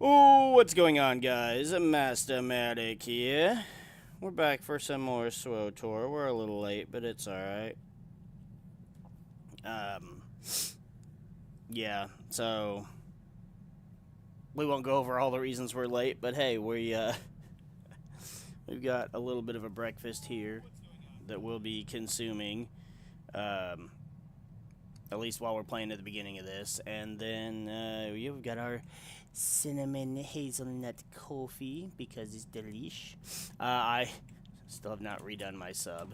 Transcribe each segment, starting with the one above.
Oh, what's going on, guys? Mastomatic here. We're back for some more SWTOR. We're a little late, but it's alright. Yeah, so we won't go over all the reasons we're late, but hey, we've got a little bit of a breakfast here that we'll be consuming, at least while we're playing at the beginning of this, and then we've got our cinnamon hazelnut coffee because it's delish. I still have not redone my sub,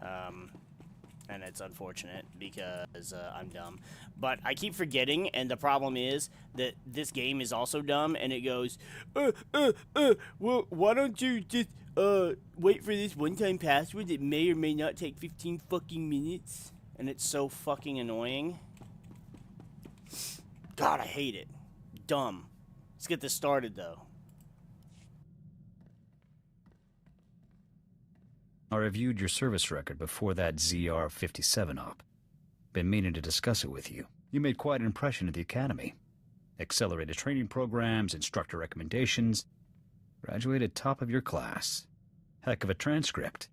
and it's unfortunate because I'm dumb. But I keep forgetting, and the problem is that this game is also dumb, and it goes, well, why don't you just wait for this one-time password that may or may not take 15 fucking minutes? And it's so fucking annoying. God, I hate it. Dumb. Let's get this started, though. I reviewed your service record before that ZR-57 op. Been meaning to discuss it with you. You made quite an impression at the Academy. Accelerated training programs, instructor recommendations. Graduated top of your class. Heck of a transcript.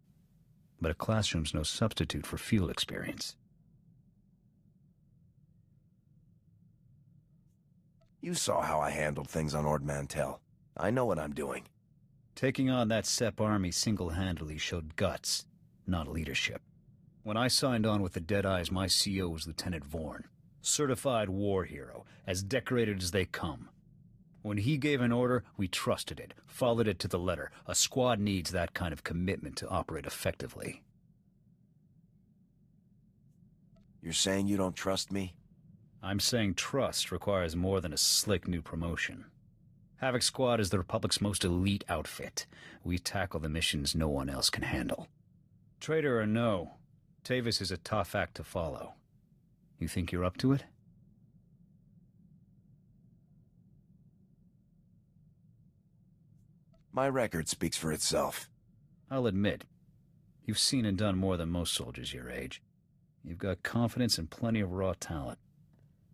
But a classroom's no substitute for field experience. You saw how I handled things on Ord Mantell. I know what I'm doing. Taking on that SEP army single-handedly showed guts, not leadership. When I signed on with the Deadeyes, my CO was Lieutenant Vorn. Certified war hero, as decorated as they come. When he gave an order, we trusted it, followed it to the letter. A squad needs that kind of commitment to operate effectively. You're saying you don't trust me? I'm saying trust requires more than a slick new promotion. Havoc Squad is the Republic's most elite outfit. We tackle the missions no one else can handle. Traitor or no, Tavis is a tough act to follow. You think you're up to it? My record speaks for itself. I'll admit, you've seen and done more than most soldiers your age. You've got confidence and plenty of raw talent.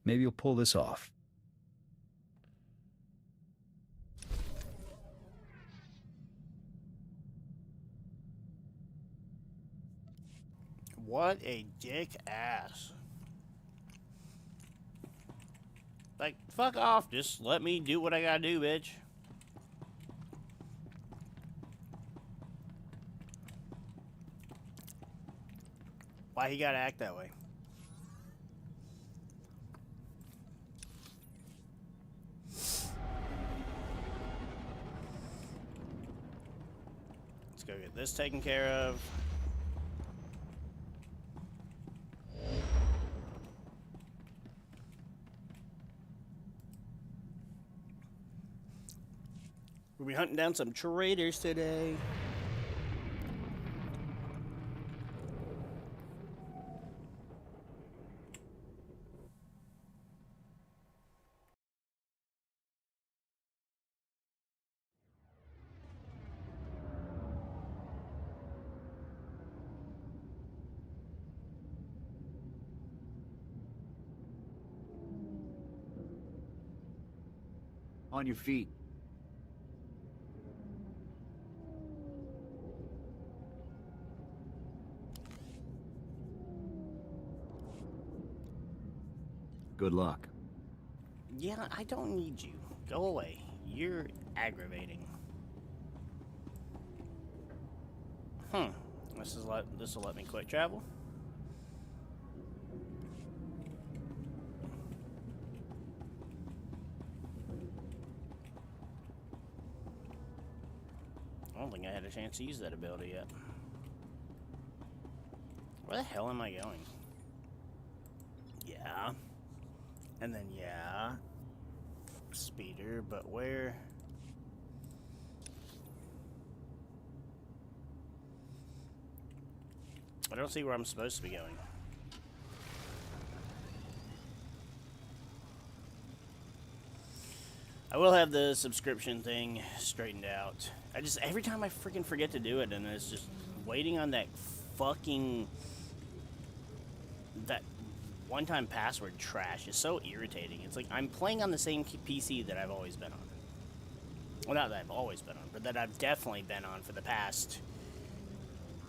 Maybe you'll pull this off. What a dick ass. Like, fuck off. Just let me do what I gotta do, bitch. Why he gotta act that way? Let's go get this taken care of. We'll be hunting down some traitors today. On your feet. Good luck. Yeah, I don't need you. Go away. You're aggravating. This will let me quick travel. I don't think I had a chance to use that ability yet. Where the hell am I going? Yeah. And then, yeah. Speeder, but where? I don't see where I'm supposed to be going. I will have the subscription thing straightened out. Every time I freaking forget to do it, and it's just waiting on that fucking, that one-time password trash is so irritating. It's like I'm playing on the same PC that I've always been on. Well, not that I've always been on, but that I've definitely been on for the past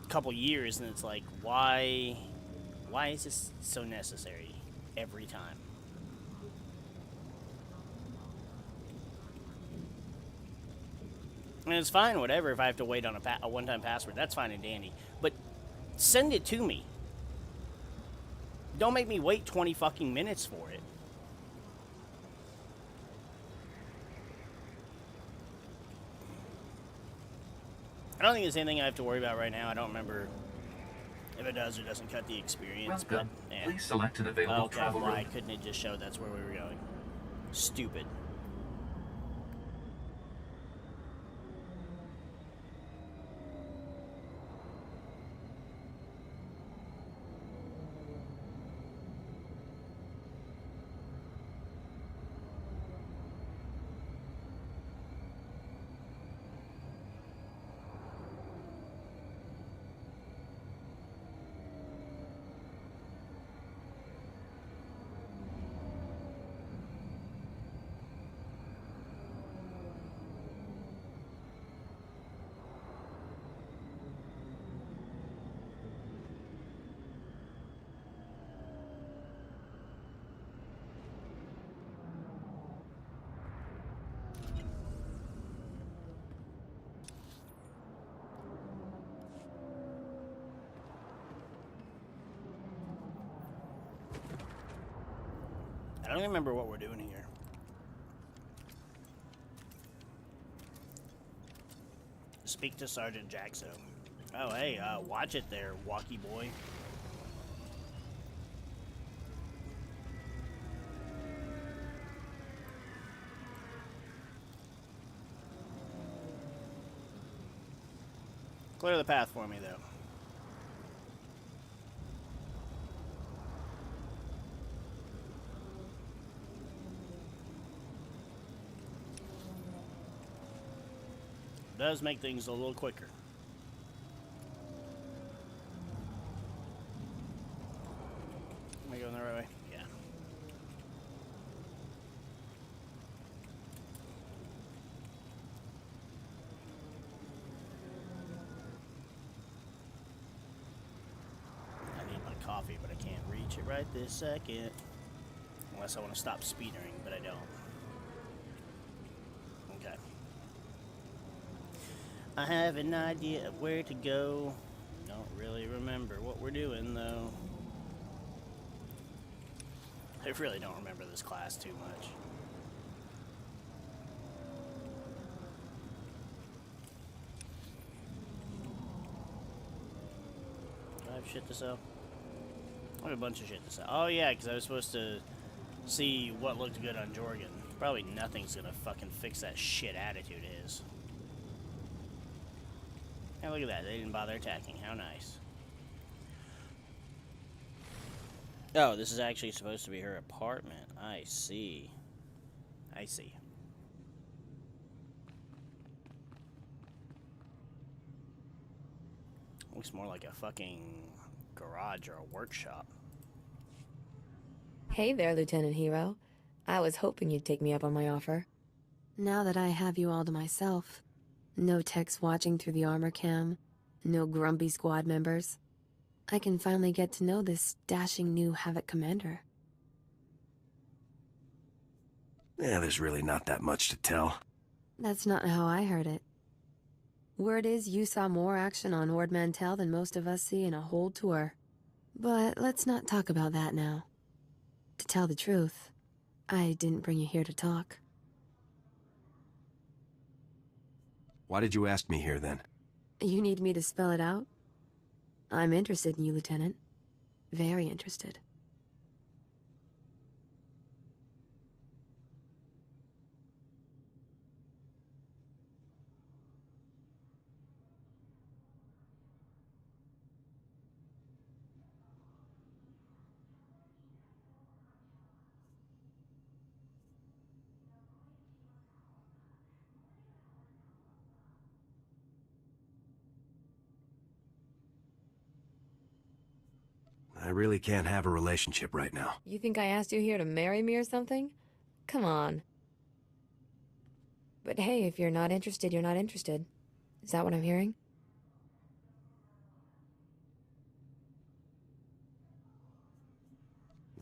couple years, and it's like, why is this so necessary every time? And it's fine, whatever, if I have to wait on a one-time password, that's fine and dandy. But send it to me. Don't make me wait 20 fucking minutes for it. I don't think there's anything I have to worry about right now. I don't remember if it does or doesn't cut the experience. Welcome. But, yeah. Please select an available Okay, travel why room. couldn't it just show that's where we were going? Stupid. I don't remember what we're doing here. Speak to Sergeant Jaxo. Oh, hey, watch it there, walkie boy. Clear the path for me, though. Does make things a little quicker. Am I going the right way? Yeah. I need my coffee, but I can't reach it right this second. Unless I want to stop speedering, but I don't. Okay. I have an idea of where to go. Don't really remember what we're doing, though. I really don't remember this class too much. Do I have shit to sell? I have a bunch of shit to sell. Oh, yeah, because I was supposed to see what looked good on Jorgen. Probably nothing's gonna fucking fix that shit attitude of his. Hey, look at that. They didn't bother attacking. How nice. Oh, this is actually supposed to be her apartment. I see. I see. Looks more like a fucking garage or a workshop. Hey there, Lieutenant Hero. I was hoping you'd take me up on my offer. Now that I have you all to myself, no techs watching through the armor cam, no grumpy squad members, I can finally get to know this dashing new Havoc commander. Yeah, there's really not that much to tell. That's not how I heard it. Word is you saw more action on Ord Mantell than most of us see in a whole tour. But let's not talk about that now. To tell the truth, I didn't bring you here to talk. Why did you ask me here, then? You need me to spell it out? I'm interested in you, Lieutenant. Very interested. I really can't have a relationship right now. You think I asked you here to marry me or something? Come on. But hey, if you're not interested, you're not interested. Is that what I'm hearing?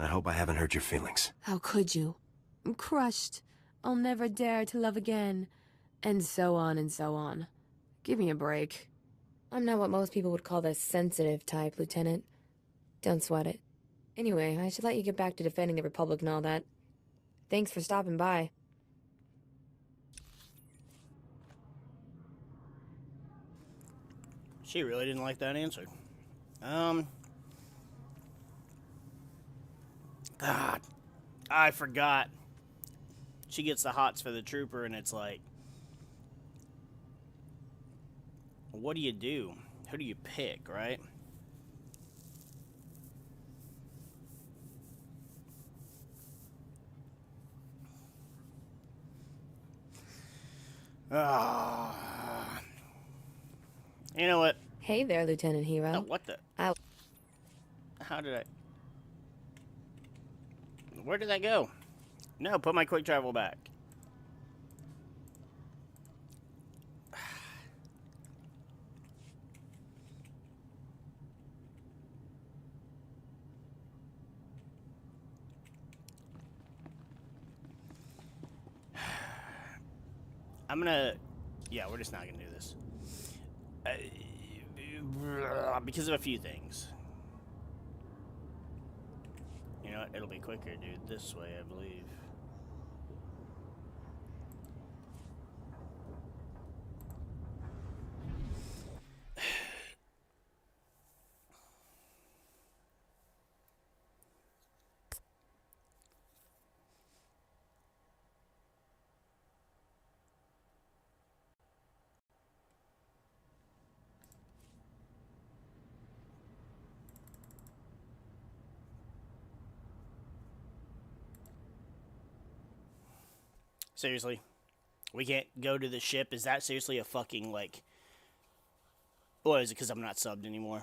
I hope I haven't hurt your feelings. How could you? I'm crushed. I'll never dare to love again. And so on and so on. Give me a break. I'm not what most people would call the sensitive type, Lieutenant. Don't sweat it. Anyway, I should let you get back to defending the Republic and all that. Thanks for stopping by. She really didn't like that answer. God, I forgot. She gets the hots for the trooper, and it's like, what do you do? Who do you pick, right? You know what? Hey there, Lieutenant Hero. Oh, what the? How did I? Where did that go? No, put my quick travel back. I'm gonna... Yeah, we're just not gonna do this. Because of a few things. You know what? It'll be quicker, dude. This way, I believe. Seriously? We can't go to the ship? Is that seriously a fucking, like... What is it, because I'm not subbed anymore?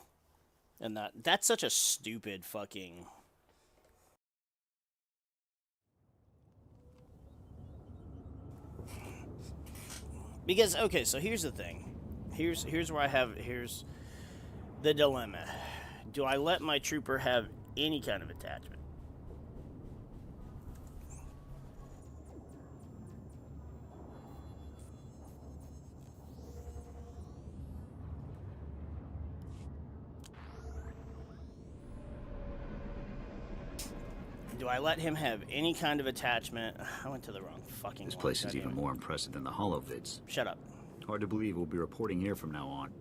And that's such a stupid fucking... Because, okay, so here's the thing. Here's where here's the dilemma. Do I let my trooper have any kind of attachment? Do I let him have any kind of attachment? I went to the wrong fucking This one. place is God damn even it. more impressive than the holovids. Shut up. Hard to believe we'll be reporting here from now on.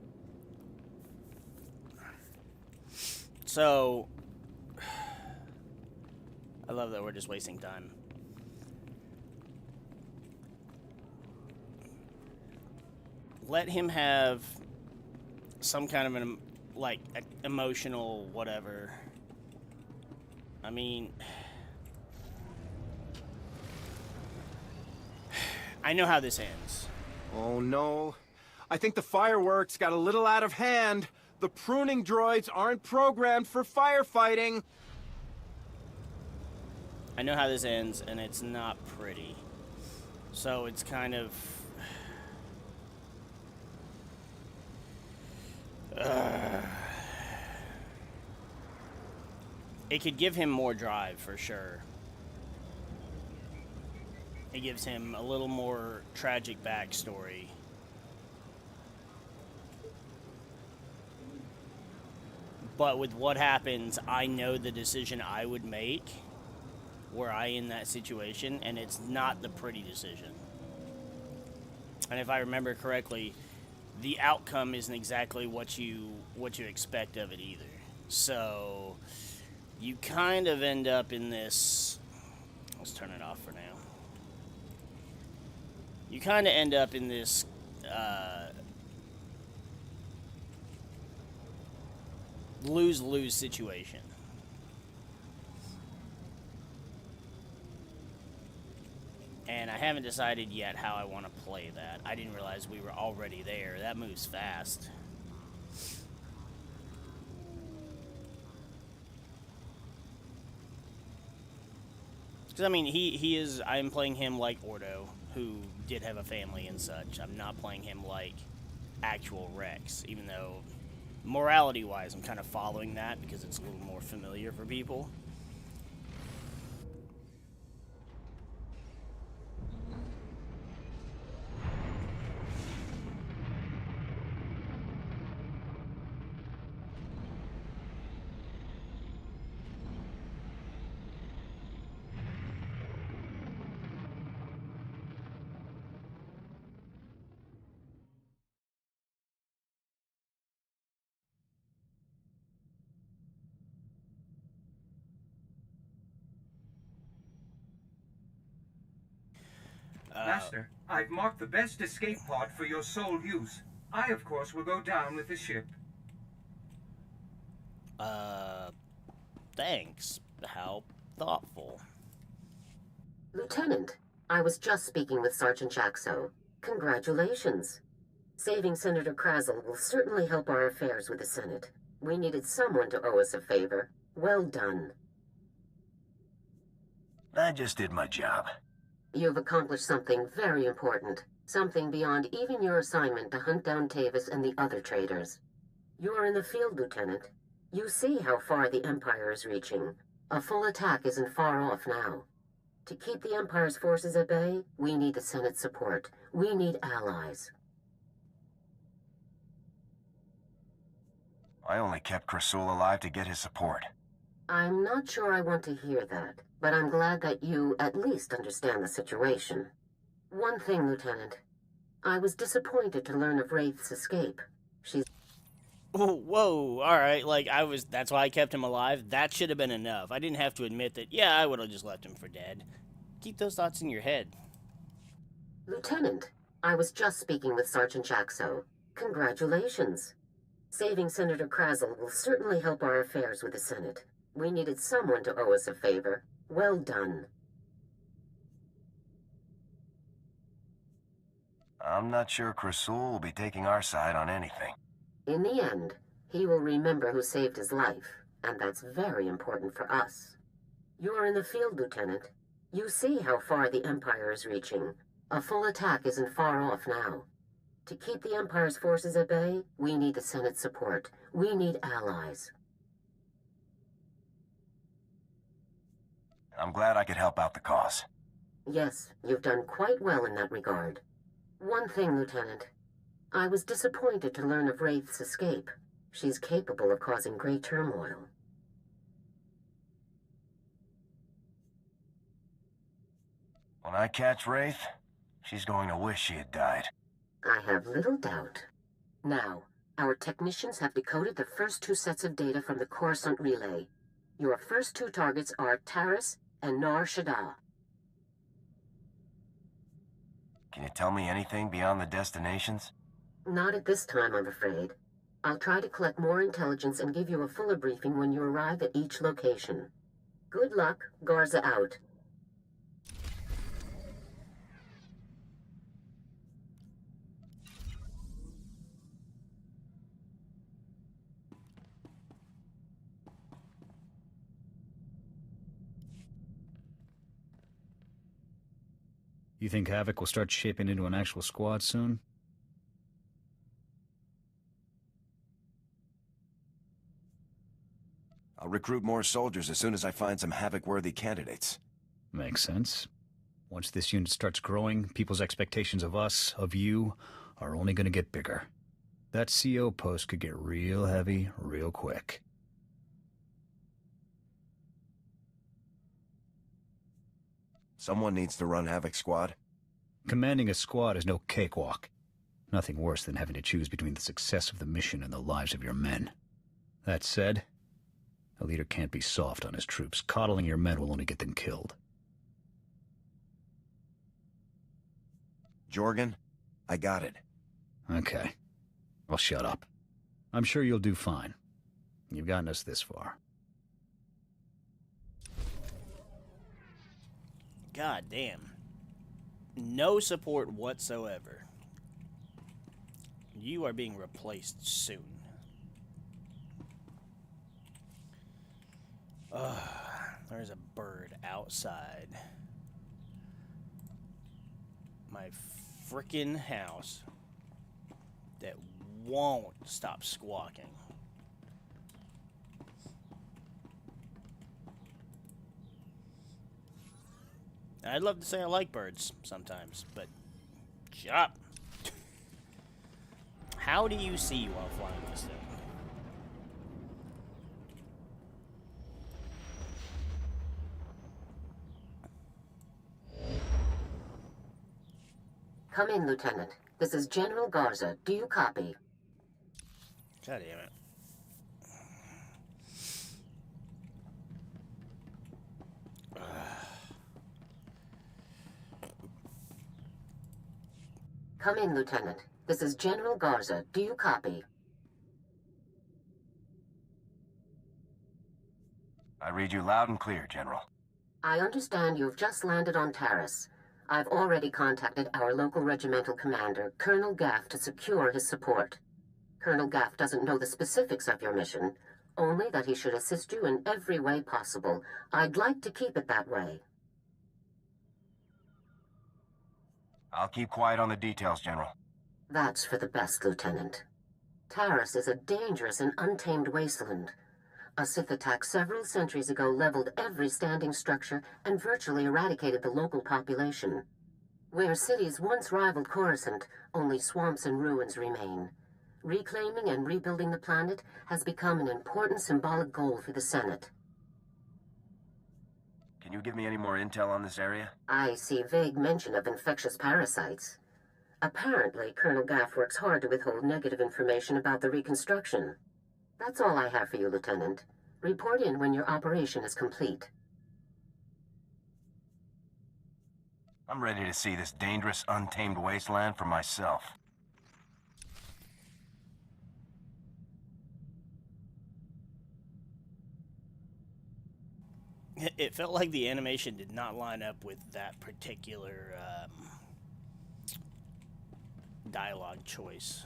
So, I love that we're just wasting time. Let him have some kind of an, like, emotional whatever. I mean, I know how this ends. Oh no. I think the fireworks got a little out of hand. The pruning droids aren't programmed for firefighting. I know how this ends, and it's not pretty. So it's kind of... It could give him more drive, for sure. It gives him a little more tragic backstory. But with what happens, I know the decision I would make were I in that situation, and it's not the pretty decision. And if I remember correctly, the outcome isn't exactly what you expect of it either. So you kind of end up in this... Let's turn it off for now. You kind of end up in this lose-lose situation. And I haven't decided yet how I want to play that. I didn't realize we were already there. That moves fast. Because, I mean, I'm playing him like Ordo, who did have a family and such. I'm not playing him like actual Rex, even though morality-wise I'm kind of following that because it's a little more familiar for people. Master, I've marked the best escape pod for your sole use. I, of course, will go down with the ship. Thanks. How thoughtful. Lieutenant, I was just speaking with Sergeant Jackso. Congratulations. Saving Senator Krazel will certainly help our affairs with the Senate. We needed someone to owe us a favor. Well done. I just did my job. You've accomplished something very important. Something beyond even your assignment to hunt down Tavis and the other traitors. You are in the field, Lieutenant. You see how far the Empire is reaching. A full attack isn't far off now. To keep the Empire's forces at bay, we need the Senate's support. We need allies. I only kept Krasul alive to get his support. I'm not sure I want to hear that, but I'm glad that you at least understand the situation. One thing, Lieutenant. I was disappointed to learn of Wraith's escape. She's... Whoa, alright, that's why I kept him alive. That should have been enough. I didn't have to admit that, yeah, I would have just left him for dead. Keep those thoughts in your head. Lieutenant, I was just speaking with Sergeant Jackso. Congratulations. Saving Senator Krazel will certainly help our affairs with the Senate. We needed someone to owe us a favor. Well done. I'm not sure Krasul will be taking our side on anything. In the end, he will remember who saved his life, and that's very important for us. You are in the field, Lieutenant. You see how far the Empire is reaching. A full attack isn't far off now. To keep the Empire's forces at bay, we need the Senate's support. We need allies. I'm glad I could help out the cause. Yes, you've done quite well in that regard. One thing, Lieutenant. I was disappointed to learn of Wraith's escape. She's capable of causing great turmoil. When I catch Wraith, she's going to wish she had died. I have little doubt. Now, our technicians have decoded the first two sets of data from the Coruscant relay. Your first two targets are Taris and Nar Shaddaa. Can you tell me anything beyond the destinations? Not at this time, I'm afraid. I'll try to collect more intelligence and give you a fuller briefing when you arrive at each location. Good luck, Garza out. You think Havoc will start shaping into an actual squad soon? I'll recruit more soldiers as soon as I find some Havoc-worthy candidates. Makes sense. Once this unit starts growing, people's expectations of us, of you, are only going to get bigger. That CO post could get real heavy, real quick. Someone needs to run Havoc Squad. Commanding a squad is no cakewalk. Nothing worse than having to choose between the success of the mission and the lives of your men. That said, a leader can't be soft on his troops. Coddling your men will only get them killed. Jorgen, I got it. Okay. I'll shut up. I'm sure you'll do fine. You've gotten us this far. God damn. No support whatsoever. You are being replaced soon. There's a bird outside my frickin' house that won't stop squawking. I'd love to say I like birds sometimes, but shut up. How do you see while flying this thing? Come in, Lieutenant. This is General Garza. Do you copy? God damn it. Come in, Lieutenant. This is General Garza. Do you copy? I read you loud and clear, General. I understand you've just landed on Taris. I've already contacted our local regimental commander, Colonel Gaff, to secure his support. Colonel Gaff doesn't know the specifics of your mission, only that he should assist you in every way possible. I'd like to keep it that way. I'll keep quiet on the details, General. That's for the best, Lieutenant. Taris is a dangerous and untamed wasteland. A Sith attack several centuries ago leveled every standing structure and virtually eradicated the local population. Where cities once rivaled Coruscant, only swamps and ruins remain. Reclaiming and rebuilding the planet has become an important symbolic goal for the Senate. Can you give me any more intel on this area? I see vague mention of infectious parasites. Apparently, Colonel Gaff works hard to withhold negative information about the reconstruction. That's all I have for you, Lieutenant. Report in when your operation is complete. I'm ready to see this dangerous, untamed wasteland for myself. It felt like the animation did not line up with that particular dialogue choice.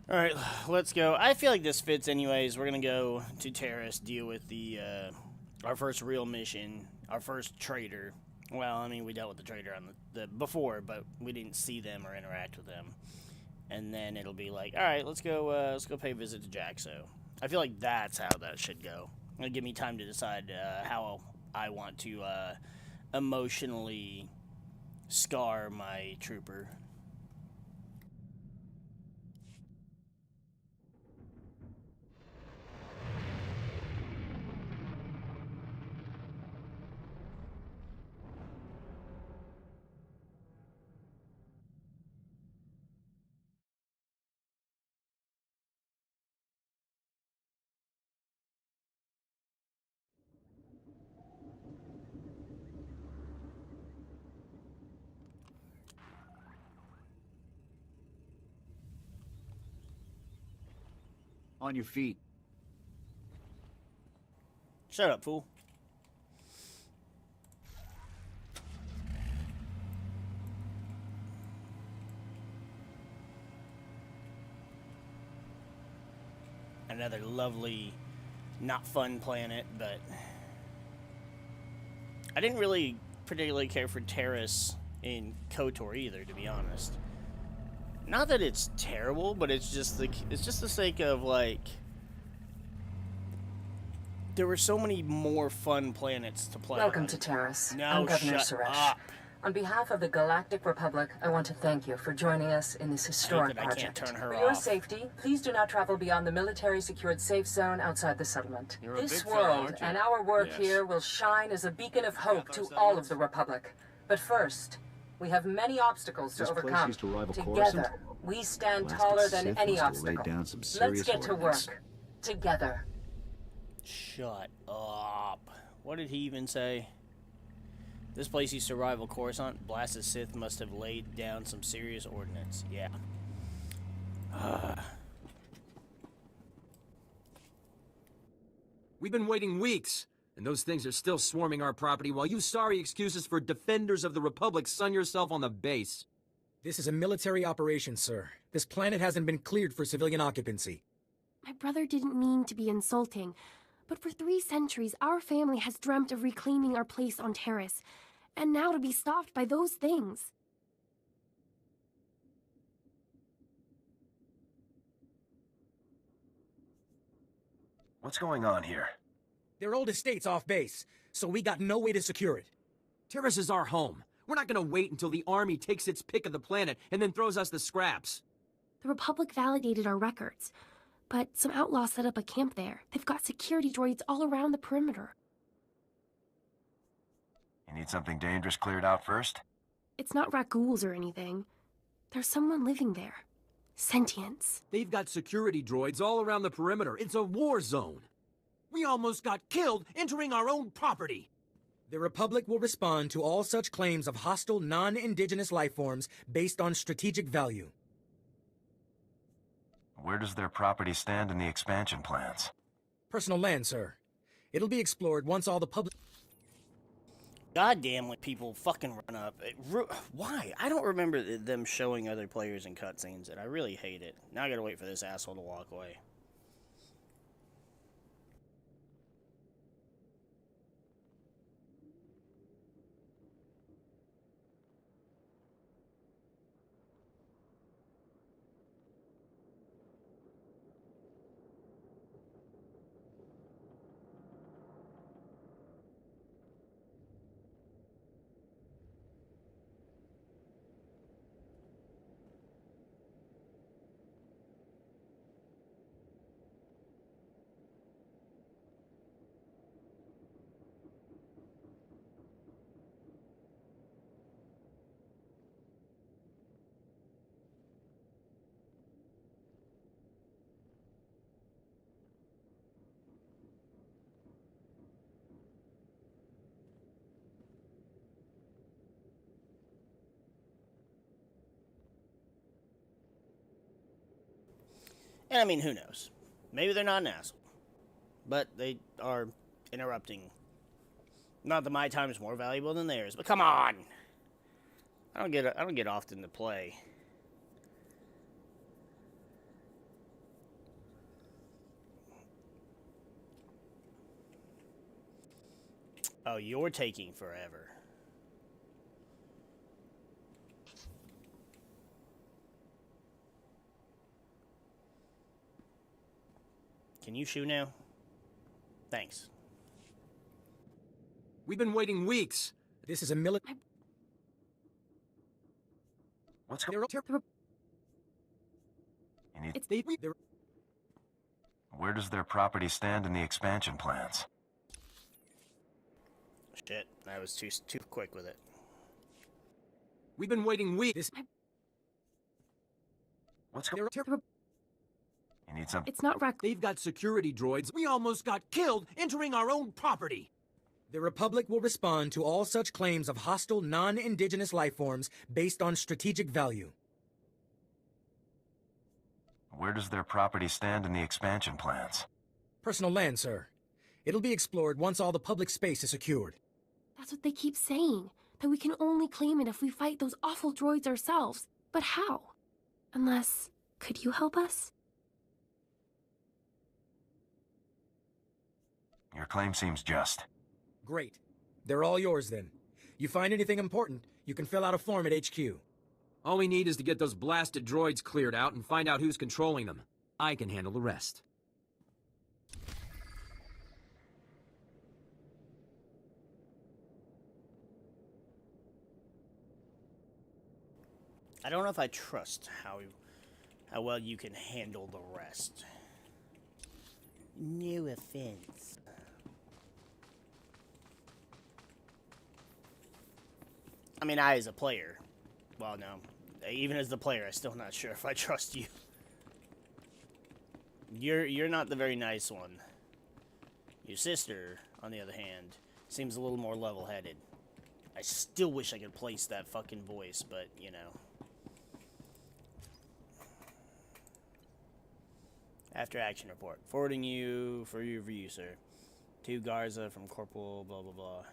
Alright, let's go. I feel like this fits anyways. We're gonna go to Taris, deal with the our first real mission, our first traitor. Well, I mean, we dealt with the traitor on the before, but we didn't see them or interact with them. And then it'll be like, alright, let's go pay a visit to Jaxo. I feel like that's how that should go. It'll give me time to decide how I want to emotionally scar my trooper. On your feet. Shut up, fool. Another lovely, not fun planet, but I didn't really particularly care for Taris in KOTOR either, to be honest. Not that it's terrible, but it's just the sake of, like, there were so many more fun planets to play Welcome on. to Taris. No, I'm Governor shut Suresh. up. On behalf of the Galactic Republic, I want to thank you for joining us in this historic I can't project. turn her For your off. safety, please do not travel beyond the military-secured safe zone outside the settlement. You're a This big fella, world aren't you? and our work Yes. here will shine as a beacon of hope to all of the Republic. But first, we have many obstacles to This place overcome. used to rival Together, Coruscant? we stand Blasted taller than Sith any must have obstacle. laid down some Let's serious get to ordnance. work. Together. Shut up. What did he even say? This place used to rival Coruscant. Blasted Sith must have laid down some serious ordnance. Yeah. We've been waiting weeks, and those things are still swarming our property while you sorry excuses for defenders of the Republic sun yourself on the base. This is a military operation, sir. This planet hasn't been cleared for civilian occupancy. My brother didn't mean to be insulting, But for 3 centuries, our family has dreamt of reclaiming our place on Terrace, and now to be stopped by those things. What's going on here? Their old estate's off base, so we got no way to secure it. Terrace is our home. We're not gonna wait until the army takes its pick of the planet and then throws us the scraps. The Republic validated our records, but some outlaws set up a camp there. They've got security droids all around the perimeter. You need something dangerous cleared out first? It's not rat-ghouls or anything. There's someone living there. Sentience. They've got security droids all around the perimeter. It's a war zone. We almost got killed entering our own property. The Republic will respond to all such claims of hostile, non-indigenous life forms based on strategic value. Where does their property stand in the expansion plans? Personal land, sir. It'll be explored once all the public... Goddamn, when people fucking run up. Why? I don't remember them showing other players in cutscenes, and I really hate it. Now I gotta wait for this asshole to walk away. And I mean, who knows? Maybe they're not an asshole. But they are interrupting. Not that my time is more valuable than theirs, but come on! I don't get often to play. Oh, you're taking forever. Can you shoot now? Thanks. We've been waiting weeks. This is a military... What's going on? Where does their property stand in the expansion plans? Shit, I was too quick with it. We've been waiting weeks. What's going on? You need something? It's not They've got security droids. We almost got killed entering our own property. The Republic will respond to all such claims of hostile, non-indigenous life forms based on strategic value. Where does their property stand in the expansion plans? Personal land, sir. It'll be explored once all the public space is secured. That's what they keep saying, that we can only claim it if we fight those awful droids ourselves. But how? Unless... could you help us? Your claim seems just. Great. They're all yours then. You find anything important, you can fill out a form at HQ. All we need is to get those blasted droids cleared out and find out who's controlling them. I can handle the rest. I don't know if I trust how well you can handle the rest. No offense. I mean, I as a player, well, no, even as the player, I'm still not sure if I trust you. You're not the very nice one. Your sister, on the other hand, seems a little more level-headed. I still wish I could place that fucking voice, but, you know. After action report. Forwarding you for your review, sir. To Garza from Corporal blah blah blah.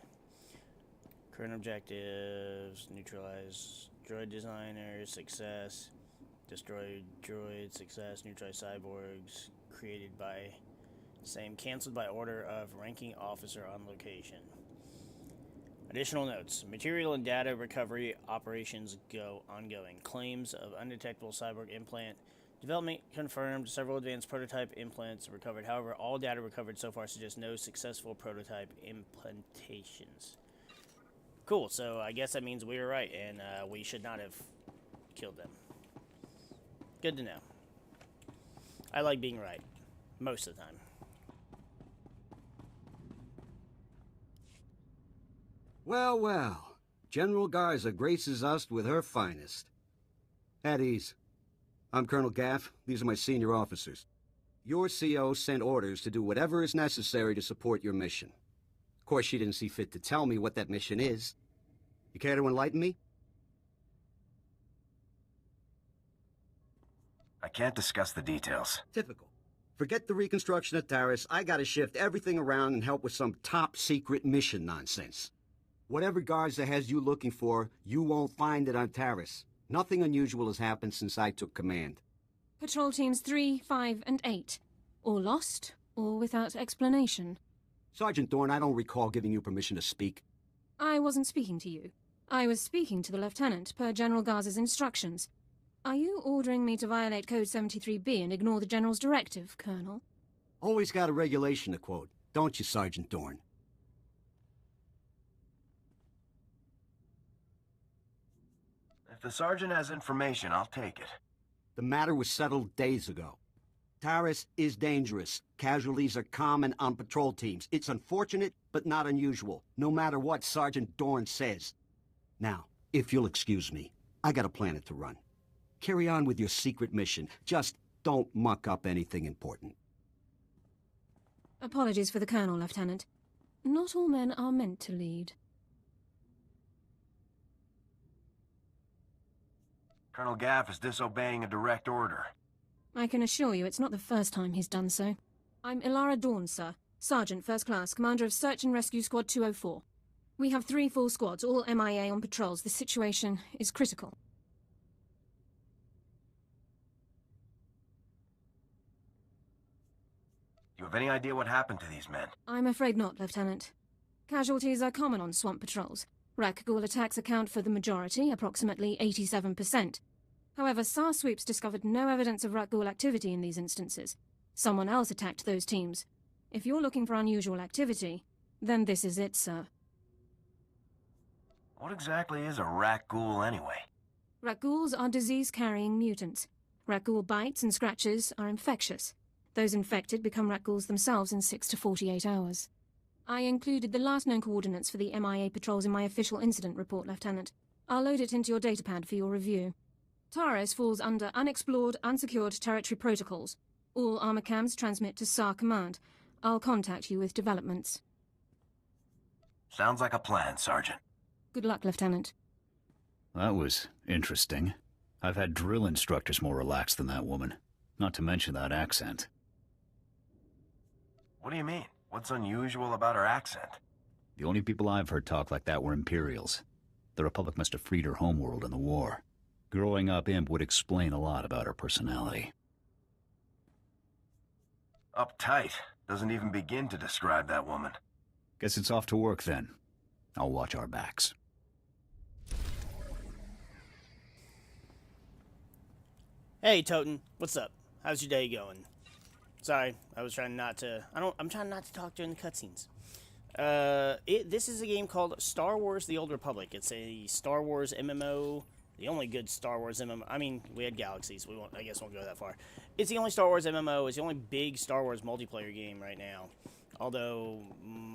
Current objectives. Neutralize droid designers. Success. Destroy droid. Success. Neutralize cyborgs. Created by Same, canceled by order of ranking officer on location. Additional notes. Material and data recovery operations go ongoing. Claims of undetectable cyborg implant development confirmed. Several advanced prototype implants recovered. However, all data recovered so far suggests no successful prototype implantations. Cool, so I guess that means we were right, and we should not have killed them. Good to know. I like being right. Most of the time. Well, well. General Garza graces us with her finest. At ease. I'm Colonel Gaff. These are my senior officers. Your CO sent orders to do whatever is necessary to support your mission. Of course, she didn't see fit to tell me what that mission is. You care to enlighten me? I can't discuss the details. Typical. Forget the reconstruction of Taris. I gotta shift everything around and help with some top-secret mission nonsense. Whatever Garza has you looking for, you won't find it on Taris. Nothing unusual has happened since I took command. Patrol teams 3, 5, and 8. All lost, or without explanation. Sergeant Dorn, I don't recall giving you permission to speak. I wasn't speaking to you. I was speaking to the Lieutenant, per General Garza's instructions. Are you ordering me to violate Code 73B and ignore the General's directive, Colonel? Always got a regulation to quote, don't you, Sergeant Dorn? If the sergeant has information, I'll take it. The matter was settled days ago. Taris is dangerous. Casualties are common on patrol teams. It's unfortunate, but not unusual, no matter what Sergeant Dorn says. Now, if you'll excuse me, I got a planet to run. Carry on with your secret mission. Just don't muck up anything important. Apologies for the Colonel, Lieutenant. Not all men are meant to lead. Colonel Gaff is disobeying a direct order. I can assure you it's not the first time he's done so. I'm Ilara Dawn, sir. Sergeant, First Class, Commander of Search and Rescue Squad 204. We have 3 full squads, all MIA on patrols. The situation is critical. You have any idea what happened to these men? I'm afraid not, Lieutenant. Casualties are common on swamp patrols. Rakghoul attacks account for the majority, approximately 87%. However, SAR sweeps discovered no evidence of Rakghoul activity in these instances. Someone else attacked those teams. If you're looking for unusual activity, then this is it, sir. What exactly is a Rakghoul anyway? Rakghouls are disease-carrying mutants. Rakghoul bites and scratches are infectious. Those infected become Rakghouls themselves in 6 to 48 hours. I included the last known coordinates for the MIA patrols in my official incident report, Lieutenant. I'll load it into your datapad for your review. Taris falls under Unexplored, Unsecured Territory Protocols. All armor cams transmit to SAR Command. I'll contact you with developments. Sounds like a plan, Sergeant. Good luck, Lieutenant. That was interesting. I've had drill instructors more relaxed than that woman. Not to mention that accent. What do you mean? What's unusual about her accent? The only people I've heard talk like that were Imperials. The Republic must have freed her homeworld in the war. Growing up, Imp would explain a lot about her personality. Uptight. Doesn't even begin to describe that woman. Guess it's off to work then. I'll watch our backs. Hey, Toten. What's up? How's your day going? Sorry, I was trying not to... I'm trying not to talk during the cutscenes. This is a game called Star Wars The Old Republic. It's a Star Wars MMO. The only good Star Wars MMO... I mean, we had Galaxies. I guess won't go that far. It's the only Star Wars MMO. It's the only big Star Wars multiplayer game right now. Although,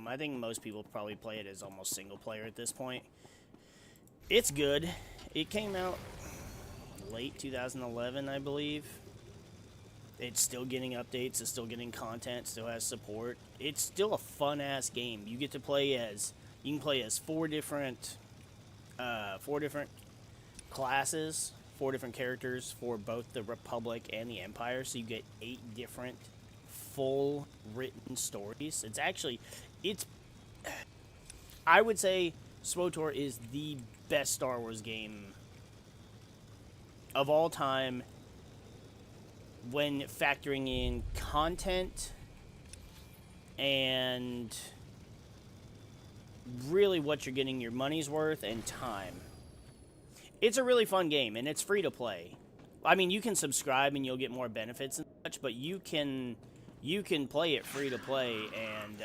I think most people probably play it as almost single player at this point. It's good. It came out late 2011, I believe. It's still getting updates, it's still getting content, still has support. It's still a fun-ass game. You get to play as... You can play as 4 different classes, 4 different characters for both the Republic and the Empire, so you get 8 different full written stories. I would say SWTOR is the best Star Wars game of all time when factoring in content and really what you're getting your money's worth and time. It's a really fun game, and it's free to play. I mean, you can subscribe and you'll get more benefits and such, but you can play it free to play, and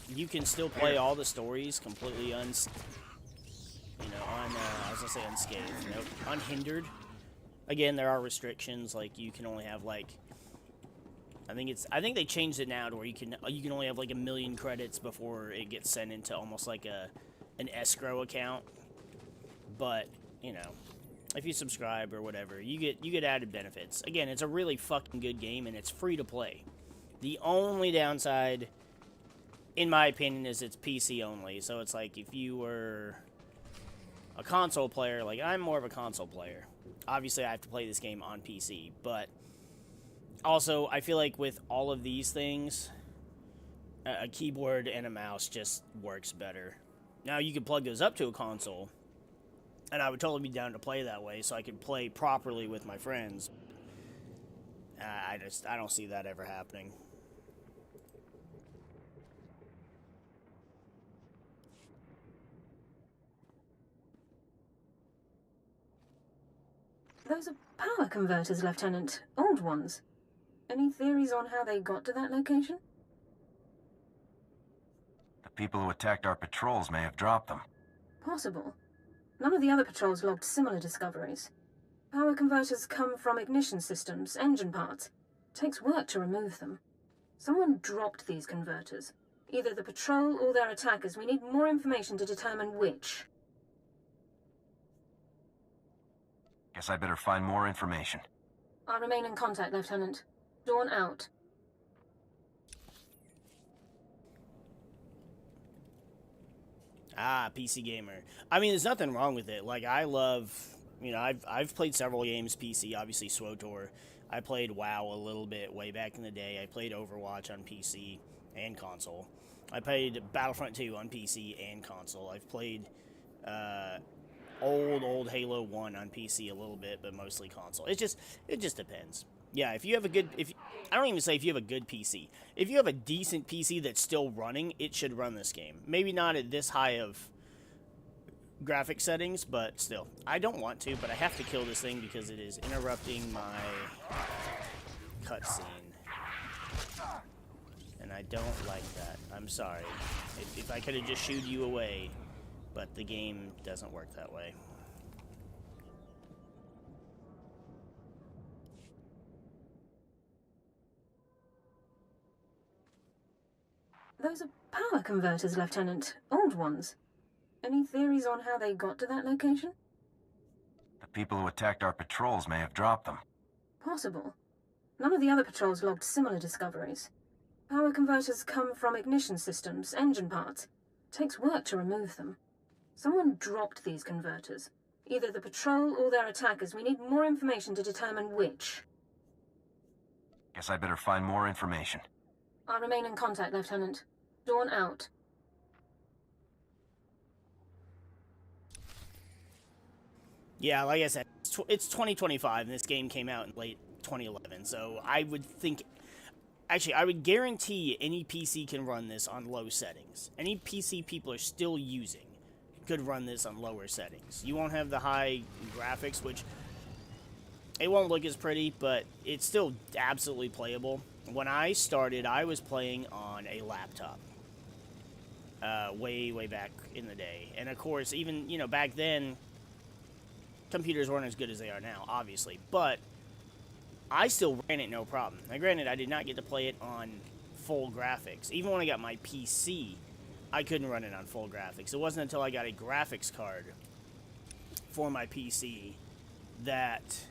you can still play all the stories completely I was gonna say unscathed, nope, unhindered. Again, there are restrictions, like you can only have like, I think they changed it now to where you can only have like 1 million credits before it gets sent into almost like an escrow account. But, you know, if you subscribe or whatever, you get added benefits. Again, it's a really fucking good game, and it's free to play. The only downside, in my opinion, is it's PC only. So it's like if you were a console player, like I'm more of a console player. Obviously, I have to play this game on PC, but also I feel like with all of these things, a keyboard and a mouse just works better. Now, you can plug those up to a console, and I would totally be down to play that way so I could play properly with my friends. I don't see that ever happening. Those are power converters, Lieutenant. Old ones. Any theories on how they got to that location? The people who attacked our patrols may have dropped them. Possible. None of the other patrols logged similar discoveries. Power converters come from ignition systems, engine parts. Takes work to remove them. Someone dropped these converters. Either the patrol or their attackers. We need more information to determine which. Guess I better find more information. I'll remain in contact, Lieutenant. Dawn out. Ah, PC gamer. I mean, there's nothing wrong with it. Like, I love, you know, I've played several games PC, obviously SWTOR. I played WoW a little bit way back in the day. I played Overwatch on PC and console. I played Battlefront 2 on PC and console. I've played old Halo 1 on PC a little bit, but mostly console. It just depends. Yeah, if you have a good, I don't even say if you have a good PC. If you have a decent PC that's still running, it should run this game. Maybe not at this high of graphic settings, but still. I don't want to, but I have to kill this thing because it is interrupting my cutscene. And I don't like that. I'm sorry. If I could have just shooed you away, but the game doesn't work that way. Those are power converters, Lieutenant. Old ones. Any theories on how they got to that location? The people who attacked our patrols may have dropped them. Possible. None of the other patrols logged similar discoveries. Power converters come from ignition systems, engine parts. Takes work to remove them. Someone dropped these converters. Either the patrol or their attackers. We need more information to determine which. Guess I better find more information. I'll remain in contact, Lieutenant. Dawn out. Yeah, like I said, it's 2025, and this game came out in late 2011, so I would think... Actually, I would guarantee any PC can run this on low settings. Any PC people are still using could run this on lower settings. You won't have the high graphics, which... It won't look as pretty, but it's still absolutely playable. When I started, I was playing on a laptop. Way back in the day. And of course, even, you know, back then, computers weren't as good as they are now, obviously. But I still ran it no problem. Now, granted, I did not get to play it on full graphics. Even when I got my PC, I couldn't run it on full graphics. It wasn't until I got a graphics card for my PC that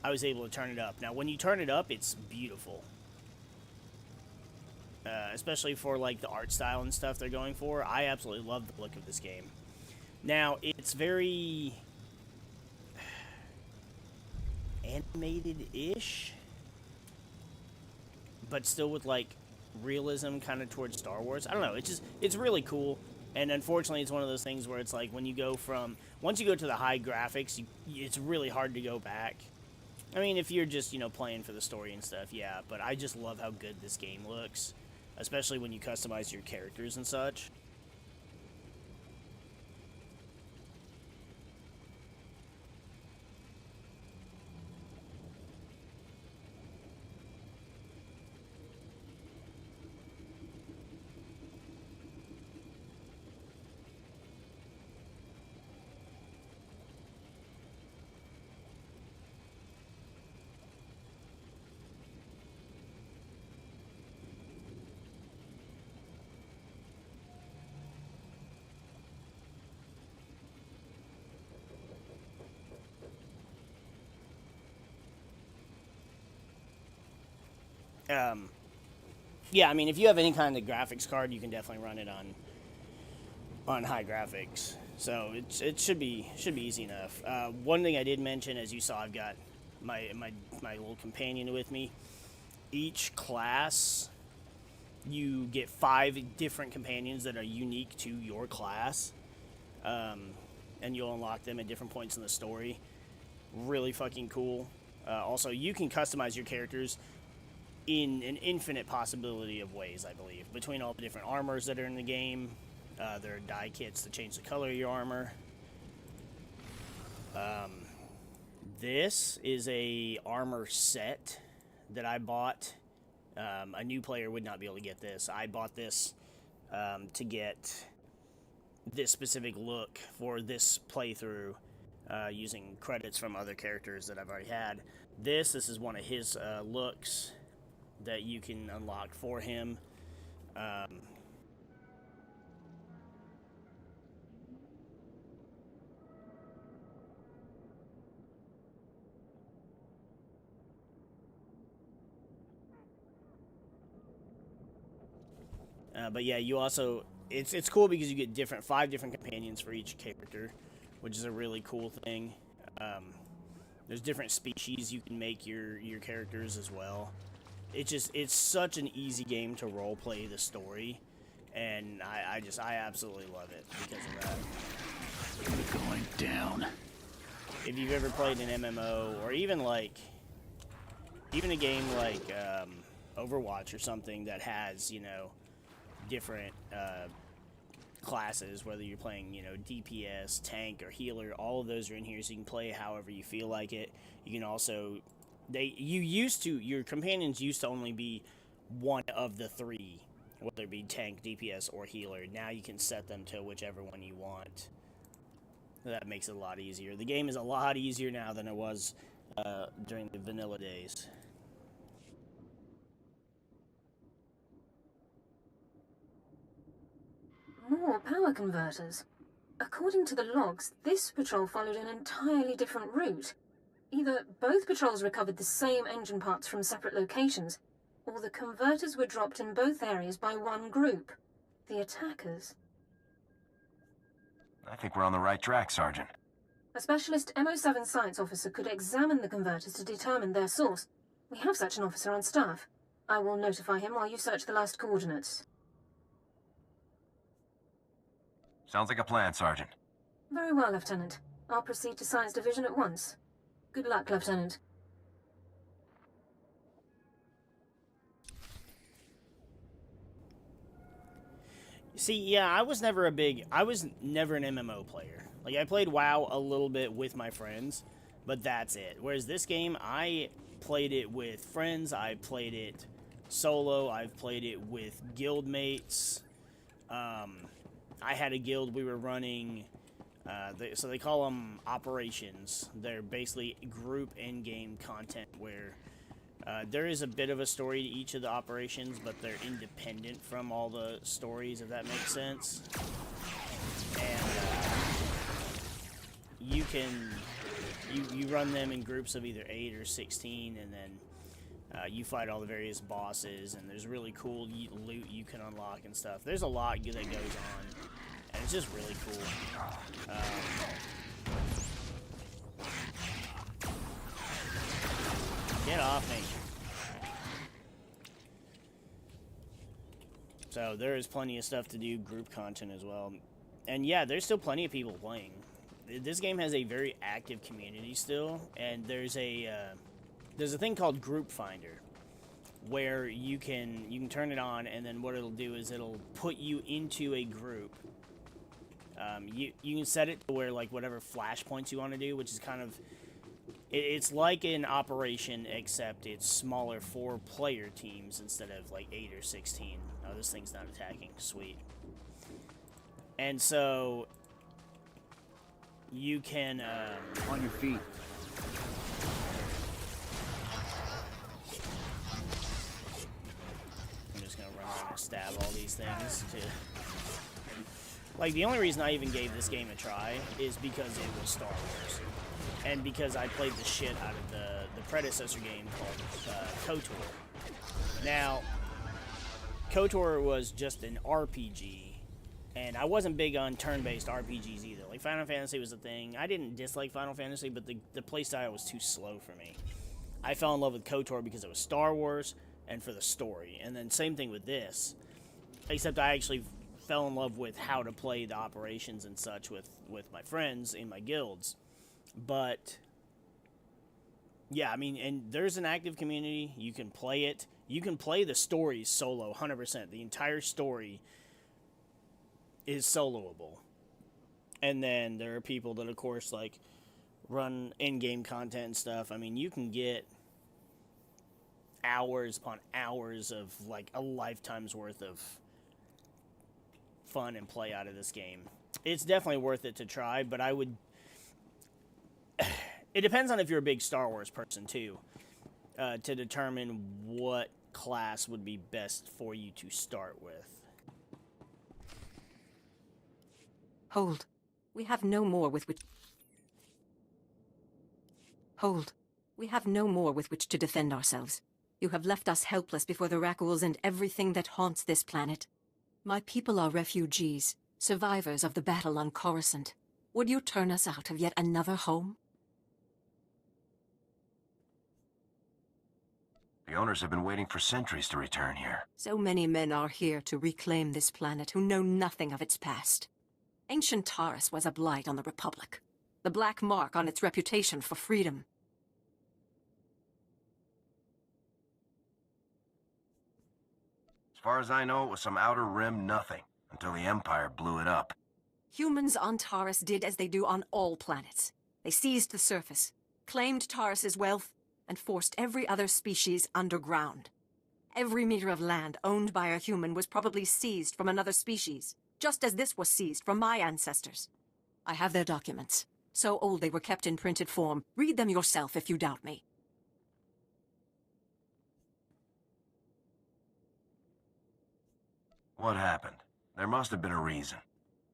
I was able to turn it up. Now, when you turn it up, it's beautiful. Especially for, like, the art style and stuff they're going for. I absolutely love the look of this game. Now, it's very animated-ish, but still with, like, realism kind of towards Star Wars. I don't know, it's really cool, and unfortunately it's one of those things where it's like when you go from, once you go to the high graphics, it's really hard to go back. I mean, if you're just, you know, playing for the story and stuff, yeah, but I just love how good this game looks, especially when you customize your characters and such. Yeah, I mean, if you have any kind of graphics card, you can definitely run it on high graphics. So it should be easy enough. One thing I did mention, as you saw, I've got my little companion with me. Each class, you get 5 different companions that are unique to your class, and you'll unlock them at different points in the story. Really fucking cool. Also, you can customize your characters in an infinite possibility of ways, I believe, between all the different armors that are in the game. There are dye kits to change the color of your armor. This is a armor set that I bought. A new player would not be able to get this. I bought this to get this specific look for this playthrough, using credits from other characters that I've already had. This is one of his looks that you can unlock for him. But yeah, you also, it's cool because you get 5 different companions for each character, which is a really cool thing. There's different species you can make your characters as well. It's such an easy game to roleplay the story, and I absolutely love it because of that. We're going down. If you've ever played an MMO, or even a game like Overwatch or something that has, you know, different classes, whether you're playing, you know, DPS, tank, or healer, all of those are in here, so you can play however you feel like it. You can also, your companions used to only be one of the 3, whether it be tank, DPS, or healer. Now you can set them to whichever one you want. That makes it a lot easier. The game is a lot easier now than it was during the vanilla days. More power converters. According to the logs, this patrol followed an entirely different route. Either both patrols recovered the same engine parts from separate locations, or the converters were dropped in both areas by one group, the attackers. I think we're on the right track, Sergeant. A specialist MO7 science officer could examine the converters to determine their source. We have such an officer on staff. I will notify him while you search the last coordinates. Sounds like a plan, Sergeant. Very well, Lieutenant. I'll proceed to Science Division at once. Good luck, Lieutenant. See, yeah, I was never an MMO player. Like, I played WoW a little bit with my friends, but that's it. Whereas this game, I played it with friends, I played it solo, I've played it with guildmates. I had a guild we were running, so they call them operations. They're basically group in-game content where there is a bit of a story to each of the operations, but they're independent from all the stories, if that makes sense. And you run them in groups of either 8 or 16, and then you fight all the various bosses, and there's really cool loot you can unlock and stuff. There's a lot that goes on, and it's just really cool. Get off me. So there is plenty of stuff to do, group content as well. And yeah, there's still plenty of people playing. This game has a very active community still, and there's a there's a thing called Group Finder, where you can turn it on, and then what it'll do is it'll put you into a group. You can set it to where, like, whatever flashpoints you want to do, which is kind of, it's like an operation, except it's smaller 4-player teams instead of like 8 or 16. Oh, this thing's not attacking. Sweet. And so you can on your feet. I'm just gonna run around and stab all these things to... Like, the only reason I even gave this game a try is because it was Star Wars. And because I played the shit out of the predecessor game called KOTOR. Now, KOTOR was just an RPG, and I wasn't big on turn-based RPGs either. Like, Final Fantasy was a thing. I didn't dislike Final Fantasy, but the playstyle was too slow for me. I fell in love with KOTOR because it was Star Wars and for the story. And then same thing with this, except I actually fell in love with how to play the operations and such with my friends in my guilds. But yeah, I mean, and there's an active community. You can play it. You can play the story solo 100%. The entire story is soloable. And then there are people that, of course, like, run in-game content and stuff. I mean, you can get hours upon hours of, like, a lifetime's worth of fun and play out of this game. It's definitely worth it to try, but I would... It depends on if you're a big Star Wars person, too, to determine what class would be best for you to start with. Hold. We have no more with which... Hold. We have no more with which to defend ourselves. You have left us helpless before the Rakuls and everything that haunts this planet. My people are refugees, survivors of the battle on Coruscant. Would you turn us out of yet another home? The owners have been waiting for centuries to return here. So many men are here to reclaim this planet who know nothing of its past. Ancient Taurus was a blight on the Republic, the black mark on its reputation for freedom. As far as I know, it was some outer rim nothing, until the Empire blew it up. Humans on Taurus did as they do on all planets. They seized the surface, claimed Taurus's wealth, and forced every other species underground. Every meter of land owned by a human was probably seized from another species, just as this was seized from my ancestors. I have their documents. So old they were kept in printed form. Read them yourself if you doubt me. What happened? There must have been a reason.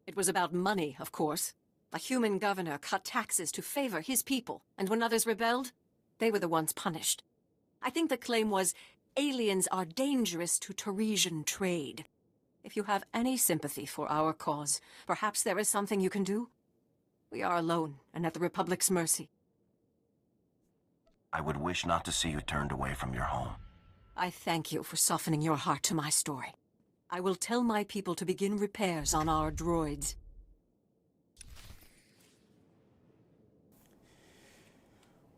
It was about money, of course. A human governor cut taxes to favor his people, and when others rebelled, they were the ones punished. I think the claim was, aliens are dangerous to Taresian trade. If you have any sympathy for our cause, perhaps there is something you can do? We are alone and at the Republic's mercy. I would wish not to see you turned away from your home. I thank you for softening your heart to my story. I will tell my people to begin repairs on our droids.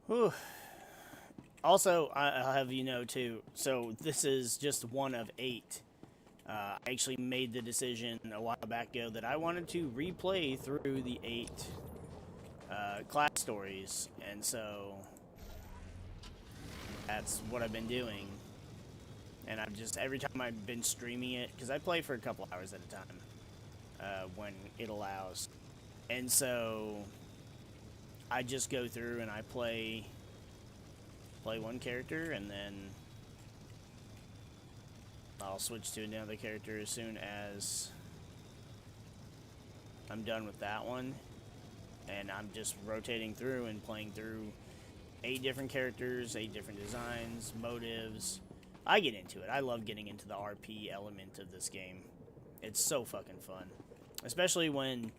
Whew. Also, I'll have you know, too, so this is just one of 8. I actually made the decision a while back ago that I wanted to replay through the 8 class stories, and so that's what I've been doing. And I've just, every time I've been streaming it, because I play for a couple hours at a time, when it allows. And so I just go through and I play one character, and then I'll switch to another character as soon as I'm done with that one. And I'm just rotating through and playing through 8 different characters, 8 different designs, motives. I get into it. I love getting into the RP element of this game. It's so fucking fun. Especially when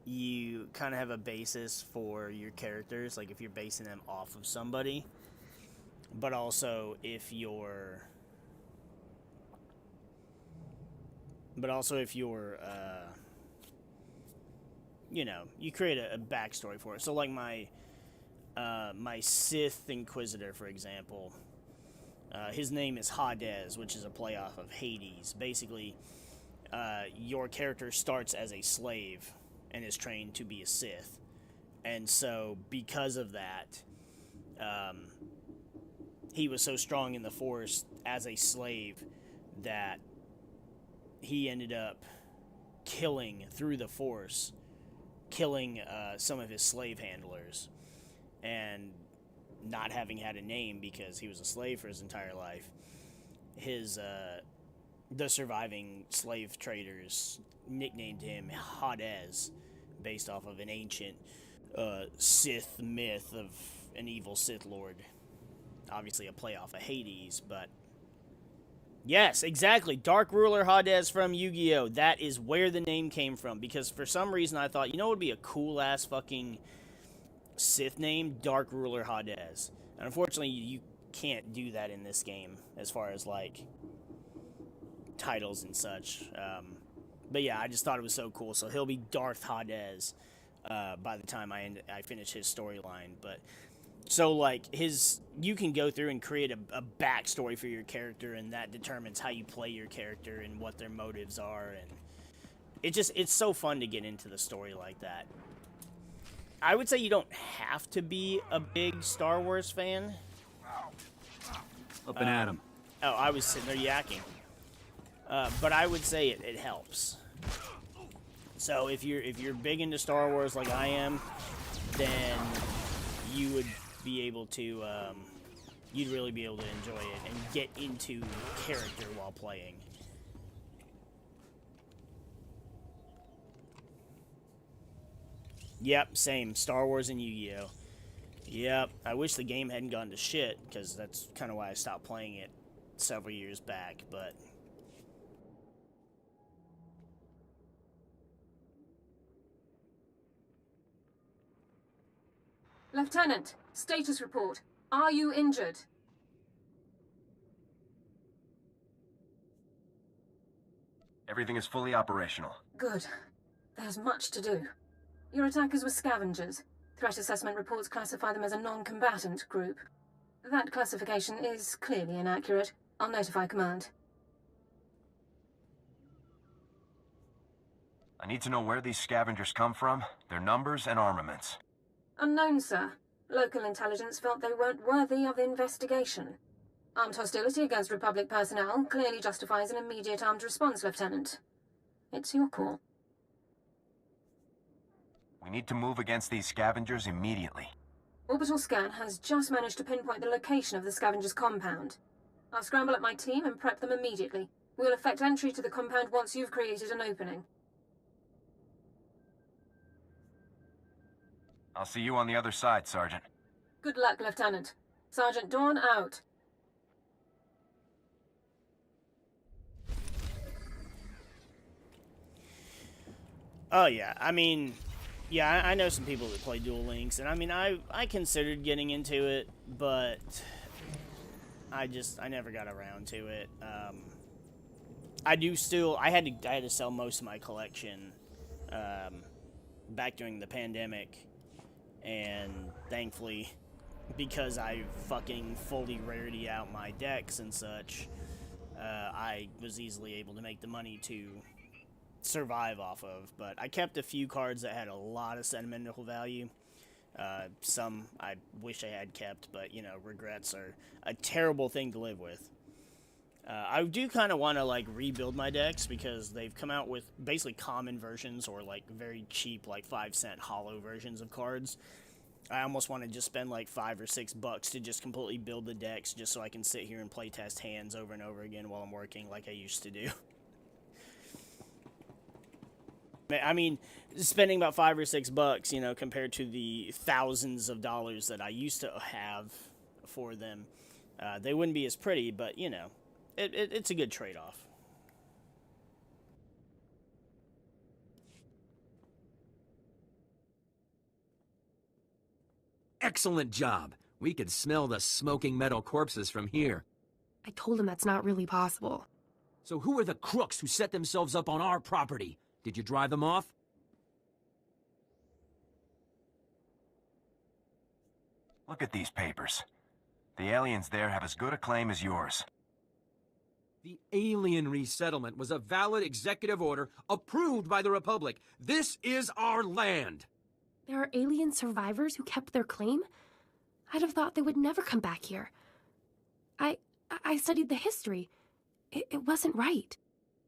you kind of have a basis for your characters, like if you're basing them off of somebody. But also if you're... you know, you create a backstory for it. So like my Sith Inquisitor, for example, his name is Hades, which is a play off of Hades. Basically, your character starts as a slave and is trained to be a Sith. And so, because of that, he was so strong in the Force as a slave that he ended up killing, through the Force, killing some of his slave handlers. And not having had a name because he was a slave for his entire life, the surviving slave traders nicknamed him Hades, based off of an ancient Sith myth of an evil Sith Lord. Obviously a play off of Hades, but yes, exactly. Dark Ruler Hades from Yu-Gi-Oh! That is where the name came from, because for some reason I thought, you know what would be a cool-ass fucking Sith name? Dark Ruler Hades. And unfortunately, you can't do that in this game, as far as, like, titles and such. But yeah, I just thought it was so cool. So he'll be Darth Hades by the time I finish his storyline. But so, like, you can go through and create a backstory for your character, and that determines how you play your character and what their motives are. And it's so fun to get into the story like that. I would say you don't have to be a big Star Wars fan. Up and at 'em. Oh, I was sitting there yakking. But I would say it helps. So if you're big into Star Wars like I am, then you would be able to, you'd really be able to enjoy it and get into character while playing. Yep, same. Star Wars and Yu-Gi-Oh! Yep, I wish the game hadn't gone to shit, because that's kind of why I stopped playing it several years back, but... Lieutenant, status report. Are you injured? Everything is fully operational. Good. There's much to do. Your attackers were scavengers. Threat assessment reports classify them as a non-combatant group. That classification is clearly inaccurate. I'll notify command. I need to know where these scavengers come from, their numbers and armaments. Unknown, sir. Local intelligence felt they weren't worthy of investigation. Armed hostility against Republic personnel clearly justifies an immediate armed response, Lieutenant. It's your call. We need to move against these scavengers immediately. Orbital scan has just managed to pinpoint the location of the scavengers' compound. I'll scramble up my team and prep them immediately. We'll effect entry to the compound once you've created an opening. I'll see you on the other side, Sergeant. Good luck, Lieutenant. Sergeant Dawn out. Oh, yeah. I mean, yeah, I know some people that play Duel Links, and I mean, I considered getting into it, but I never got around to it. I had to sell most of my collection back during the pandemic, and thankfully, because I fucking fully rarity out my decks and such, I was easily able to make the money to survive off of. But I kept a few cards that had a lot of sentimental value. Some I wish I had kept, but, you know, regrets are a terrible thing to live with. I do kind of want to, like, rebuild my decks, because they've come out with basically common versions, or, like, very cheap, like, 5-cent hollow versions of cards. I almost want to just spend, like, $5 or $6 to just completely build the decks, just so I can sit here and play test hands over and over again while I'm working, like I used to do. I mean, spending about $5 or $6, you know, compared to the thousands of dollars that I used to have for them, they wouldn't be as pretty, but, you know, it's a good trade-off. Excellent job. We could smell the smoking metal corpses from here. I told him that's not really possible. So who are the crooks who set themselves up on our property? Did you drive them off? Look at these papers. The aliens there have as good a claim as yours. The alien resettlement was a valid executive order approved by the Republic. This is our land. There are alien survivors who kept their claim? I'd have thought they would never come back here. I studied the history. It wasn't right.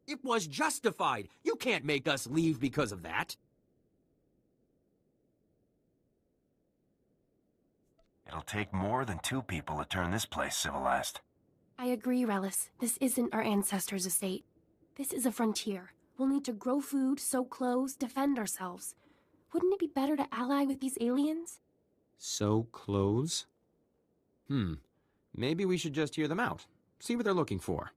It was justified. You can't make us leave because of that. It'll take more than 2 people to turn this place civilized. I agree, Relis. This isn't our ancestors' estate. This is a frontier. We'll need to grow food, sew clothes, defend ourselves. Wouldn't it be better to ally with these aliens? Sew clothes? Maybe we should just hear them out. See what they're looking for.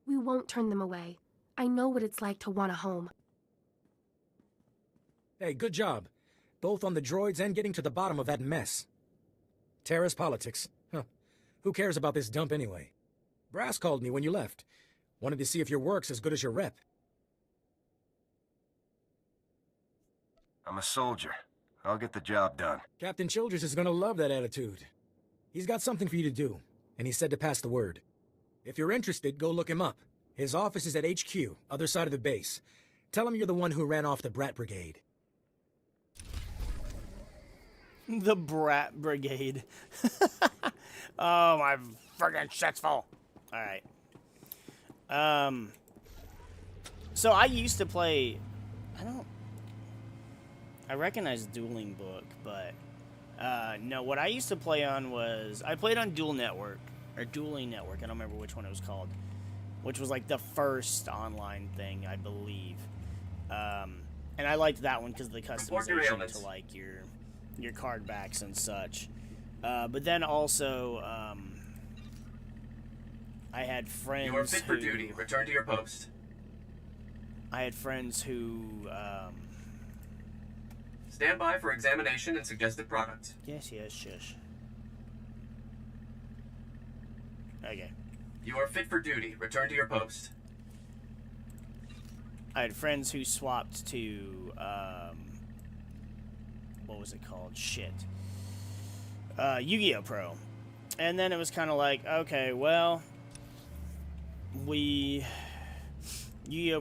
We won't turn them away. I know what it's like to want a home. Hey, good job. Both on the droids and getting to the bottom of that mess. Terrace politics. Huh. Who cares about this dump anyway? Brass called me when you left. Wanted to see if your work's as good as your rep. I'm a soldier. I'll get the job done. Captain Childress is gonna love that attitude. He's got something for you to do, and he said to pass the word. If you're interested, go look him up. His office is at HQ, other side of the base. Tell him you're the one who ran off the Brat Brigade. The Brat Brigade. Oh, my friggin' shit's full. Alright. So I used to play... I recognize Dueling Book, but... no, what I used to play on was... I played on Dual Network. Or Dueling Network. I don't remember which one it was called. Which was like the first online thing, I believe. And I liked that one because of the customization to like your card backs and such. But then also, I had friends. You are fit for duty. Return to your post. I had friends who. Stand by for examination and suggested products. Yes. Okay. You are fit for duty. Return to your post. I had friends who swapped to, what was it called? Shit. Yu-Gi-Oh! Pro. And then it was kind of like, okay, well, Yu-Gi-Oh!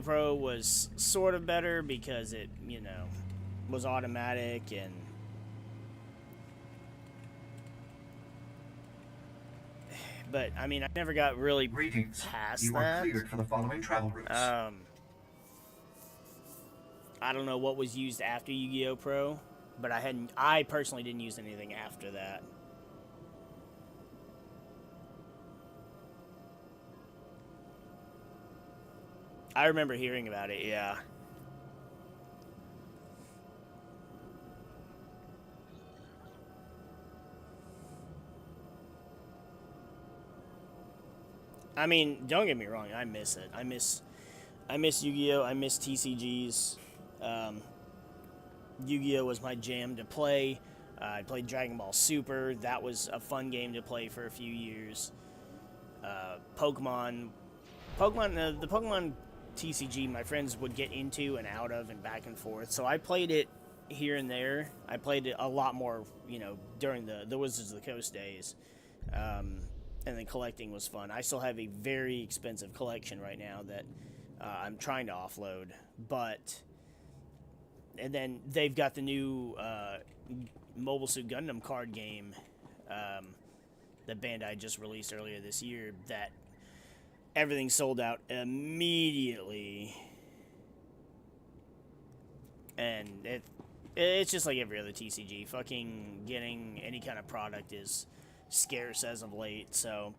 Pro was sort of better because it, was automatic and... But, I mean, I never got really past you that. are cleared for the following travel routes. I don't know what was used after Yu-Gi-Oh! Pro, but I personally didn't use anything after that. I remember hearing about it, yeah. I mean, don't get me wrong, I miss it. I miss Yu-Gi-Oh! I miss TCGs. Yu-Gi-Oh! Was my jam to play. I played Dragon Ball Super. That was a fun game to play for a few years. Pokemon, the Pokemon TCG, my friends would get into and out of and back and forth. So I played it here and there. I played it a lot more, during the Wizards of the Coast days. And then collecting was fun. I still have a very expensive collection right now that I'm trying to offload. And then they've got the new Mobile Suit Gundam card game that Bandai just released earlier this year that everything sold out immediately. And it's just like every other TCG. Fucking getting any kind of product is scarce as of late,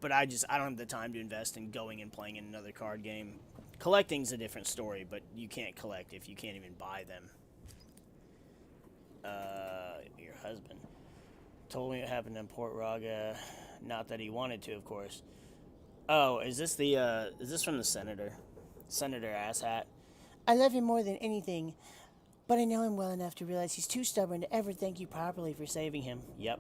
but I don't have the time to invest in going and playing in another card game. Collecting's a different story, but you can't collect if you can't even buy them. Your husband told me it happened in Port Raga, not that he wanted to, of course. Oh, is this from the Senator Asshat? I love him more than anything, but I know him well enough to realize he's too stubborn to ever thank you properly for saving him. Yep.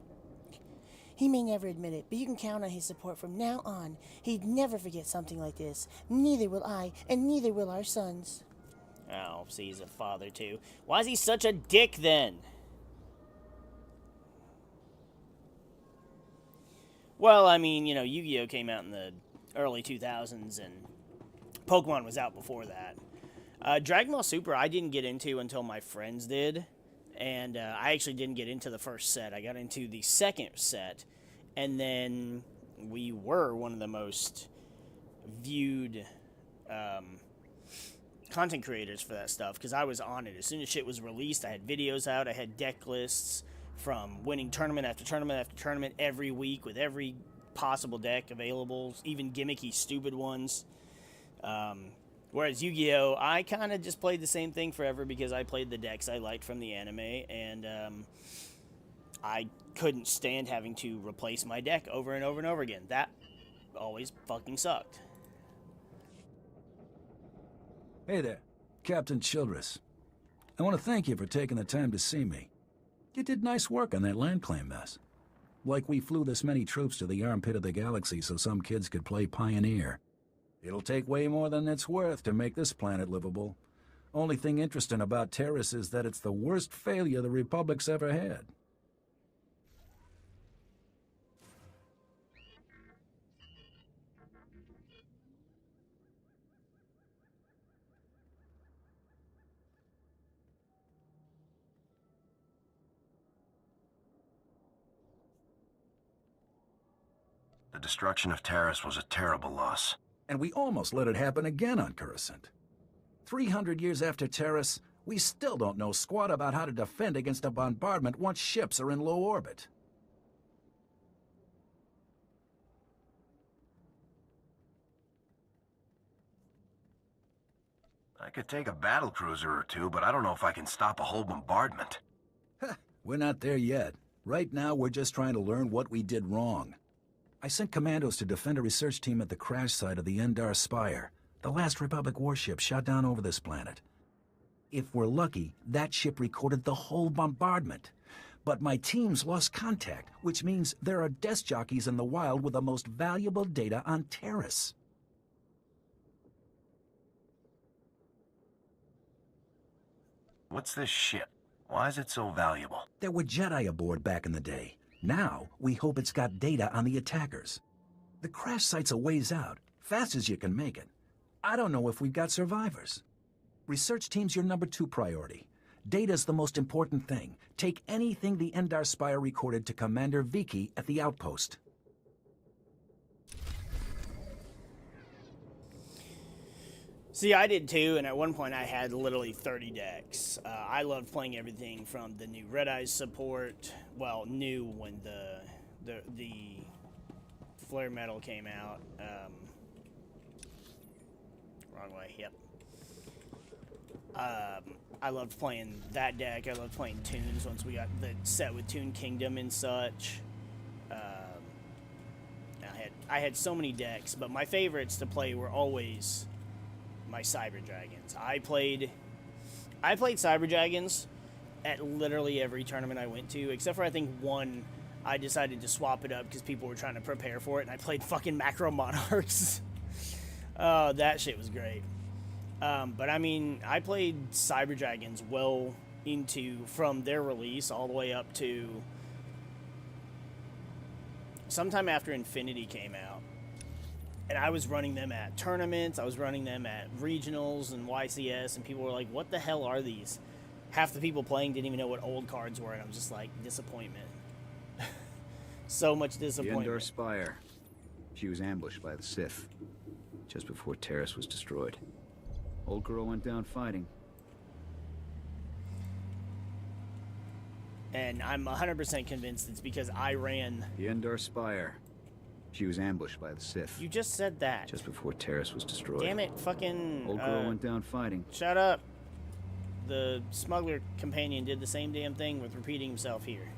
He may never admit it, but you can count on his support from now on. He'd never forget something like this. Neither will I, and neither will our sons. Oh, see, he's a father, too. Why is he such a dick, then? Well, I mean, you know, Yu-Gi-Oh came out in the early 2000s, and Pokemon was out before that. Dragon Ball Super I didn't get into until my friends did, and I actually didn't get into the first set. I got into the second set, and then we were one of the most viewed content creators for that stuff, because I was on it. As soon as shit was released, I had videos out, I had deck lists from winning tournament after tournament after tournament every week with every possible deck available, even gimmicky, stupid ones. Whereas Yu-Gi-Oh, I kind of just played the same thing forever because I played the decks I liked from the anime, and I couldn't stand having to replace my deck over and over and over again. That always fucking sucked. Hey there, Captain Childress. I want to thank you for taking the time to see me. You did nice work on that land claim mess. Like we flew this many troops to the armpit of the galaxy so some kids could play Pioneer. It'll take way more than it's worth to make this planet livable. Only thing interesting about Terrace is that it's the worst failure the Republic's ever had. The destruction of Terrace was a terrible loss. And we almost let it happen again on Coruscant. 300 years after Terrace, we still don't know squat about how to defend against a bombardment once ships are in low orbit. I could take a battlecruiser or two, but I don't know if I can stop a whole bombardment. We're not there yet. Right now, we're just trying to learn what we did wrong. I sent commandos to defend a research team at the crash site of the Endar Spire, the last Republic warship shot down over this planet. If we're lucky, that ship recorded the whole bombardment. But my teams lost contact, which means there are desk jockeys in the wild with the most valuable data on Terrace. What's this ship? Why is it so valuable? There were Jedi aboard back in the day. Now, we hope it's got data on the attackers. The crash site's a ways out, fast as you can make it. I don't know if we've got survivors. Research team's your number 2 priority. Data's the most important thing. Take anything the Endar Spire recorded to Commander Vicky at the outpost. See, I did too, and at one point I had literally 30 decks. I loved playing everything from the new Red Eyes support, well, new when the Flare Metal came out. Wrong way, yep. I loved playing that deck. I loved playing Tunes once we got the set with Toon Kingdom and such. I had so many decks, but my favorites to play were always my Cyber Dragons. I played Cyber Dragons at literally every tournament I went to, except for I think one. I decided to swap it up because people were trying to prepare for it, and I played fucking Macro Monarchs. Oh, that shit was great. But I mean, I played Cyber Dragons well into, from their release all the way up to sometime after Infinity came out. And I was running them at tournaments, I was running them at regionals and YCS, and people were like, what the hell are these? Half the people playing didn't even know what old cards were, and I was just like, disappointment. So much disappointment. The Endar Spire. She was ambushed by the Sith, just before Terrace was destroyed. Old girl went down fighting. And I'm 100% convinced it's because I ran... The Endar Spire. She was ambushed by the Sith. You just said that. Just before Terrace was destroyed. Damn it, fucking... Old girl went down fighting. Shut up. The smuggler companion did the same damn thing with repeating himself here.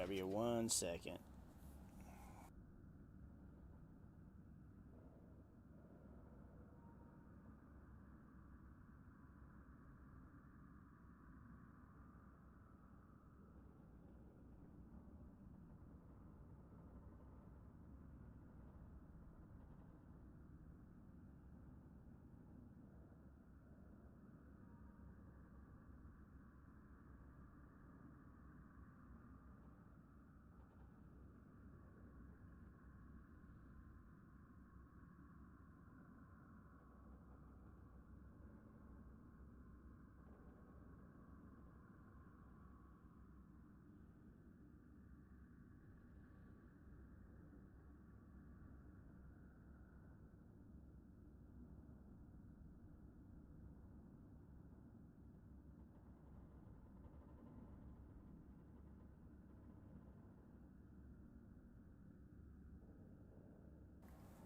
I'll be 1 second.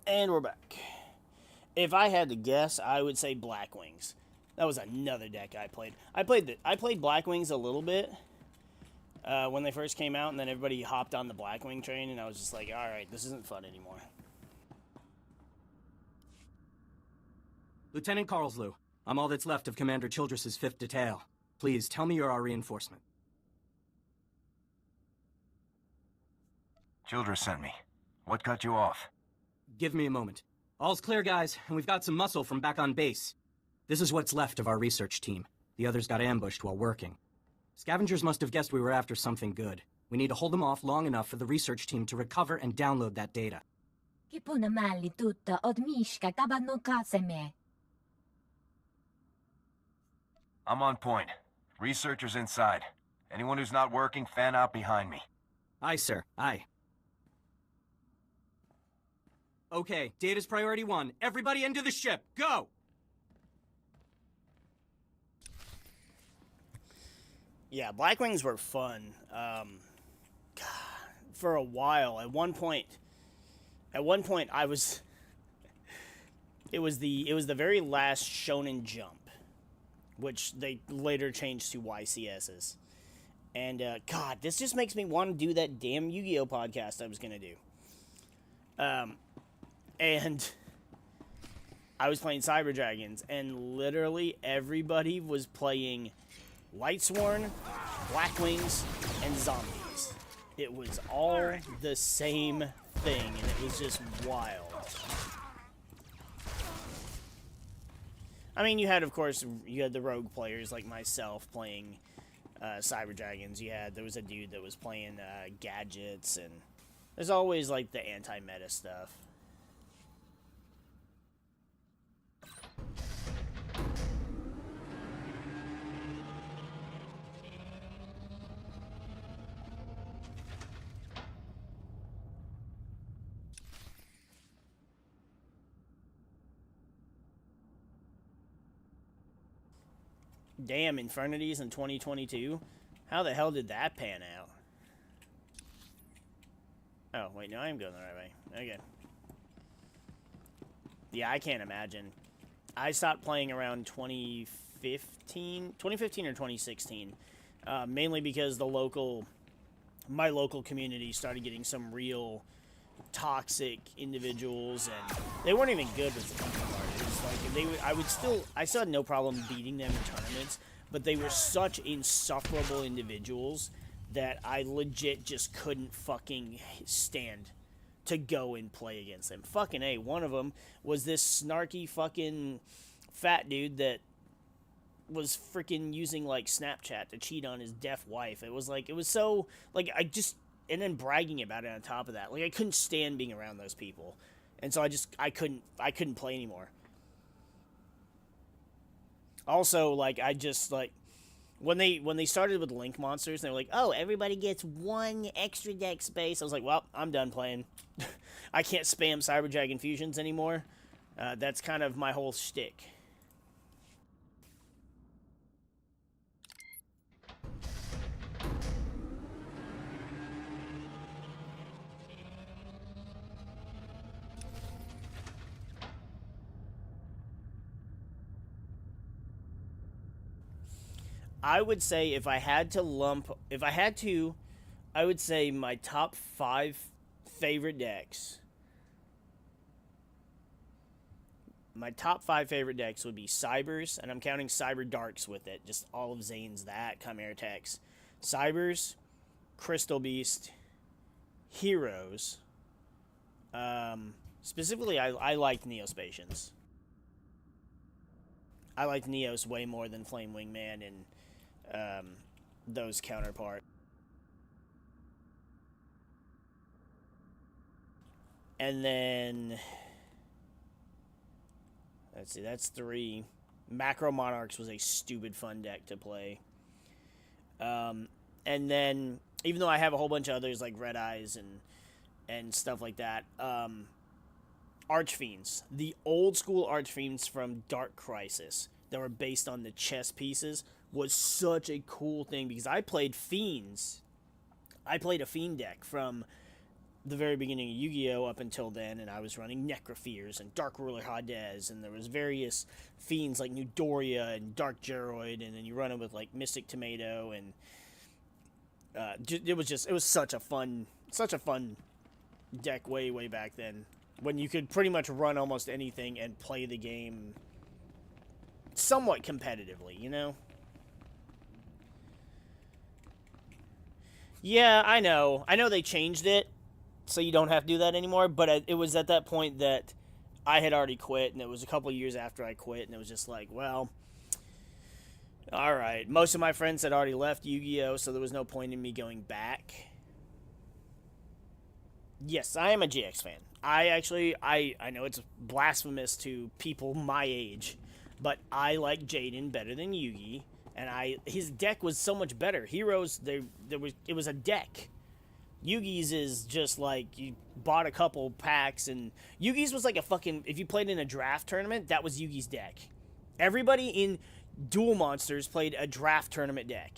And we're back. If I had to guess, I would say Blackwings. That was another deck I played. I played Blackwings a little bit when they first came out, and then everybody hopped on the Blackwing train, and I was just like, all right, this isn't fun anymore. Lieutenant Carlslew, I'm all that's left of Commander Childress's 5th Detail. Please, tell me you're our reinforcement. Childress sent me. What cut you off? Give me a moment. All's clear, guys, and we've got some muscle from back on base. This is what's left of our research team. The others got ambushed while working. Scavengers must have guessed we were after something good. We need to hold them off long enough for the research team to recover and download that data. I'm on point. Researchers inside. Anyone who's not working, fan out behind me. Aye, sir. Aye. Okay, data's priority 1. Everybody into the ship. Go! Yeah, Blackwings were fun. For a while, at one point, I was. It was the very last Shonen Jump, which they later changed to YCSs. And God, this just makes me want to do that damn Yu-Gi-Oh podcast I was gonna do. And I was playing Cyber Dragons, and literally everybody was playing Lightsworn, Blackwings, and Zombies. It was all the same thing, and it was just wild. I mean, you had the rogue players like myself playing Cyber Dragons. There was a dude that was playing gadgets, and there's always like the anti-meta stuff. Damn, Infernities in 2022? How the hell did that pan out? Oh, wait, no, I am going the right way. Okay. Yeah, I can't imagine. I stopped playing around 2015 or 2016, mainly because my local community started getting some real toxic individuals, and they weren't even good with the I still had no problem beating them in tournaments, but they were such insufferable individuals that I legit just couldn't fucking stand to go and play against them. Fucking A, one of them was this snarky fucking fat dude that was freaking using like Snapchat to cheat on his deaf wife. It was so like and then bragging about it on top of that. Like I couldn't stand being around those people. And so I couldn't play anymore. Also, like when they started with Link Monsters, they were like, "Oh, everybody gets 1 extra deck space." I was like, "Well, I'm done playing. I can't spam Cyber Dragon fusions anymore." That's kind of my whole shtick. I would say I would say my top 5 favorite decks. My top 5 favorite decks would be Cybers, and I'm counting Cyber Darks with it. Just all of Zane's Chimera Techs. Cybers, Crystal Beast, Heroes. Specifically, I liked Neospatians. I liked Neos way more than Flame Wingman and those counterpart. And then let's see, that's 3. Macro Monarchs was a stupid fun deck to play. And then even though I have a whole bunch of others like Red Eyes and stuff like that, Archfiends, the old school Archfiends from Dark Crisis that were based on the chess pieces, was such a cool thing because I played Fiends. I played a Fiend deck from the very beginning of Yu-Gi-Oh! Up until then, and I was running Necropheres and Dark Ruler Hades, and there was various fiends like Newdoria and Dark Geroid, and then you run it with like Mystic Tomato, and it was such a fun deck way back then, when you could pretty much run almost anything and play the game somewhat competitively, you know? Yeah, I know they changed it, so you don't have to do that anymore, but it was at that point that I had already quit, and it was a couple of years after I quit, and it was just like, well, alright. Most of my friends had already left Yu-Gi-Oh!, so there was no point in me going back. Yes, I am a GX fan. I know it's blasphemous to people my age, but I like Jaden better than Yugi, and his deck was so much better. Heroes, it was a deck. Yugi's is just like, you bought a couple packs, and Yugi's was like a fucking, if you played in a draft tournament, that was Yugi's deck. Everybody in Duel Monsters played a draft tournament deck.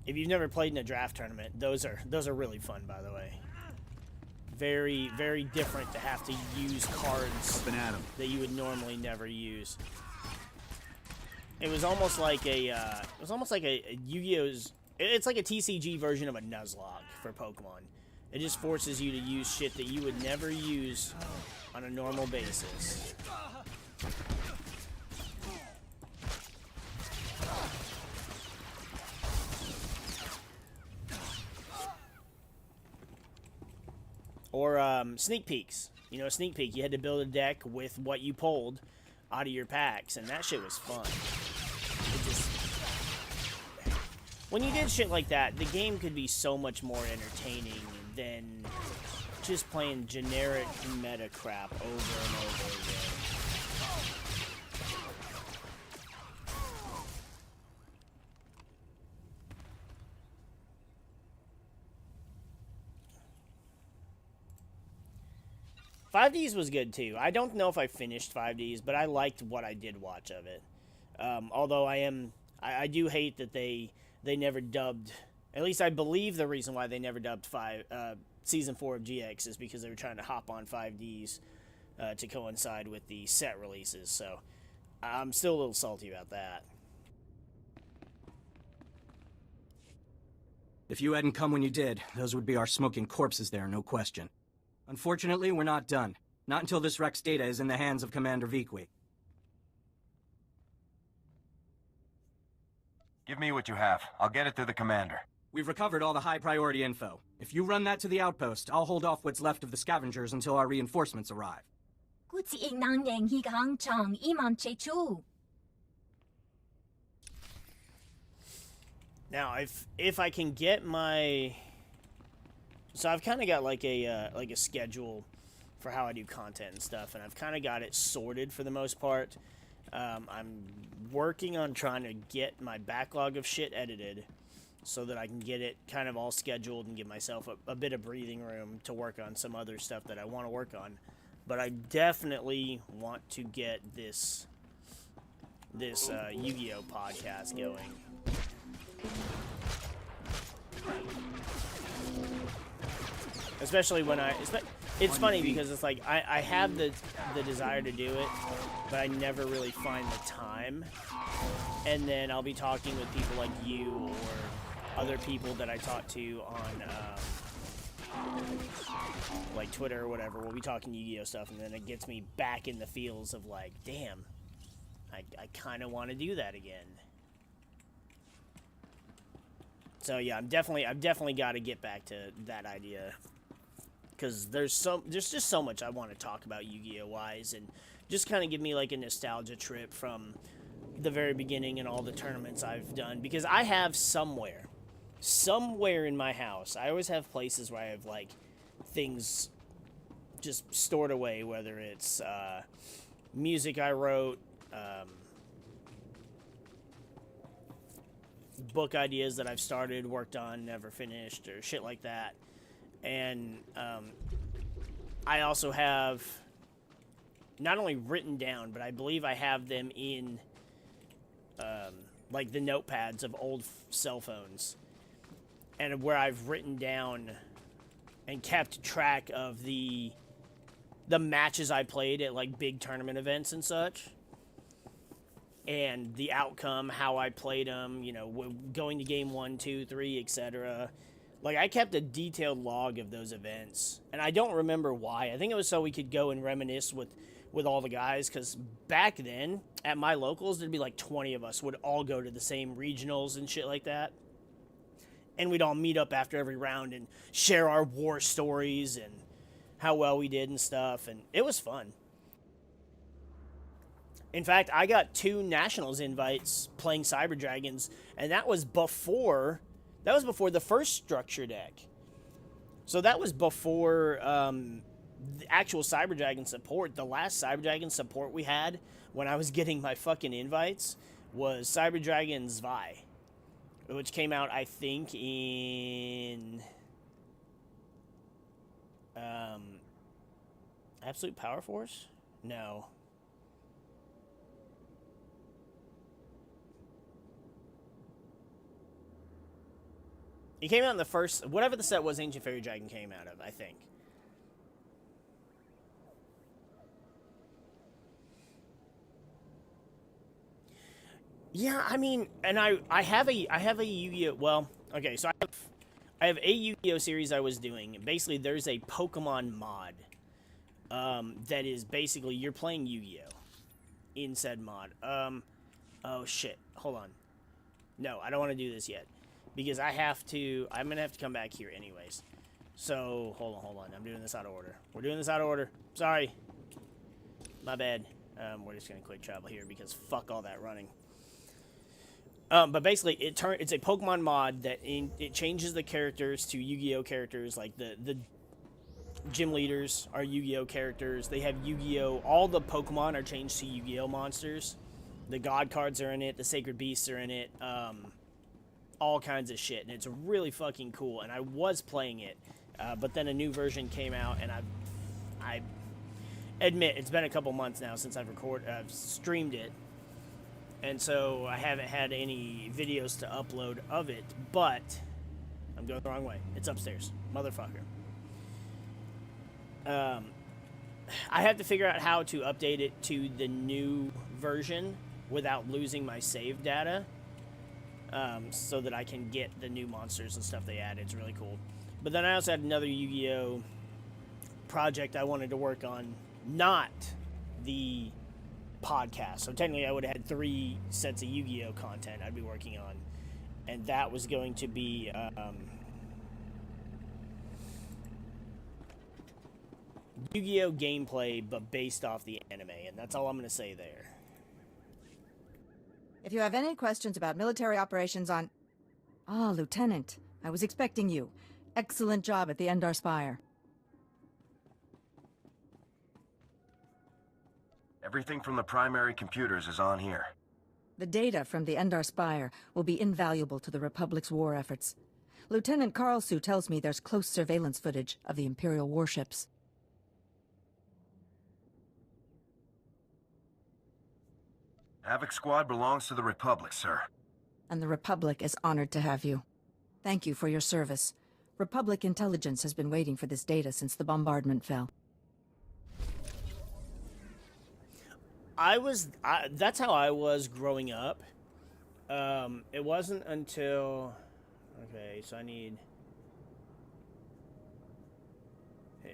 If you've never played in a draft tournament, those are really fun, by the way. Very, very different to have to use cards that you would normally never use. It was almost like a Yu-Gi-Oh's. It's like a TCG version of a Nuzlocke for Pokemon. It just forces you to use shit that you would never use on a normal basis. Or sneak peeks. You know, a sneak peek. You had to build a deck with what you pulled out of your packs, and that shit was fun. When you did shit like that, the game could be so much more entertaining than just playing generic meta crap over and over again. 5Ds was good too. I don't know if I finished 5Ds, but I liked what I did watch of it. Although I do hate that they never dubbed. At least I believe the reason why they never dubbed Season 4 of GX is because they were trying to hop on 5Ds to coincide with the set releases. So I'm still a little salty about that. If you hadn't come when you did, those would be our smoking corpses there, no question. Unfortunately, we're not done. Not until this Rex data is in the hands of Commander Vikwi. Give me what you have. I'll get it to the commander. We've recovered all the high-priority info. If you run that to the outpost, I'll hold off what's left of the scavengers until our reinforcements arrive. Now, if I can get my... So I've kind of got like a schedule for how I do content and stuff, and I've kind of got it sorted for the most part. I'm working on trying to get my backlog of shit edited so that I can get it kind of all scheduled and give myself a bit of breathing room to work on some other stuff that I want to work on. But I definitely want to get this Yu-Gi-Oh! Podcast going. Especially when it's funny because it's like I have the desire to do it, but I never really find the time. And then I'll be talking with people like you or other people that I talk to on like Twitter or whatever. We'll be talking Yu-Gi-Oh! Stuff, and then it gets me back in the feels of like, damn, I kind of want to do that again. So yeah, I've definitely got to get back to that idea. Because there's just so much I want to talk about Yu-Gi-Oh! Wise, and just kind of give me like a nostalgia trip from the very beginning and all the tournaments I've done. Because I have somewhere in my house, I always have places where I have like things just stored away, whether it's music I wrote, book ideas that I've started, worked on, never finished, or shit like that. And I also have not only written down, but I believe I have them in like the notepads of old cell phones, and where I've written down and kept track of the matches I played at like big tournament events and such, and the outcome, how I played them, you know, going to game 1, 2, 3, etc. Like, I kept a detailed log of those events, and I don't remember why. I think it was so we could go and reminisce with all the guys, because back then, at my locals, there'd be like 20 of us would all go to the same regionals and shit like that. And we'd all meet up after every round and share our war stories and how well we did and stuff, and it was fun. In fact, I got 2 Nationals invites playing Cyber Dragons, and that was before the first structure deck. So that was before the actual Cyber Dragon support. The last Cyber Dragon support we had when I was getting my fucking invites was Cyber Dragon Zwei, which came out, I think, in Absolute Power Force? No. It came out in the first, whatever the set was Ancient Fairy Dragon came out of, I think. Yeah, I mean, and I have a Yu-Gi-Oh! Well, okay, so I have a Yu-Gi-Oh! Series I was doing. Basically, there's a Pokemon mod that is basically you're playing Yu-Gi-Oh! In said mod. Oh shit, hold on. No, I don't want to do this yet, because I'm gonna have to come back here anyways. So, hold on, I'm doing this out of order. We're doing this out of order. Sorry. My bad. We're just gonna quick travel here, because fuck all that running. But basically, it's a Pokemon mod that it changes the characters to Yu-Gi-Oh! Characters. Like, the gym leaders are Yu-Gi-Oh! Characters. They have Yu-Gi-Oh! All the Pokemon are changed to Yu-Gi-Oh! Monsters. The God cards are in it. The Sacred Beasts are in it. All kinds of shit. And it's really fucking cool. And I was playing it. But then a new version came out. And I admit, it's been a couple months now since I've streamed it. And so I haven't had any videos to upload of it. But I'm going the wrong way. It's upstairs. Motherfucker. I have to figure out how to update it to the new version without losing my save data, so that I can get the new monsters and stuff they add. It's really cool. But then I also had another Yu-Gi-Oh! Project I wanted to work on, not the podcast. So technically I would have had 3 sets of Yu-Gi-Oh! Content I'd be working on, and that was going to be Yu-Gi-Oh! Gameplay, but based off the anime, and that's all I'm going to say there. If you have any questions about military operations on... Ah, Lieutenant. I was expecting you. Excellent job at the Endar Spire. Everything from the primary computers is on here. The data from the Endar Spire will be invaluable to the Republic's war efforts. Lieutenant Karlsue tells me there's close surveillance footage of the Imperial warships. Havoc Squad belongs to the Republic, sir. And the Republic is honored to have you. Thank you for your service. Republic intelligence has been waiting for this data since the bombardment fell. That's how I was growing up. It wasn't until... Okay, so I need... Yeah.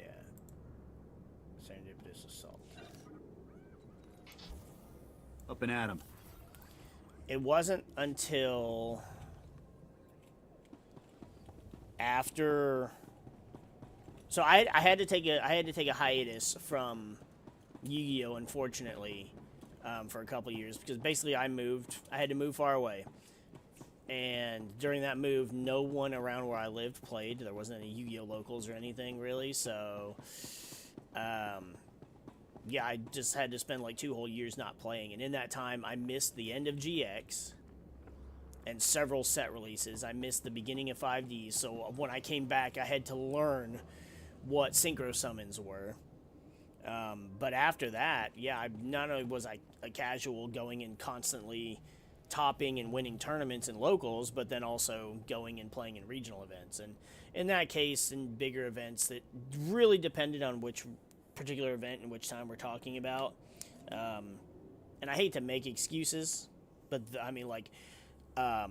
Serendipitous assault. Up and at 'em. It wasn't until... after... So I had to take a hiatus from Yu-Gi-Oh! Unfortunately, for a couple years, because basically I had to move far away, and during that move, no one around where I lived played. There wasn't any Yu-Gi-Oh! Locals or anything really, so yeah, I just had to spend like 2 whole years not playing, and in that time I missed the end of GX, and several set releases. I missed the beginning of 5D, so when I came back, I had to learn what synchro summons were. But after that, yeah, not only was I a casual going and constantly topping and winning tournaments and locals, but then also going and playing in regional events. And in that case, in bigger events, that really depended on which particular event and which time we're talking about. And I hate to make excuses, but I mean, like, that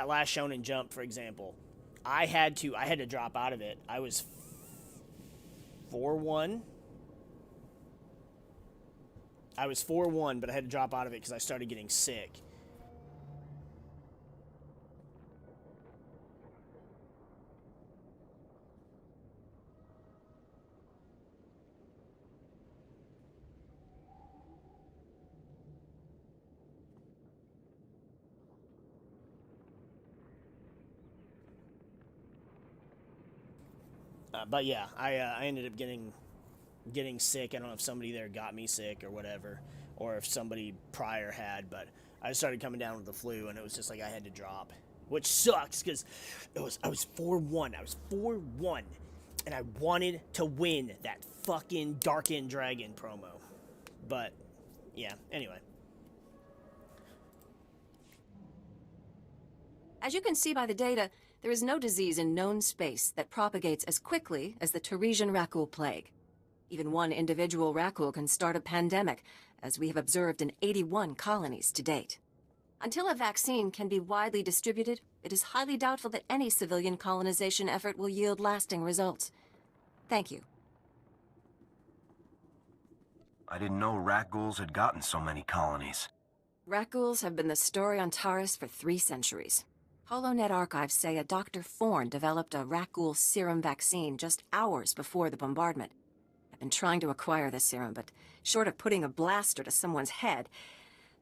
last Shonen Jump, for example, I had to drop out of it. I was 4-1. I was 4-1, but I had to drop out of it because I started getting sick. But yeah, I ended up getting sick. I don't know if somebody there got me sick or whatever, or if somebody prior had, but I started coming down with the flu, and it was just like I had to drop, which sucks because I was 4-1. I was 4-1, and I wanted to win that fucking Dark-End Dragon promo. But yeah, anyway. As you can see by the data, there is no disease in known space that propagates as quickly as the Teresian Rakul plague. Even one individual Rakul can start a pandemic, as we have observed in 81 colonies to date. Until a vaccine can be widely distributed, it is highly doubtful that any civilian colonization effort will yield lasting results. Thank you. I didn't know Rakuls had gotten so many colonies. Rakuls have been the story on Taurus for 3 centuries. HoloNet archives say a Dr. Forn developed a Rakul serum vaccine just hours before the bombardment. I've been trying to acquire the serum, but short of putting a blaster to someone's head,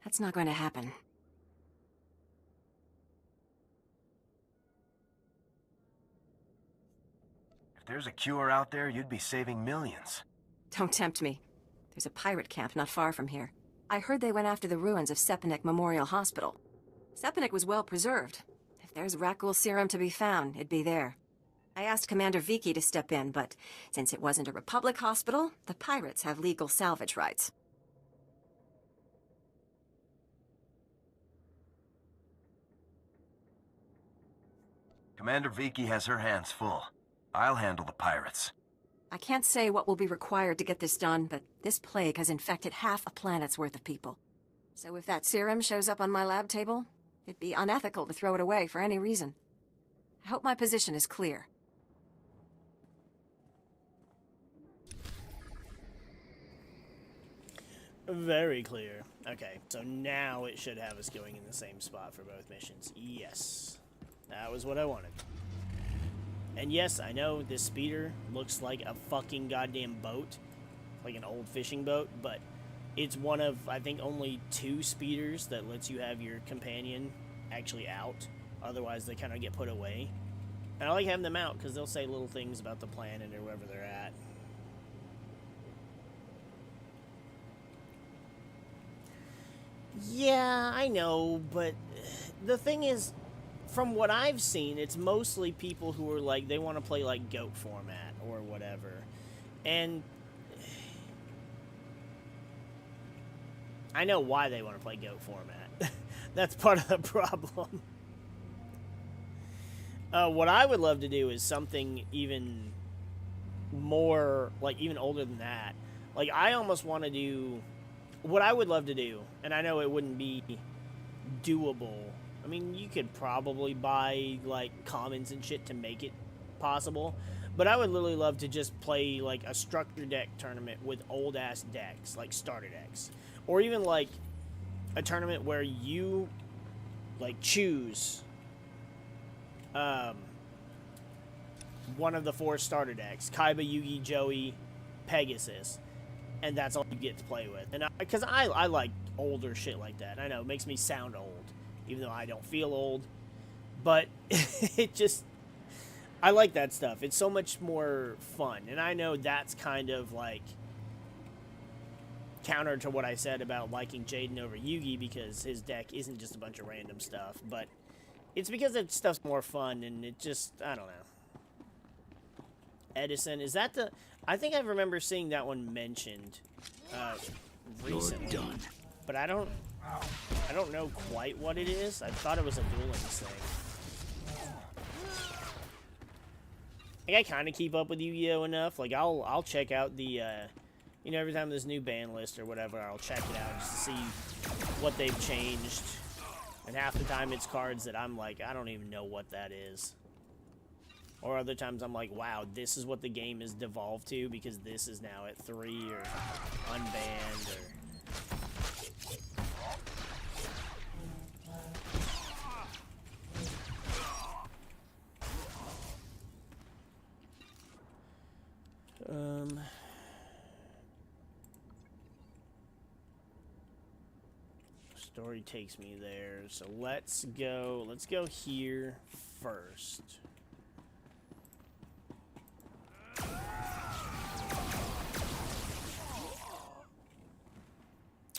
that's not going to happen. If there's a cure out there, you'd be saving millions. Don't tempt me. There's a pirate camp not far from here. I heard they went after the ruins of Sepanek Memorial Hospital. Sepanek was well preserved. If there's Rakul serum to be found, it'd be there. I asked Commander Viki to step in, but since it wasn't a Republic hospital, the pirates have legal salvage rights. Commander Viki has her hands full. I'll handle the pirates. I can't say what will be required to get this done, but this plague has infected half a planet's worth of people. So if that serum shows up on my lab table, it'd be unethical to throw it away for any reason. I hope my position is clear. Very clear. Okay, so now it should have us going in the same spot for both missions. Yes. That was what I wanted. And yes, I know this speeder looks like a fucking goddamn boat. Like an old fishing boat, but it's one of, I think, only 2 speeders that lets you have your companion actually out. Otherwise, they kind of get put away. And I like having them out, because they'll say little things about the planet or wherever they're at. Yeah, I know, but the thing is, from what I've seen, it's mostly people who are like, they want to play like GOAT format or whatever. And I know why they want to play GOAT format. That's part of the problem. What I would love to do is something even more, like, even older than that. Like, I almost want to do, what I would love to do, and I know it wouldn't be doable. I mean, you could probably buy, like, commons and shit to make it possible. But I would literally love to just play, like, a structure deck tournament with old-ass decks, like starter decks. Or even, like, a tournament where you, like, choose one of the 4 starter decks. Kaiba, Yugi, Joey, Pegasus. And that's all you get to play with. And because I like older shit like that. I know, it makes me sound old. Even though I don't feel old. But it just, I like that stuff. It's so much more fun. And I know that's kind of like counter to what I said about liking Jaden over Yugi, because his deck isn't just a bunch of random stuff, but it's because that stuff's more fun, and it just, I don't know. Edison, is that the... I think I remember seeing that one mentioned recently. You're done. But I don't know quite what it is. I thought it was a Duel Links thing. Like, I kind of keep up with Yu-Gi-Oh! Enough. Like, I'll check out the, you know, every time there's a new ban list or whatever, I'll check it out just to see what they've changed. And half the time it's cards that I'm like, I don't even know what that is. Or other times I'm like, wow, this is what the game has devolved to, because this is now at 3 or unbanned or... Story takes me there, so let's go here first.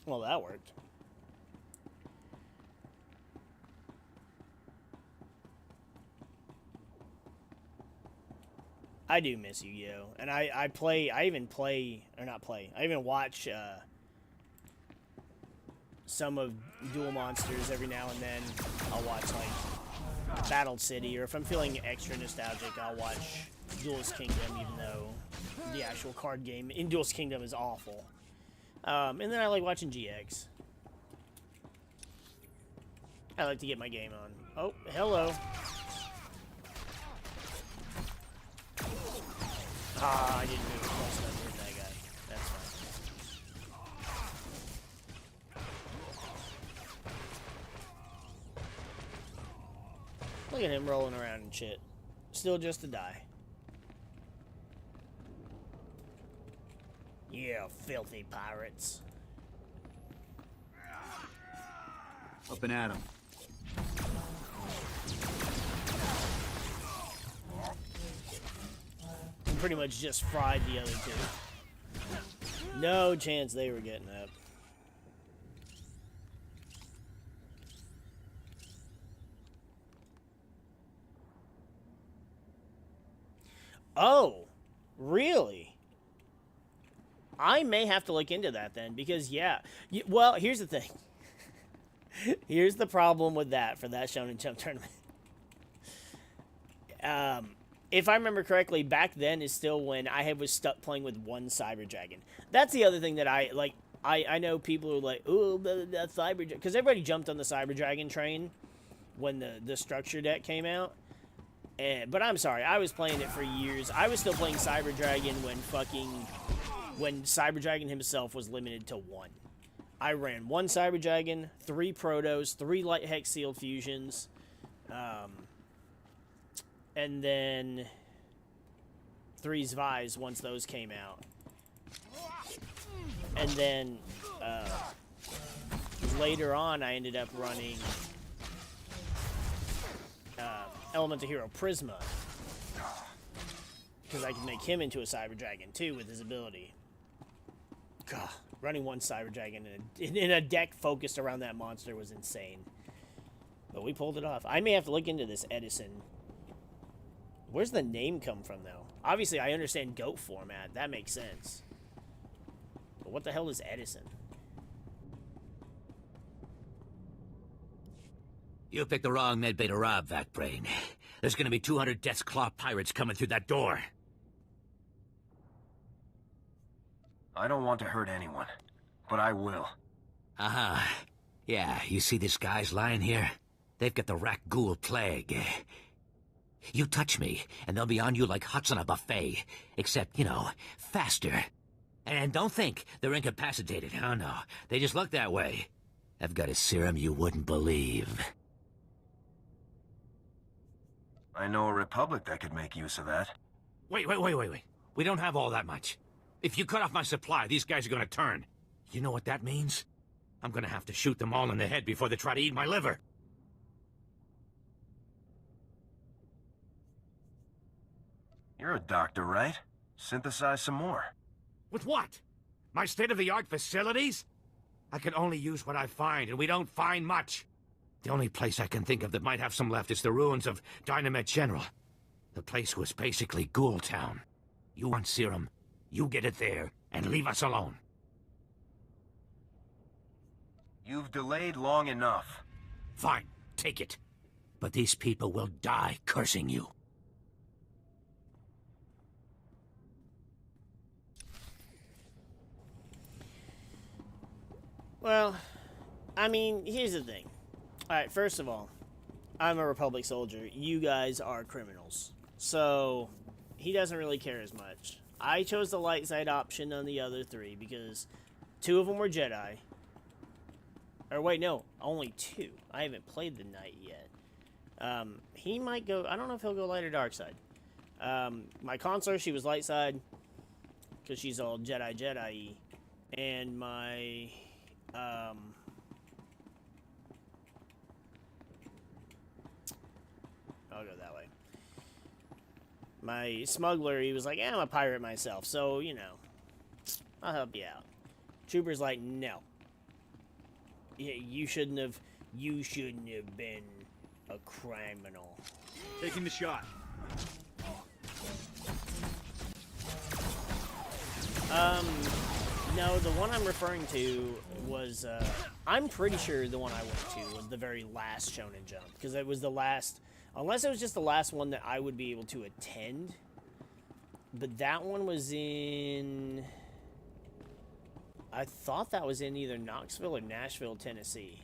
Well, that worked. I do miss Yu-Gi-Oh! And I even watch some of Duel Monsters every now and then. I'll watch, like, Battle City, or if I'm feeling extra nostalgic, I'll watch Duelist Kingdom, even though the actual card game in Duelist Kingdom is awful. And then I like watching GX. I like to get my game on. Oh, hello. Ah, I didn't move close enough to hit that guy. That's fine. Look at him rolling around and shit. Still just to die. Yeah, filthy pirates. Up and at 'em. Pretty much just fried the other two. No chance they were getting up. Oh, really? I may have to look into that then, because yeah. Well, here's the thing. Here's the problem with that for that Shonen Jump tournament. If I remember correctly, back then is still when I was stuck playing with one Cyber Dragon. That's the other thing that I like. I know people who are like, oh, that Cyber Dragon, because everybody jumped on the Cyber Dragon train when the structure deck came out. But I'm sorry, I was playing it for years. I was still playing Cyber Dragon when Cyber Dragon himself was limited to 1. I ran 1 Cyber Dragon, 3 Protos, 3 Light Hex Sealed Fusions, and then 3 Zvais once those came out. And then later on, I ended up running Elemental Hero Prisma, because I could make him into a Cyber Dragon too with his ability. God, running 1 Cyber Dragon in a deck focused around that monster was insane. But we pulled it off. I may have to look into this Edison. Where's the name come from, though? Obviously, I understand GOAT format. That makes sense. But what the hell is Edison? You picked the wrong medbay to rob, Vacbrain. There's gonna be 200 Death's Claw pirates coming through that door. I don't want to hurt anyone, but I will. Uh-huh. Yeah, you see these guys lying here? They've got the Rak Ghoul Plague. You touch me, and they'll be on you like hots on a buffet. Except, you know, faster. And don't think they're incapacitated. Oh, no. They just look that way. I've got a serum you wouldn't believe. I know a republic that could make use of that. Wait. We don't have all that much. If you cut off my supply, these guys are gonna turn. You know what that means? I'm gonna have to shoot them all in the head before they try to eat my liver. You're a doctor, right? Synthesize some more. With what? My state-of-the-art facilities? I can only use what I find, and we don't find much. The only place I can think of that might have some left is the ruins of Dynamet General. The place was basically Ghoul Town. You want serum, you get it there, and leave us alone. You've delayed long enough. Fine, take it. But these people will die cursing you. Well, I mean, here's the thing. Alright, first of all, I'm a Republic soldier. You guys are criminals. So, he doesn't really care as much. I chose the light side option on the other three because 2 of them were Jedi. Or wait, no, only 2. I haven't played the Knight yet. He might go, I don't know if he'll go light or dark side. My consort, she was light side because she's all Jedi-y. And my, I'll go that way. My smuggler, he was like, I'm a pirate myself, so, you know, I'll help you out. Trooper's like, no. You shouldn't have been a criminal. Taking the shot. No, the one I'm referring to was, I'm pretty sure the one I went to was the very last Shonen Jump, because it was the last, unless it was just the last one that I would be able to attend, but that one was in, I thought that was in either Knoxville or Nashville, Tennessee.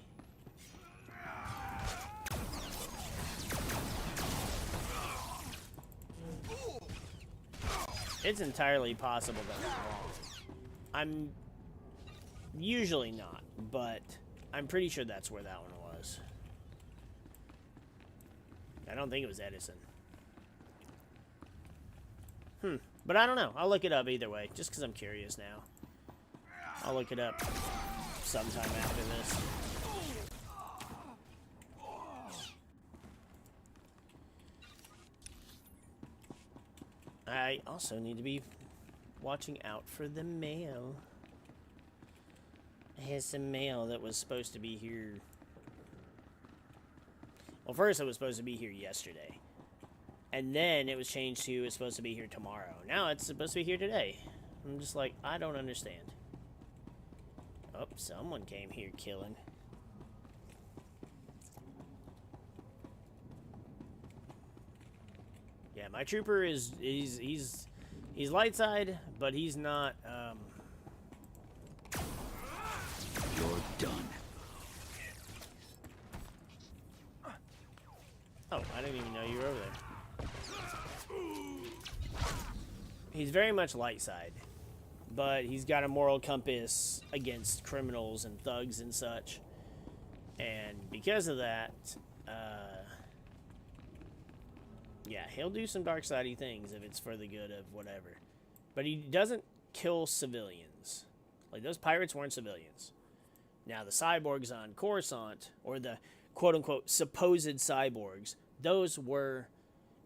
It's entirely possible that I'm wrong. I'm usually not, but I'm pretty sure that's where that one was. I don't think it was Edison. But I don't know. I'll look it up either way, just because I'm curious now. I'll look it up sometime after this. I also need to be watching out for the mail. I had some mail that was supposed to be here. Well, first it was supposed to be here yesterday. And then it was changed to it's supposed to be here tomorrow. Now it's supposed to be here today. I'm just like, I don't understand. Oh, someone came here killing. Yeah, my trooper is he's light side, but he's not You're done. Oh, I didn't even know you were over there. He's very much light side, but he's got a moral compass against criminals and thugs and such. And because of that, yeah, he'll do some dark sidey things if it's for the good of whatever. But he doesn't kill civilians. Like, those pirates weren't civilians. Now, the cyborgs on Coruscant, or the quote-unquote supposed cyborgs, those were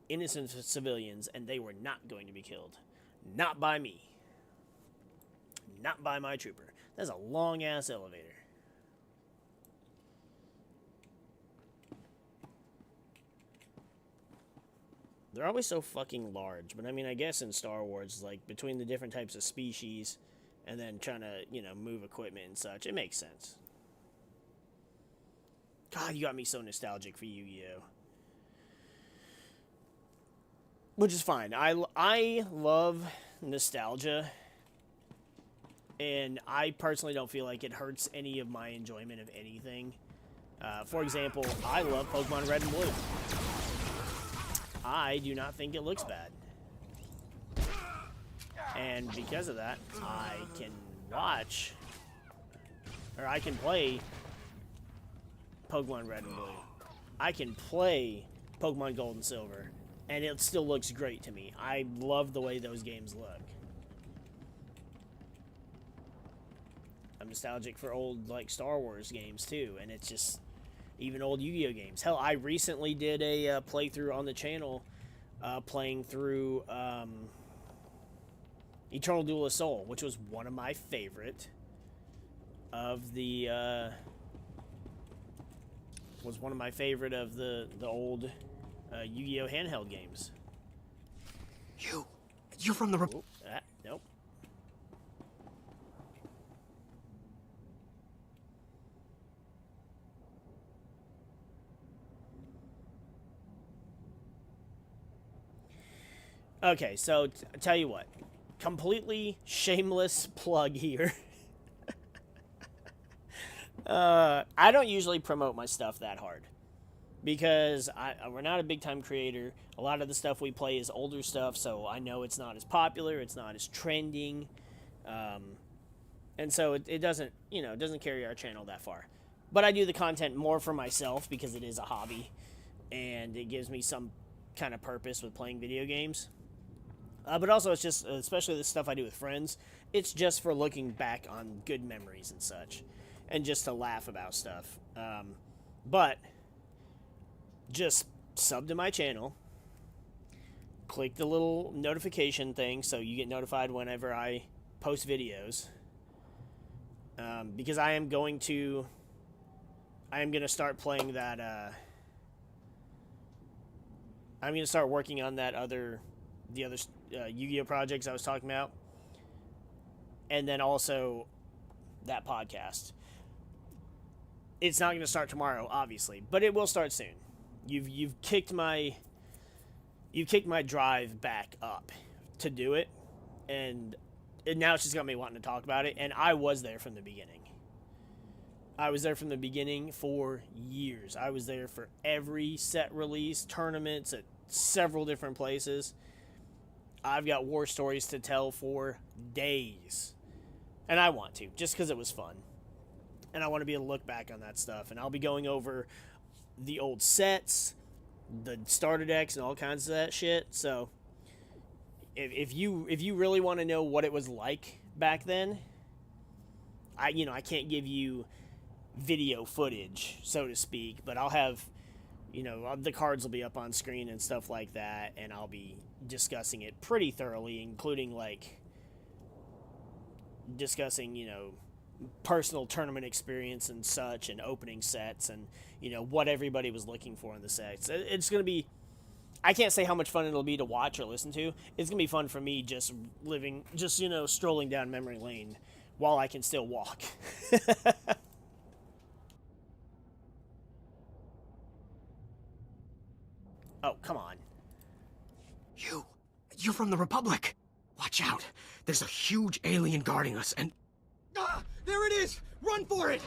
innocent civilians, and they were not going to be killed. Not by me. Not by my trooper. That's a long-ass elevator. They're always so fucking large, but I mean, I guess in Star Wars, like, between the different types of species, and then trying to, you know, move equipment and such, it makes sense. God, you got me so nostalgic for Yu-Gi-Oh! Which is fine. I love nostalgia, and I personally don't feel like it hurts any of my enjoyment of anything. For example, I love Pokemon Red and Blue. I do not think it looks bad. And because of that, I can watch, or I can play Pokemon Red and Blue. I can play Pokemon Gold and Silver, and it still looks great to me. I love the way those games look. I'm nostalgic for old, like, Star Wars games, too, and it's just, even old Yu-Gi-Oh! Games. Hell, I recently did a playthrough on the channel, playing through, Eternal Duel of Soul, which was one of my favorite of the old Yu-Gi-Oh handheld games. You from the... Nope. Okay, so tell you what, completely shameless plug here. I don't usually promote my stuff that hard because we're not a big time creator. A lot of the stuff we play is older stuff, so I know it's not as popular, it's not as trending, and so it doesn't, it doesn't carry our channel that far. But I do the content more for myself because it is a hobby, and it gives me some kind of purpose with playing video games. But also, it's just, especially the stuff I do with friends, it's just for looking back on good memories and such, and just to laugh about stuff. But just sub to my channel, click the little notification thing so you get notified whenever I post videos, because I am going to start playing that, I'm going to start working on the other Yu-Gi-Oh projects I was talking about, and then also that podcast. It's not going to start tomorrow, obviously, but it will start soon. You've kicked my drive back up to do it, and now it's just got me wanting to talk about it. And I was there from the beginning. I was there from the beginning for years. I was there for every set release, tournaments at several different places. I've got war stories to tell for days. And I want to, just because it was fun. And I want to be able to look back on that stuff. And I'll be going over the old sets, the starter decks, and all kinds of that shit. So, if you really want to know what it was like back then, I can't give you video footage, so to speak, but I'll have, the cards will be up on screen and stuff like that, and I'll be discussing it pretty thoroughly, including, discussing, personal tournament experience and such, and opening sets, and, what everybody was looking for in the sets. It's going to be, I can't say how much fun it'll be to watch or listen to. It's going to be fun for me just strolling down memory lane while I can still walk. Oh, come on. You from the Republic! Watch out! There's a huge alien guarding us, and... Ah! There it is! Run for it!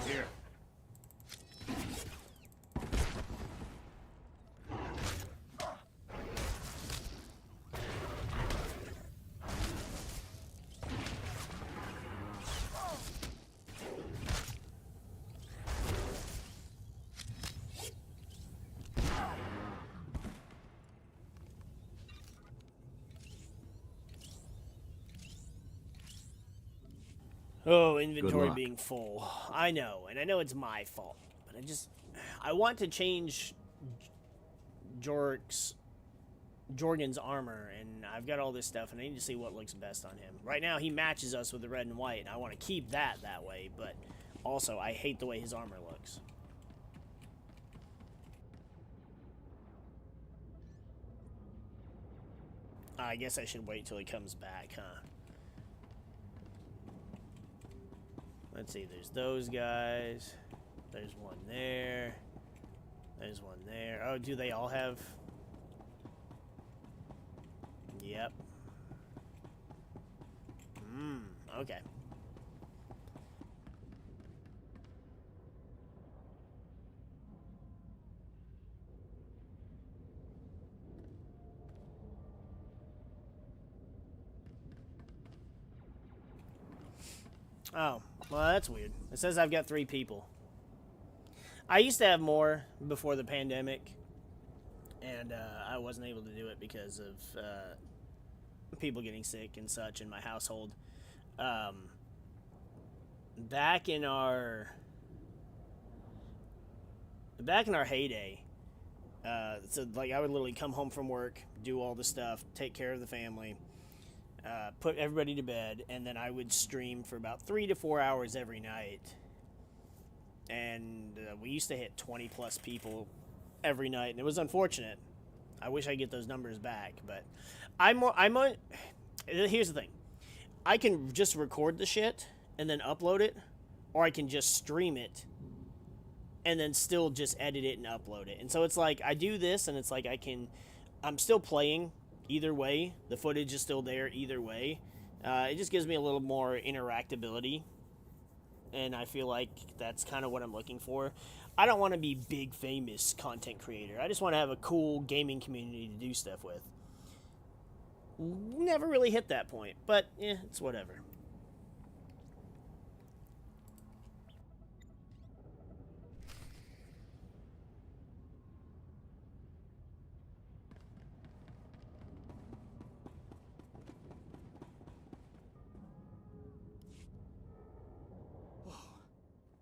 Here. Oh, inventory being full. I know, and I know it's my fault, but I want to change Jorgen's armor, and I've got all this stuff, and I need to see what looks best on him. Right now, he matches us with the red and white, and I want to keep that way, but also, I hate the way his armor looks. I guess I should wait till he comes back, huh? Let's see, there's those guys. There's one there. There's one there. Oh, do they all have... Yep. Okay. Oh, well, that's weird. It says I've got 3 people. I used to have more before the pandemic, and I wasn't able to do it because of people getting sick and such in my household. back in our heyday, so like I would literally come home from work, do all the stuff, take care of the family, put everybody to bed, and then I would stream for about 3 to 4 hours every night. And we used to hit 20 plus people every night, and it was unfortunate. I wish I could get those numbers back, but here's the thing. I can just record the shit and then upload it, or I can just stream it and then still just edit it and upload it. And so it's like I do this, and it's like I'm still playing either way. The footage is still there either way. It just gives me a little more interactability, and I feel like that's kind of what I'm looking for. I don't want to be big famous content creator. I just want to have a cool gaming community to do stuff with. Never really hit that point, but yeah, it's whatever.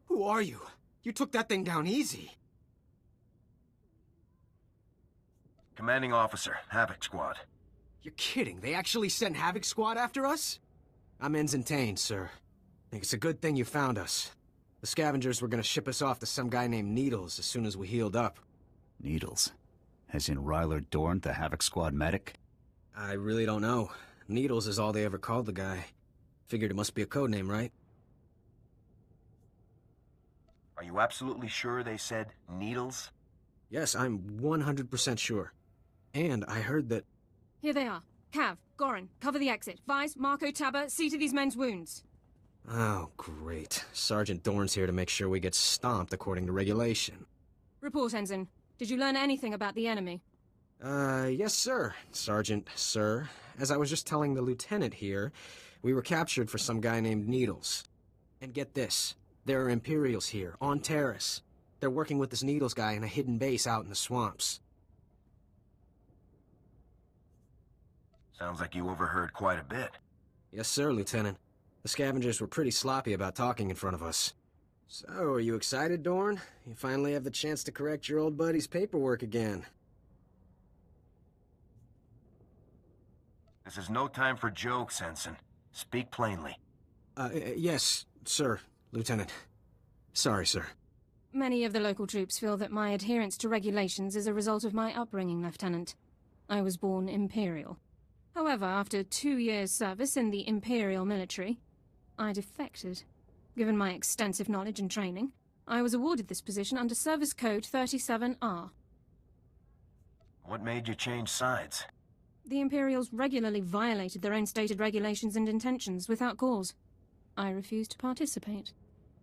Who are you? You took that thing down easy. Commanding Officer, Havoc Squad. You're kidding. They actually sent Havoc Squad after us? I'm Ensign, sir. I think it's a good thing you found us. The scavengers were gonna ship us off to some guy named Needles as soon as we healed up. Needles? As in Ryler Dorn, the Havoc Squad medic? I really don't know. Needles is all they ever called the guy. Figured it must be a code name, right? Are you absolutely sure they said Needles? Yes, I'm 100% sure. And I heard that... Here they are. Cav, Goran, cover the exit. Vise, Marco, Tabba, see to these men's wounds. Oh, great. Sergeant Dorn's here to make sure we get stomped according to regulation. Report, Ensign. Did you learn anything about the enemy? Yes, sir. Sergeant, sir. As I was just telling the lieutenant here, we were captured for some guy named Needles. And get this. There are Imperials here, on Terrace. They're working with this Needles guy in a hidden base out in the swamps. Sounds like you overheard quite a bit. Yes, sir, Lieutenant. The scavengers were pretty sloppy about talking in front of us. So, are you excited, Dorn? You finally have the chance to correct your old buddy's paperwork again. This is no time for jokes, Ensign. Speak plainly. Yes, sir, Lieutenant. Sorry, sir. Many of the local troops feel that my adherence to regulations is a result of my upbringing, Lieutenant. I was born Imperial. However, after 2 years' service in the Imperial military, I defected. Given my extensive knowledge and training, I was awarded this position under Service Code 37R. What made you change sides? The Imperials regularly violated their own stated regulations and intentions without cause. I refused to participate.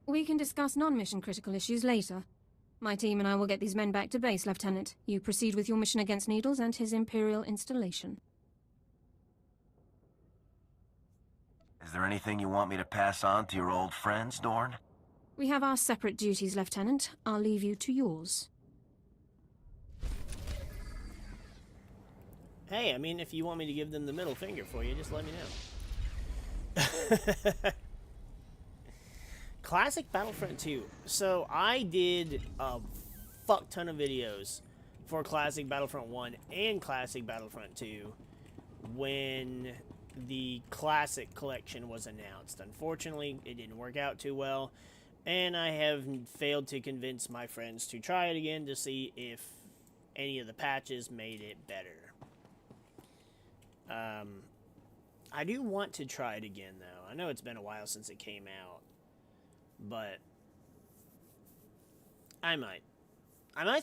We can discuss non-mission critical issues later. My team and I will get these men back to base, Lieutenant. You proceed with your mission against Needles and his Imperial installation. Is there anything you want me to pass on to your old friends, Dorn? We have our separate duties, Lieutenant. I'll leave you to yours. Hey, I mean, if you want me to give them the middle finger for you, just let me know. Classic Battlefront 2. So I did a fuck ton of videos for Classic Battlefront 1 and Classic Battlefront 2 when the Classic Collection was announced. Unfortunately, it didn't work out too well, and I have failed to convince my friends to try it again to see if any of the patches made it better. I do want to try it again, though. I know it's been a while since it came out, but I might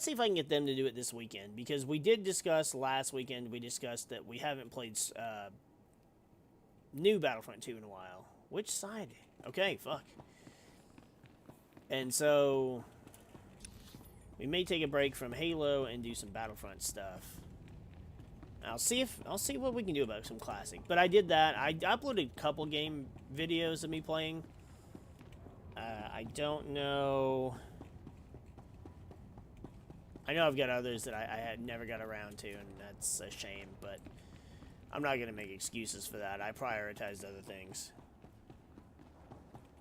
see if I can get them to do it this weekend, because we did discuss last weekend, we discussed that we haven't played new Battlefront 2 in a while. Which side? Okay, fuck. And so we may take a break from Halo and do some Battlefront stuff. I'll see what we can do about some Classic. But I did that. I uploaded a couple game videos of me playing. I don't know. I know I've got others that I had never got around to, and that's a shame, but I'm not going to make excuses for that. I prioritized other things.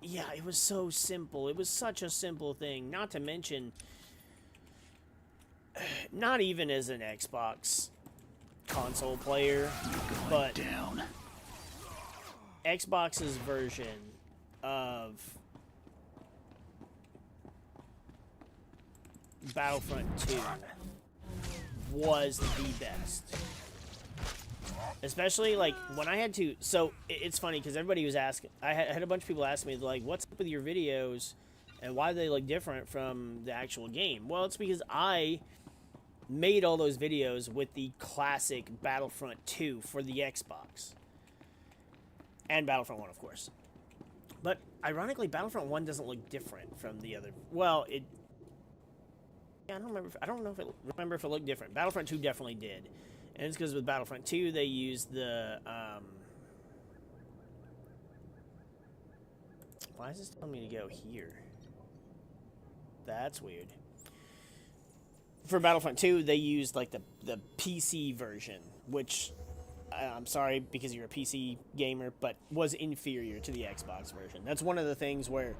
Yeah, it was so simple. It was such a simple thing. Not to mention, not even as an Xbox console player, but Xbox's version of Battlefront 2 was the best. Especially, like, when I had to... So, it's funny, because everybody was asking... I had a bunch of people ask me, like, what's up with your videos, and why do they look different from the actual game? Well, it's because I made all those videos with the classic Battlefront 2 for the Xbox. And Battlefront 1, of course. But, ironically, Battlefront 1 doesn't look different from the other... Well, it... Yeah, I don't remember if it looked different. Battlefront 2 definitely did. And it's because with Battlefront 2, they used the, why is this telling me to go here? That's weird. For Battlefront 2, they used, like, the PC version, which, I'm sorry because you're a PC gamer, but was inferior to the Xbox version. That's one of the things where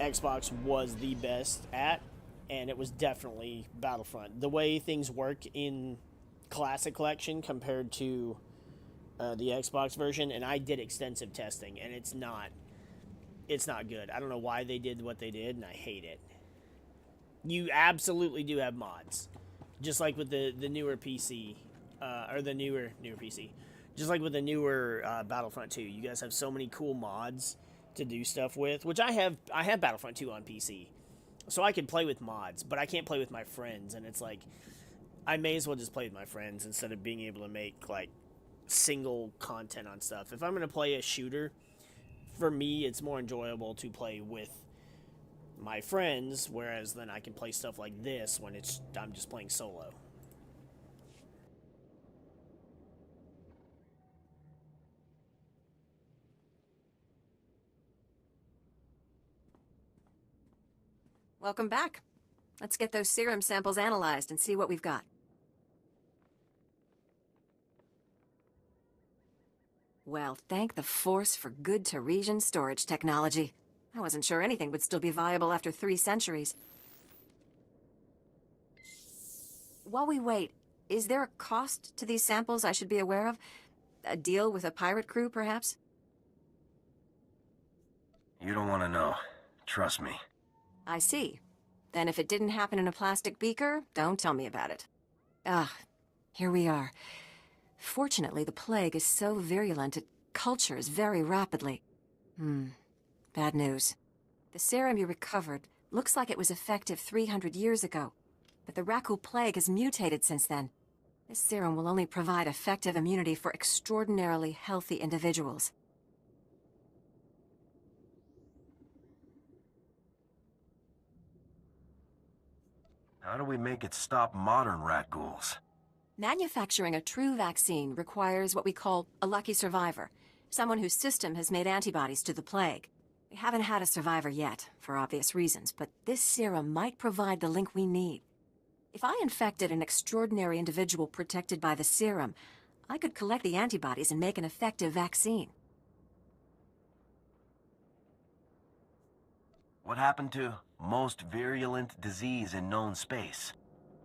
Xbox was the best at, and it was definitely Battlefront. The way things work in Classic Collection compared to the Xbox version, and I did extensive testing, and it's not good. I don't know why they did what they did, and I hate it. You absolutely do have mods, just like with the newer PC, or the newer PC, just like with the newer Battlefront 2. You guys have so many cool mods to do stuff with, which I have Battlefront 2 on PC, so I can play with mods, but I can't play with my friends, and it's like, I may as well just play with my friends instead of being able to make, like, single content on stuff. If I'm going to play a shooter, for me, it's more enjoyable to play with my friends, whereas then I can play stuff like this when I'm just playing solo. Welcome back. Let's get those serum samples analyzed and see what we've got. Well, thank the Force for good Teresian storage technology. I wasn't sure anything would still be viable after 3 centuries. While we wait, is there a cost to these samples I should be aware of? A deal with a pirate crew, perhaps? You don't want to know. Trust me. I see. Then if it didn't happen in a plastic beaker, don't tell me about it. Here we are. Fortunately, the plague is so virulent it cultures very rapidly. Bad news. The serum you recovered looks like it was effective 300 years ago, but the Rakul plague has mutated since then. This serum will only provide effective immunity for extraordinarily healthy individuals. How do we make it stop modern rat ghouls? Manufacturing a true vaccine requires what we call a lucky survivor, someone whose system has made antibodies to the plague. We haven't had a survivor yet, for obvious reasons, but this serum might provide the link we need. If I infected an extraordinary individual protected by the serum, I could collect the antibodies and make an effective vaccine. What happened to most virulent disease in known space?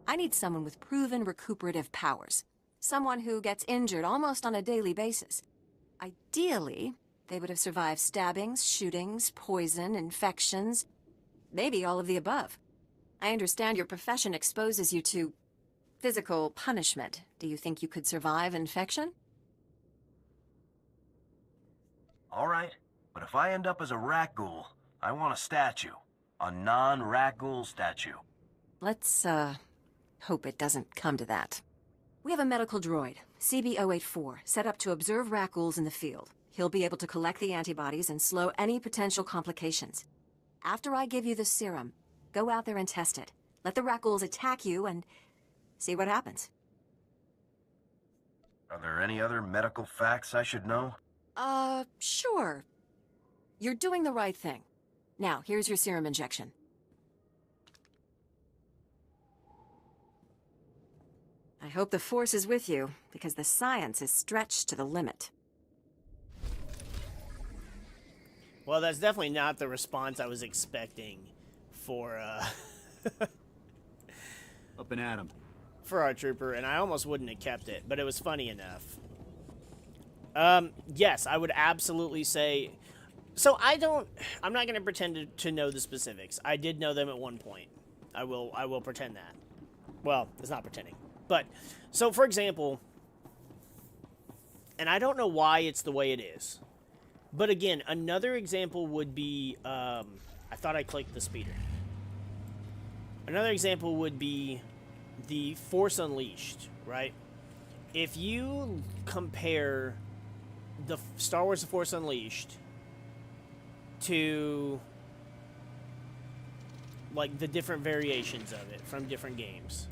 I need someone with proven recuperative powers. Someone who gets injured almost on a daily basis. Ideally, they would have survived stabbings, shootings, poison, infections, maybe all of the above. I understand your profession exposes you to physical punishment. Do you think you could survive infection? All right, but if I end up as a rat ghoul, I want a statue. A non-rat ghoul statue. Let's, hope it doesn't come to that. We have a medical droid, CB-084, set up to observe rat ghouls in the field. He'll be able to collect the antibodies and slow any potential complications. After I give you the serum, go out there and test it. Let the rat ghouls attack you and see what happens. Are there any other medical facts I should know? Sure. You're doing the right thing. Now, here's your serum injection. I hope the Force is with you, because the science is stretched to the limit. Well, that's definitely not the response I was expecting for, Up and at 'em. For our trooper, and I almost wouldn't have kept it, but it was funny enough. Yes, I would absolutely say... So I'm not going to pretend to know the specifics. I did know them at one point. I will pretend that. Well, it's not pretending. But, so for example, and I don't know why it's the way it is, but again, another example would be, I thought I clicked the speeder. Another example would be the Force Unleashed, right? If you compare the Star Wars The Force Unleashed to like the different variations of it from different games,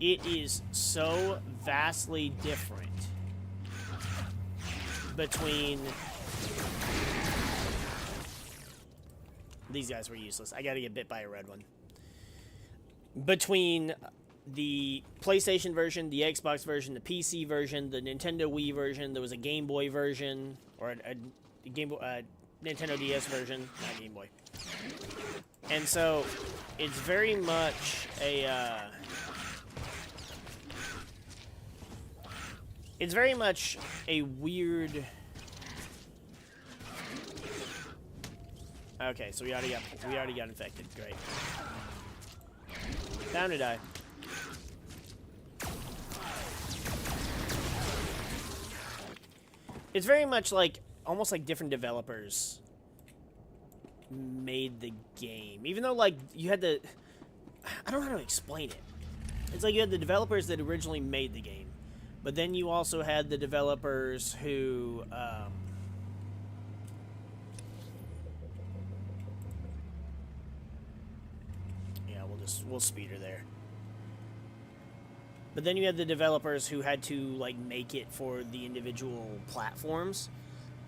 it is so vastly different between... These guys were useless. I gotta get bit by a red one. Between the PlayStation version, the Xbox version, the PC version, the Nintendo Wii version, there was a Game Boy version, or a Nintendo DS version, not Game Boy. And so, it's very much a, it's very much a weird... Okay, so we already got infected. Great. Time to die. It's very much like, almost like different developers made the game. Even though, like, you had the... I don't know how to explain it. It's like you had the developers that originally made the game, but then you also had the developers who, yeah, we'll speed her there. But then you had the developers who had to, like, make it for the individual platforms.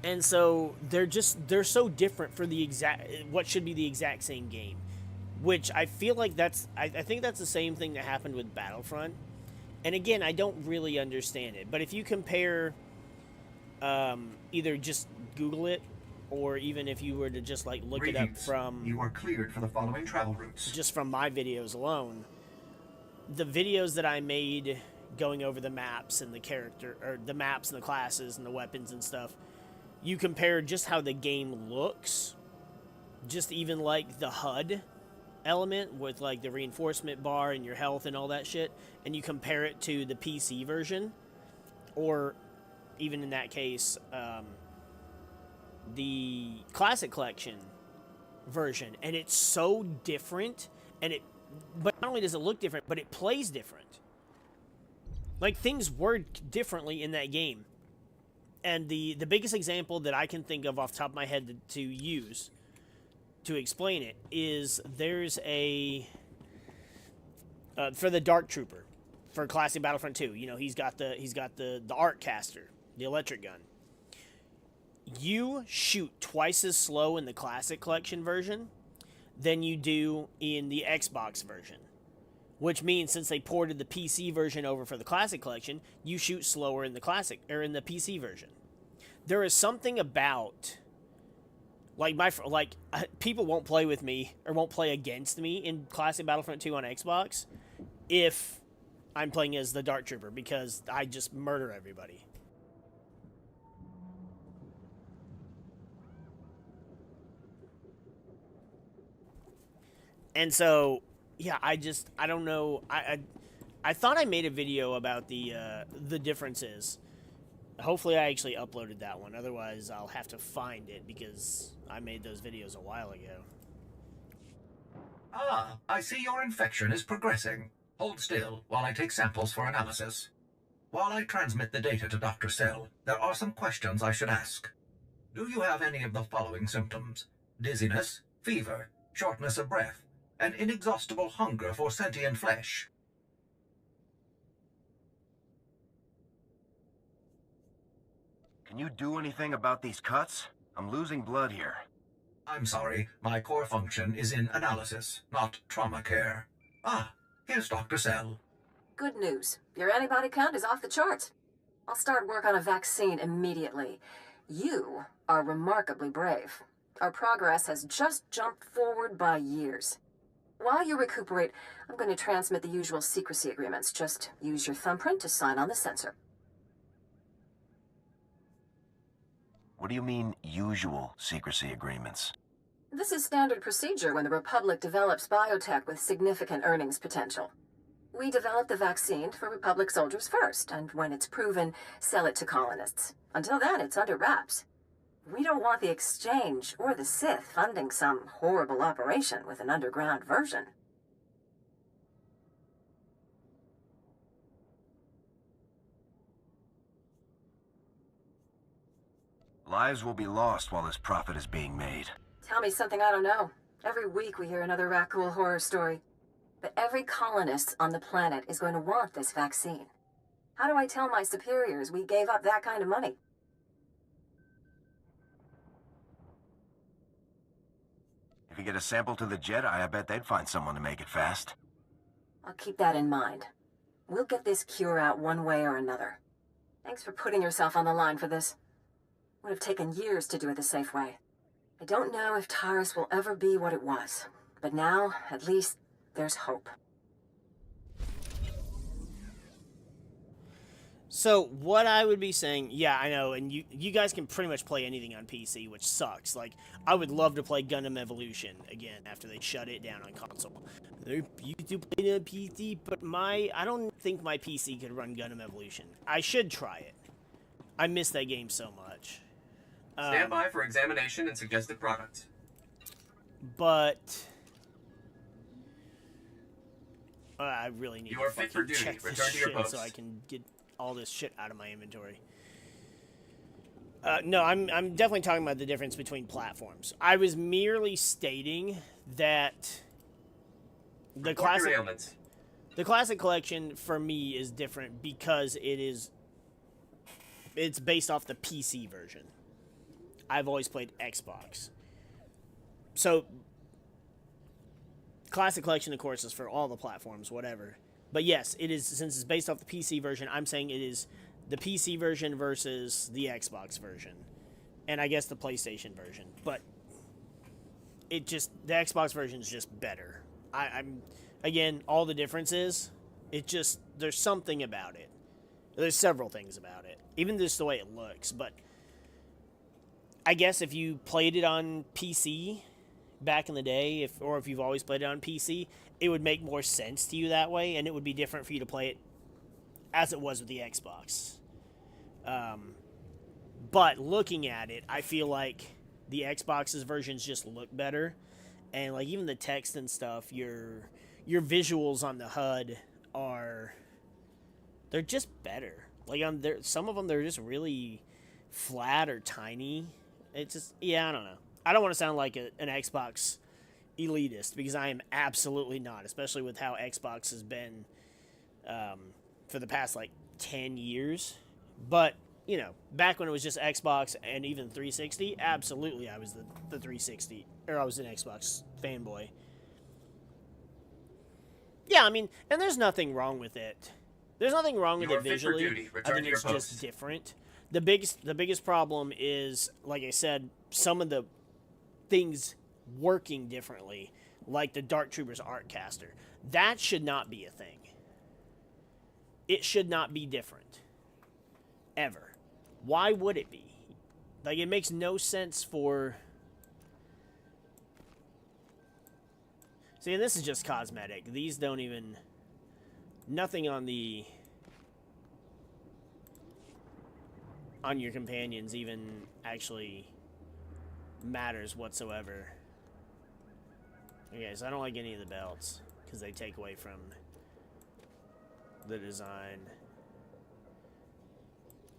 And so they're so different for the what should be the exact same game. Which I feel like I think that's the same thing that happened with Battlefront. And again, I don't really understand it. But if you compare, either just Google it, or even if you were to just, like, look it up from... You are cleared for the following travel routes. Just from my videos alone. The videos that I made going over the maps and the character, or the maps and the classes and the weapons and stuff, you compare just how the game looks, just even like the HUD element with like the reinforcement bar and your health and all that shit, and you compare it to the PC version, or even in that case, the Classic Collection version, and it's so different, and but not only does it look different, but it plays different. Like, things work differently in that game. And the biggest example that I can think of off the top of my head to use to explain it is there's a... for the Dark Trooper, for Classic Battlefront 2, you know, he's got the arc caster, the electric gun. You shoot twice as slow in the Classic Collection version than you do in the Xbox version. Which means since they ported the PC version over for the Classic Collection, you shoot slower in the Classic, or in the PC version. There is something about, like, people won't play with me, or won't play against me in Classic Battlefront 2 on Xbox if I'm playing as the Dark Trooper, because I just murder everybody. And so, yeah, I don't know. I thought I made a video about the differences. Hopefully I actually uploaded that one. Otherwise, I'll have to find it because I made those videos a while ago. Ah, I see your infection is progressing. Hold still while I take samples for analysis. While I transmit the data to Dr. Sell, there are some questions I should ask. Do you have any of the following symptoms? Dizziness, fever, shortness of breath, an inexhaustible hunger for sentient flesh? Can you do anything about these cuts? I'm losing blood here. I'm sorry, my core function is in analysis, not trauma care. Ah, here's Dr. Sell. Good news. Your antibody count is off the charts. I'll start work on a vaccine immediately. You are remarkably brave. Our progress has just jumped forward by years. While you recuperate, I'm going to transmit the usual secrecy agreements. Just use your thumbprint to sign on the sensor. What do you mean, usual secrecy agreements? This is standard procedure when the Republic develops biotech with significant earnings potential. We develop the vaccine for Republic soldiers first, and when it's proven, sell it to colonists. Until then, it's under wraps. We don't want the Exchange or the Sith funding some horrible operation with an underground version. Lives will be lost while this profit is being made. Tell me something I don't know. Every week we hear another Rakghoul horror story. But every colonist on the planet is going to want this vaccine. How do I tell my superiors we gave up that kind of money? If you get a sample to the Jedi, I bet they'd find someone to make it fast. I'll keep that in mind. We'll get this cure out one way or another. Thanks for putting yourself on the line for this. Would have taken years to do it the safe way. I don't know if Taris will ever be what it was, but now, at least, there's hope. So, what I would be saying, yeah, I know, and you guys can pretty much play anything on PC, which sucks. Like, I would love to play Gundam Evolution again after they shut it down on console. You to play it on PC, but I don't think my PC could run Gundam Evolution. I should try it. I miss that game so much. Stand by for examination and suggested product. But I really need You are to fit for duty. check this Return to your shit post. so I can get all this shit out of my inventory. No, I'm definitely talking about the difference between platforms. I was merely stating that the classic collection for me is different because it's based off the PC version. I've always played Xbox. So, Classic Collection, of course, is for all the platforms, whatever. But yes, it is, since it's based off the PC version, I'm saying it is the PC version versus the Xbox version. And I guess the PlayStation version. But the Xbox version is just better. Again, all the differences, there's something about it. There's several things about it. Even just the way it looks, but I guess if you played it on PC back in the day, or if you've always played it on PC, it would make more sense to you that way, and it would be different for you to play it as it was with the Xbox. But looking at it, I feel like the Xbox's versions just look better, and like even the text and stuff, your visuals on the HUD they're just better. Like some of them, they're just really flat or tiny. It's just, yeah, I don't know. I don't want to sound like an Xbox elitist, because I am absolutely not, especially with how Xbox has been for the past, 10 years. But, back when it was just Xbox and even 360, absolutely I was the 360, or I was an Xbox fanboy. Yeah, I mean, and there's nothing wrong with it. There's nothing wrong with it visually. I think it's just different. The biggest problem is, like I said, some of the things working differently, like the Dark Troopers art caster. That should not be a thing. It should not be different. Ever. Why would it be? It makes no sense for... See, and this is just cosmetic. These don't even... Nothing on your companions even actually matters whatsoever. Okay, so I don't like any of the belts, because they take away from the design.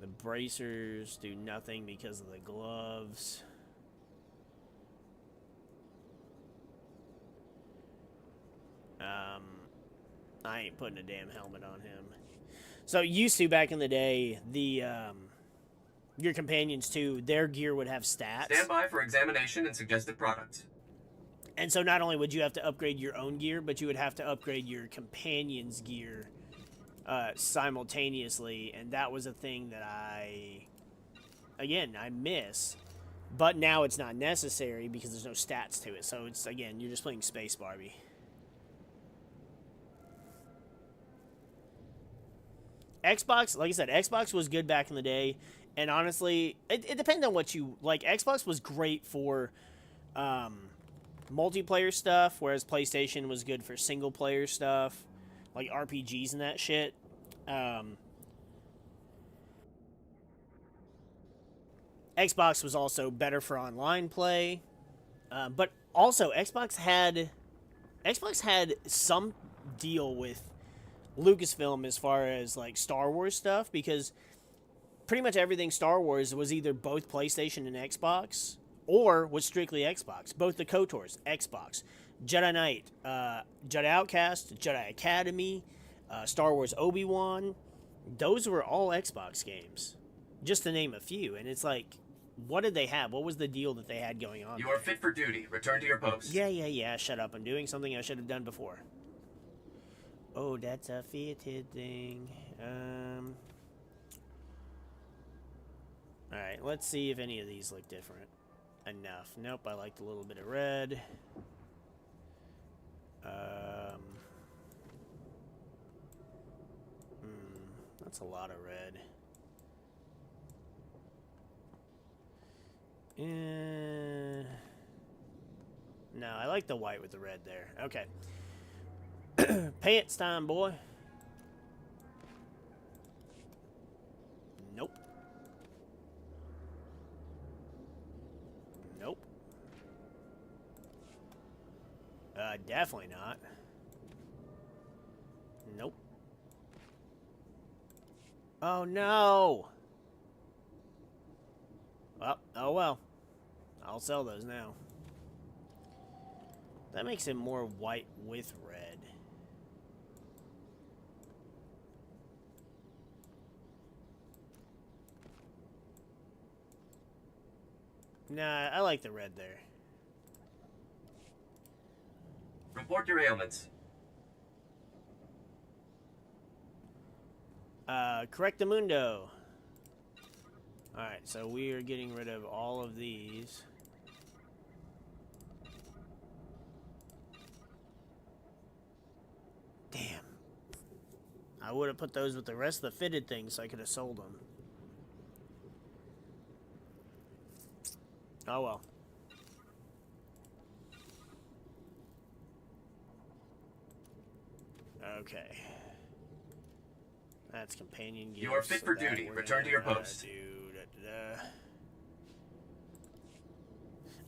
The bracers do nothing because of the gloves. I ain't putting a damn helmet on him. So used to, back in the day, your companions too, their gear would have stats. Stand by for examination and suggested product. And so not only would you have to upgrade your own gear, but you would have to upgrade your companion's gear simultaneously, and that was a thing that I miss. But now it's not necessary because there's no stats to it. So it's, again, you're just playing Space Barbie. Xbox, like I said, Xbox was good back in the day, and honestly, it depends on what you like. Xbox was great for multiplayer stuff, whereas PlayStation was good for single player stuff, like RPGs and that shit. Xbox was also better for online play, but also Xbox had some deal with Lucasfilm as far as like Star Wars stuff, because pretty much everything Star Wars was either both PlayStation and Xbox, or was strictly Xbox. Both the KOTORs, Xbox. Jedi Knight, Jedi Outcast, Jedi Academy, Star Wars Obi-Wan, those were all Xbox games, just to name a few. And it's like, what did they have? What was the deal that they had going on? You are fit for duty. Return to your post. Yeah. Shut up. I'm doing something I should have done before. Oh, that's a fitted thing. Alright, let's see if any of these look different enough. Nope, I liked a little bit of red. That's a lot of red. No, I like the white with the red there. Okay. Pants time, boy. Nope. Nope. Definitely not. Nope. Oh, no! Well, oh well. I'll sell those now. That makes it more white with red. Nah, I like the red there. Report your ailments. Correctamundo. Alright, so we are getting rid of all of these. Damn. I would have put those with the rest of the fitted things so I could have sold them. Oh well. Okay. That's companion gear. You are fit for duty. Return to your post.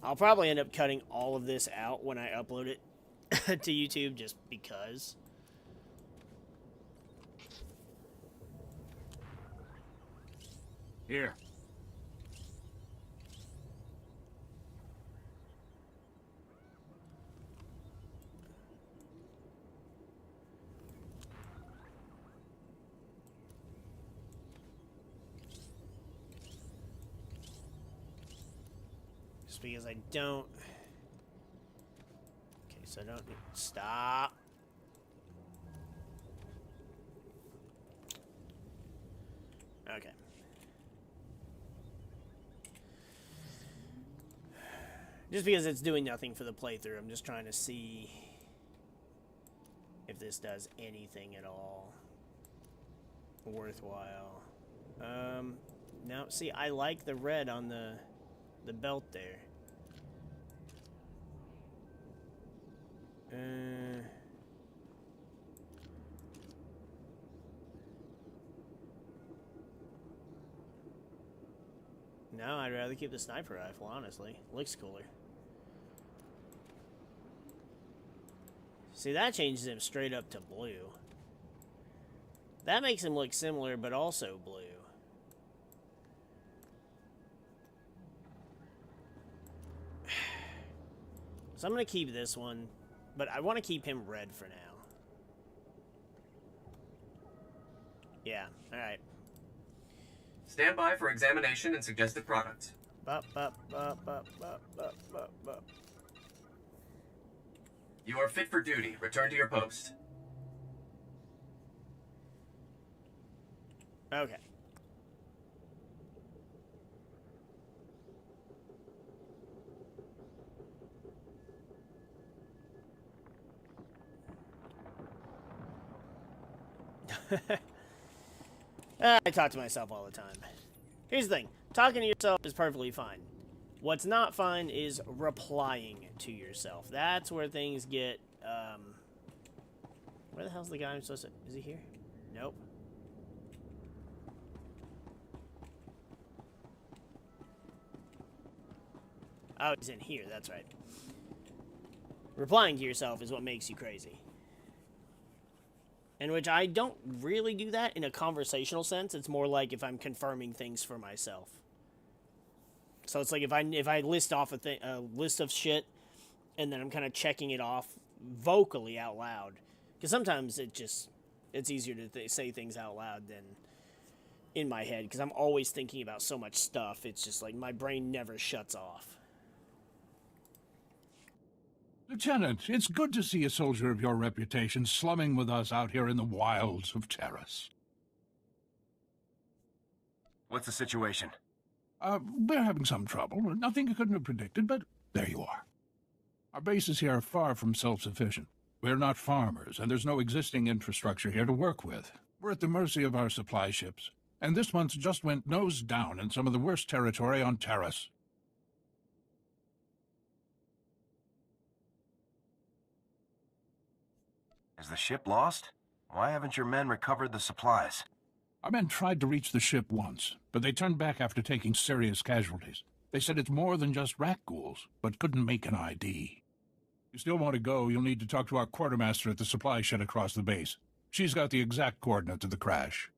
I'll probably end up cutting all of this out when I upload it to YouTube, just because. Here. Just because I don't... Okay, so I don't... Stop! Okay. Just because it's doing nothing for the playthrough, I'm just trying to see if this does anything at all worthwhile. No, see, I like the red on the belt there. No, I'd rather keep the sniper rifle, honestly. Looks cooler. See, that changes him straight up to blue. That makes him look similar, but also blue. So I'm going to keep this one, but I want to keep him red for now. Yeah, alright. Stand by for examination and suggested product. You are fit for duty. Return to your post. Okay. I talk to myself all the time. Here's the thing. Talking to yourself is perfectly fine. What's not fine is replying to yourself. That's where things get, where the hell's the guy I'm supposed to... Is he here? Nope. Oh, he's in here. That's right. Replying to yourself is what makes you crazy. In which I don't really do that in a conversational sense. It's more like if I'm confirming things for myself. So it's like if I list off a list of shit, and then I'm kind of checking it off vocally out loud. Because sometimes it's easier to say things out loud than in my head. Because I'm always thinking about so much stuff. It's just like my brain never shuts off. Lieutenant, it's good to see a soldier of your reputation slumming with us out here in the wilds of Terrace. What's the situation? We're having some trouble. Nothing you couldn't have predicted, but there you are. Our bases here are far from self-sufficient. We're not farmers, and there's no existing infrastructure here to work with. We're at the mercy of our supply ships, and this month just went nose down in some of the worst territory on Terrace. Is the ship lost? Why haven't your men recovered the supplies? Our men tried to reach the ship once, but they turned back after taking serious casualties. They said it's more than just rat ghouls, but couldn't make an ID. If you still want to go, you'll need to talk to our quartermaster at the supply shed across the base. She's got the exact coordinates of the crash.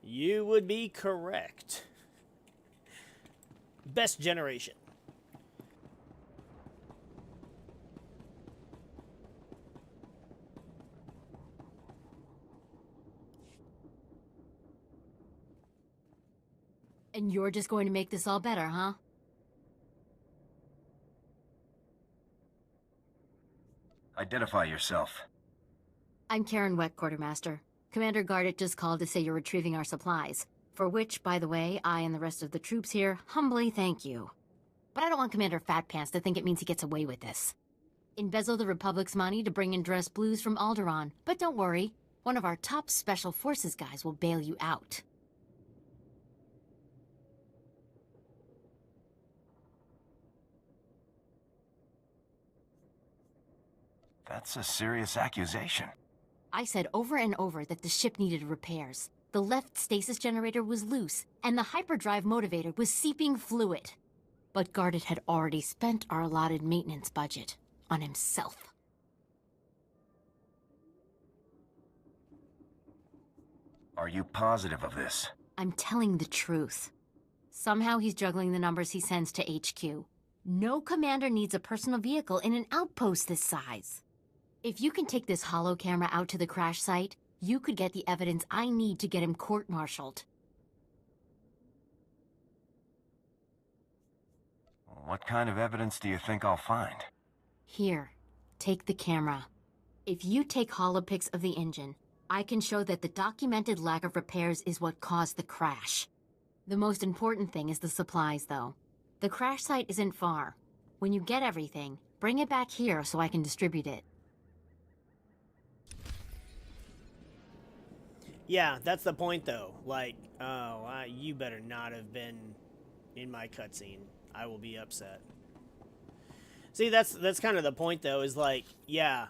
You would be correct. Best generation. And you're just going to make this all better, huh? Identify yourself. I'm Karen Weck, Quartermaster. Commander Gardet just called to say you're retrieving our supplies. For which, by the way, I and the rest of the troops here humbly thank you. But I don't want Commander Fatpants to think it means he gets away with this. Embezzle the Republic's money to bring in dress blues from Alderaan. But don't worry, one of our top Special Forces guys will bail you out. That's a serious accusation. I said over and over that the ship needed repairs. The left stasis generator was loose, and the hyperdrive motivator was seeping fluid. But Gardet had already spent our allotted maintenance budget on himself. Are you positive of this? I'm telling the truth. Somehow he's juggling the numbers he sends to HQ. No commander needs a personal vehicle in an outpost this size. If you can take this holo camera out to the crash site, you could get the evidence I need to get him court-martialed. What kind of evidence do you think I'll find? Here, take the camera. If you take holopics of the engine, I can show that the documented lack of repairs is what caused the crash. The most important thing is the supplies, though. The crash site isn't far. When you get everything, bring it back here so I can distribute it. Yeah, that's the point, though. Like, you better not have been in my cutscene. I will be upset. See, that's kind of the point, though. Is like, yeah,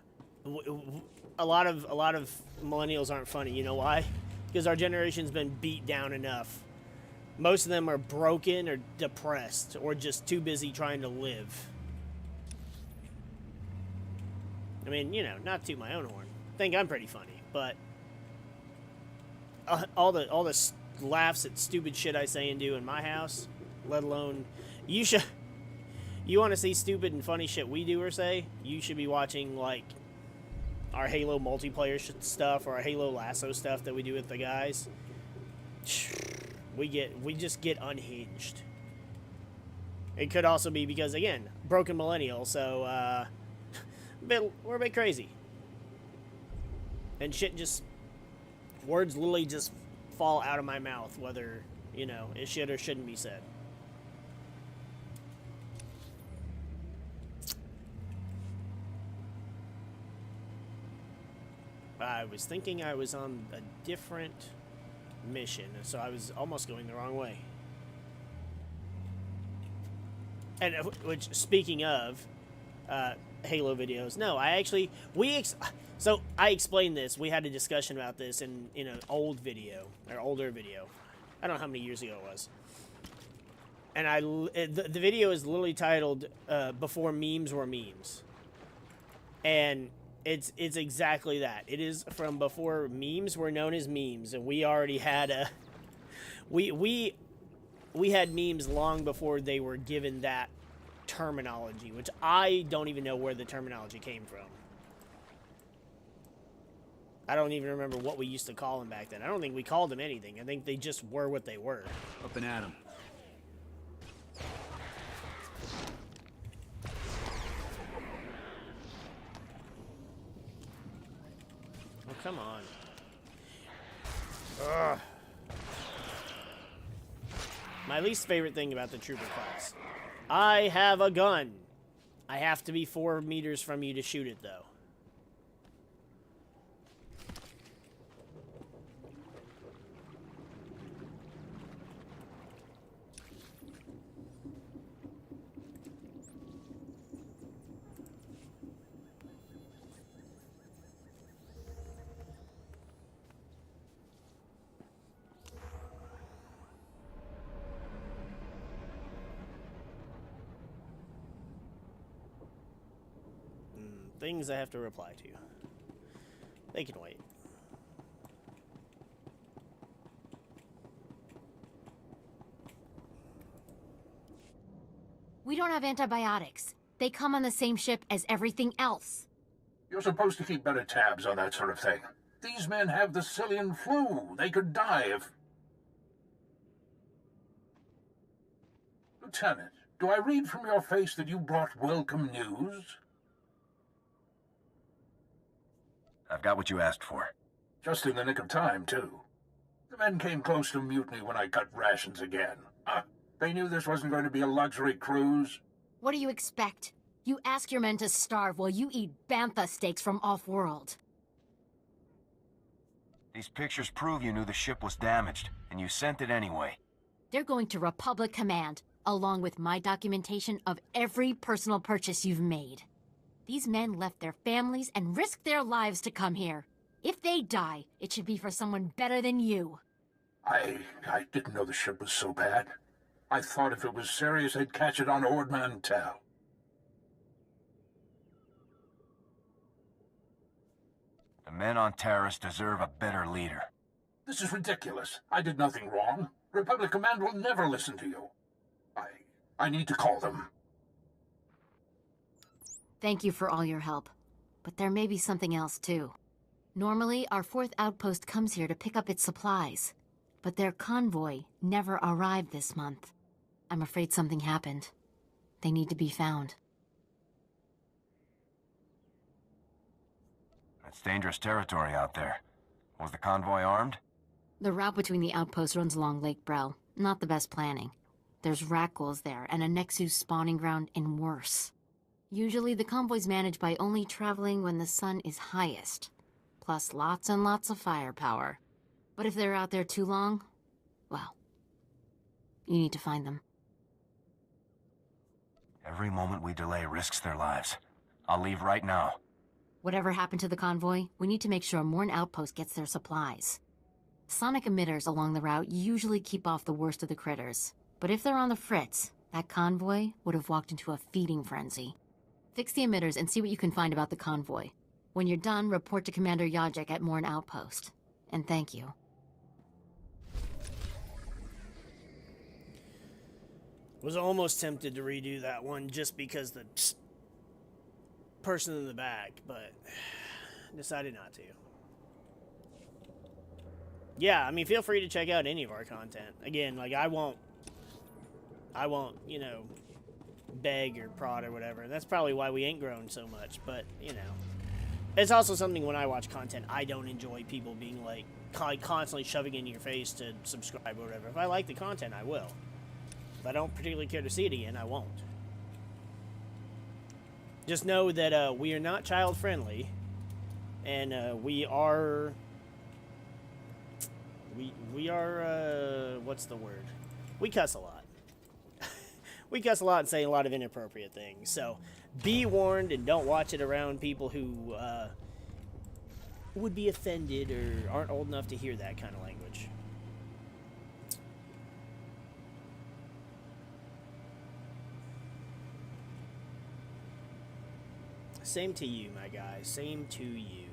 a lot of millennials aren't funny. You know why? Because our generation's been beat down enough. Most of them are broken or depressed or just too busy trying to live. I mean, you know, not to my own horn. I think I'm pretty funny, but all the laughs at stupid shit I say and do in my house, let alone you want to see stupid and funny shit we do or say, you should be watching like our Halo multiplayer stuff or our Halo Lasso stuff that we do with the guys. We just get unhinged. It could also be because, again, broken millennial, so we're a bit crazy. And shit just, words literally just fall out of my mouth, whether, you know, it should or shouldn't be said. I was thinking I was on a different mission, so I was almost going the wrong way. And which, speaking of Halo videos, no, I actually so I explained this. We had a discussion about this in an old video or older video. I don't know how many years ago it was. And the video is literally titled "Before Memes Were Memes," and it's exactly that. It is from before memes were known as memes, and we already had we had memes long before they were given that terminology, which I don't even know where the terminology came from. I don't even remember what we used to call them back then. I don't think we called them anything. I think they just were what they were. Up and at 'em. Oh, come on. Ugh. My least favorite thing about the trooper class. I have a gun. I have to be 4 meters from you to shoot it, though. Things I have to reply to. They can wait. We don't have antibiotics. They come on the same ship as everything else. You're supposed to keep better tabs on that sort of thing. These men have the Cillian flu. They could die if... Lieutenant, do I read from your face that you brought welcome news? I've got what you asked for. Just in the nick of time, too. The men came close to mutiny when I cut rations again. They knew this wasn't going to be a luxury cruise. What do you expect? You ask your men to starve while you eat bantha steaks from off-world. These pictures prove you knew the ship was damaged, and you sent it anyway. They're going to Republic Command, along with my documentation of every personal purchase you've made. These men left their families and risked their lives to come here. If they die, it should be for someone better than you. I didn't know the ship was so bad. I thought if it was serious, they'd catch it on Ord Mantell. The men on Taris deserve a better leader. This is ridiculous. I did nothing wrong. Republic Command will never listen to you. I need to call them. Thank you for all your help. But there may be something else, too. Normally, our 4th outpost comes here to pick up its supplies. But their convoy never arrived this month. I'm afraid something happened. They need to be found. It's dangerous territory out there. Was the convoy armed? The route between the outposts runs along Lake Brel. Not the best planning. There's rat ghouls there, and a Nexus spawning ground, and worse. Usually the convoy's managed by only traveling when the sun is highest. Plus lots and lots of firepower. But if they're out there too long, well, you need to find them. Every moment we delay risks their lives. I'll leave right now. Whatever happened to the convoy, we need to make sure Morn Outpost gets their supplies. Sonic emitters along the route usually keep off the worst of the critters. But if they're on the fritz, that convoy would have walked into a feeding frenzy. Fix the emitters and see what you can find about the convoy. When you're done, report to Commander Yajek at Morn Outpost. And thank you. Was almost tempted to redo that one just because the person in the back, but decided not to. Yeah, I mean, feel free to check out any of our content. Again, like, I won't, you know, beg or prod or whatever. That's probably why we ain't grown so much, but, you know. It's also something when I watch content, I don't enjoy people being, like, constantly shoving in your face to subscribe or whatever. If I like the content, I will. If I don't particularly care to see it again, I won't. Just know that we are not child-friendly. And we are what's the word? We cuss a lot. We cuss a lot and say a lot of inappropriate things. So be warned and don't watch it around people who would be offended or aren't old enough to hear that kind of language. Same to you, my guy. Same to you.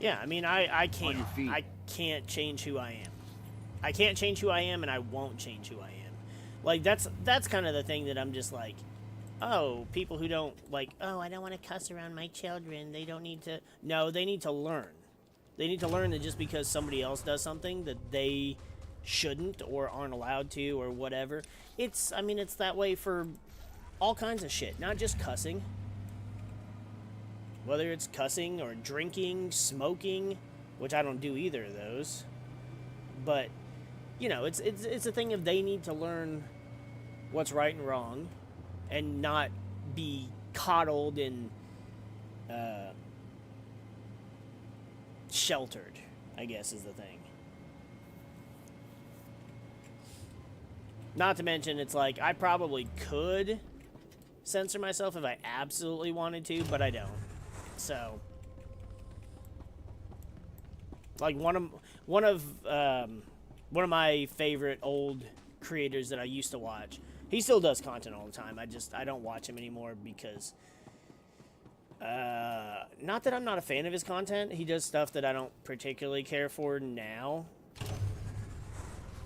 Yeah, I mean, I can't change who I am. I can't change who I am, and I won't change who I am. Like, that's kind of the thing that I'm just like, oh, people who don't, like, oh, I don't want to cuss around my children. They don't need to. No, they need to learn. They need to learn that just because somebody else does something that they shouldn't or aren't allowed to or whatever. I mean, it's that way for all kinds of shit, not just cussing. Whether it's cussing or drinking, smoking, which I don't do either of those. But, you know, it's a thing of they need to learn what's right and wrong and not be coddled and sheltered, I guess is the thing. Not to mention, it's like, I probably could censor myself if I absolutely wanted to, but I don't. So, like one of my favorite old creators that I used to watch. He still does content all the time. I don't watch him anymore because, not that I'm not a fan of his content. He does stuff that I don't particularly care for now,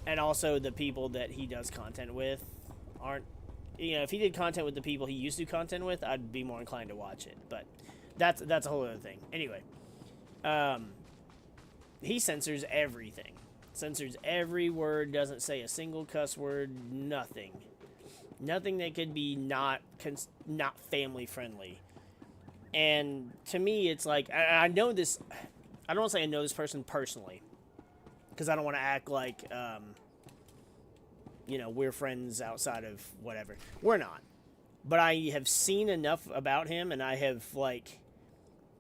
and also the people that he does content with aren't. You know, if he did content with the people he used to do content with, I'd be more inclined to watch it, but. That's a whole other thing. Anyway, he censors everything. Censors every word, doesn't say a single cuss word, nothing. Nothing that could be not family friendly. And to me, it's like, I know this, I don't want to say I know this person personally, because I don't want to act like, you know, we're friends outside of whatever. We're not. But I have seen enough about him, and I have, like,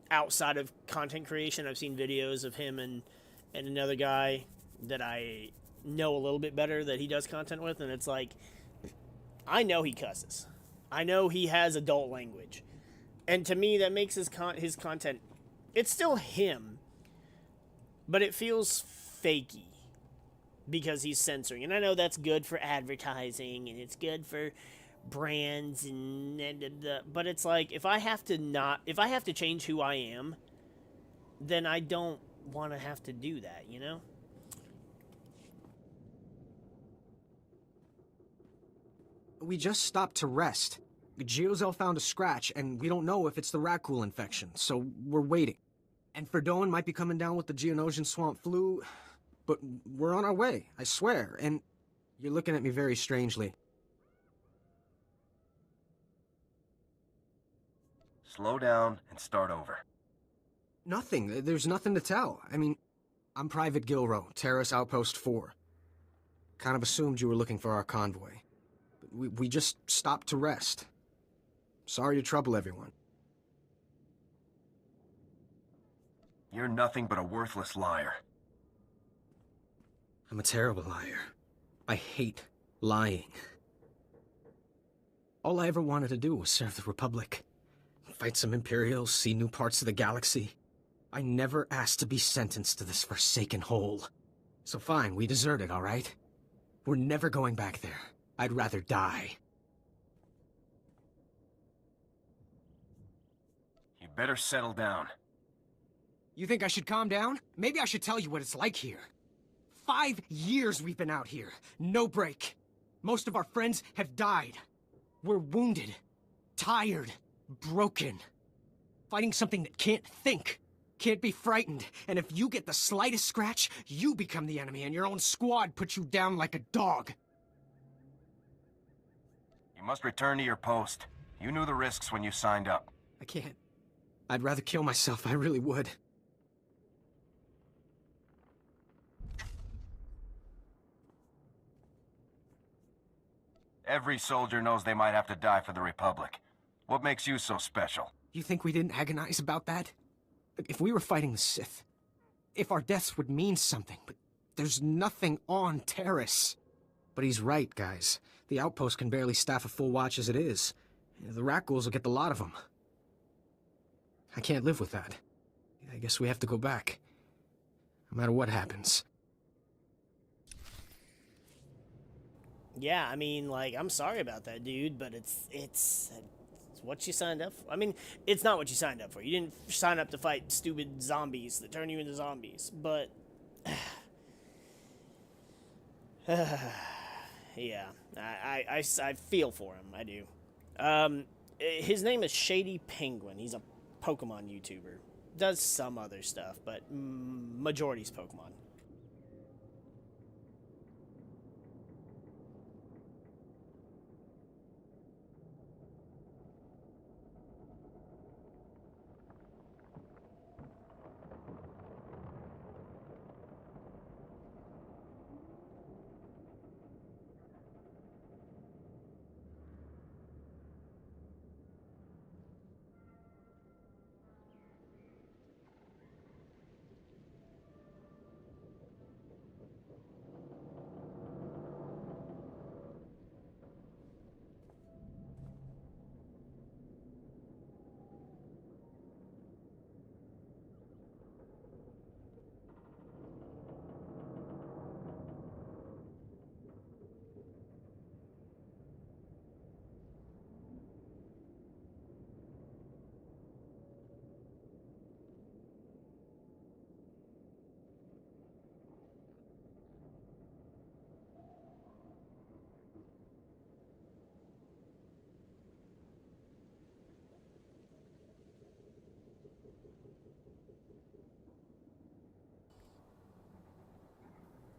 outside of content creation, I've seen videos of him and another guy that I know a little bit better that he does content with, and it's like, I know he cusses. I know he has adult language. And to me, that makes his content, it's still him, but it feels fakey because he's censoring. And I know that's good for advertising, and it's good for brands but it's like, if I have to change who I am, then I don't want to have to do that, you know? We just stopped to rest. Geozel found a scratch, and we don't know if it's the Rakghoul infection, so we're waiting. And Ferdoin might be coming down with the Geonosian swamp flu, but we're on our way, I swear, and you're looking at me very strangely. Slow down and start over. Nothing. There's nothing to tell. I mean, I'm Private Gilrow, Terrace Outpost 4. Kind of assumed you were looking for our convoy. We just stopped to rest. Sorry to trouble everyone. You're nothing but a worthless liar. I'm a terrible liar. I hate lying. All I ever wanted to do was serve the Republic. Fight some Imperials, see new parts of the galaxy. I never asked to be sentenced to this forsaken hole. So fine, we deserted, all right? We're never going back there. I'd rather die. You better settle down. You think I should calm down? Maybe I should tell you what it's like here. 5 years we've been out here. No break. Most of our friends have died. We're wounded, tired, broken. Fighting something that can't think, can't be frightened. And if you get the slightest scratch, you become the enemy and your own squad puts you down like a dog. You must return to your post. You knew the risks when you signed up. I can't. I'd rather kill myself, I really would. Every soldier knows they might have to die for the Republic. What makes you so special? You think we didn't agonize about that? If we were fighting the Sith, if our deaths would mean something, but there's nothing on Terrace. But he's right, guys. The outpost can barely staff a full watch as it is. The rat ghouls will get the lot of them. I can't live with that. I guess we have to go back. No matter what happens. Yeah, I mean, like, I'm sorry about that, dude, but it's what you signed up for. I mean, it's not what you signed up for. You didn't sign up to fight stupid zombies that turn you into zombies, but... yeah, I feel for him, I do. His name is Shady Penguin. He's a Pokemon YouTuber. Does some other stuff, but majority's Pokemon.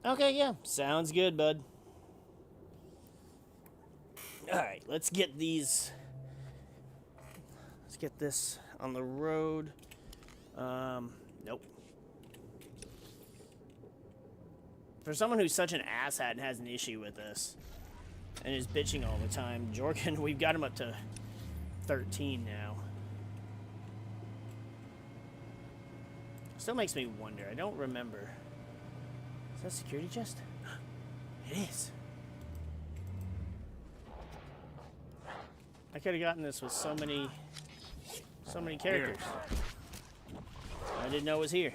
Okay, yeah. Sounds good, bud. Alright, let's get these... Let's get this on the road. Nope. For someone who's such an asshat and has an issue with this, and is bitching all the time, Jorgen, we've got him up to 13 now. Still makes me wonder. I don't remember. Is that a security chest? It is. I could have gotten this with so many characters. I didn't know it was here.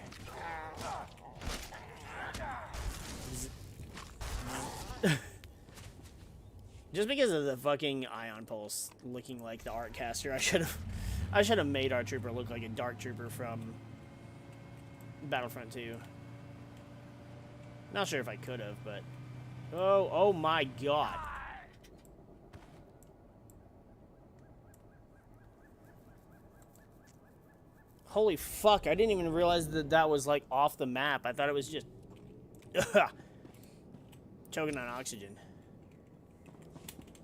Just because of the fucking ion pulse looking like the art caster, I should have made our trooper look like a dark trooper from Battlefront 2. Not sure if I could have, but oh my god. Holy fuck, I didn't even realize that that was like off the map. I thought it was just choking on oxygen.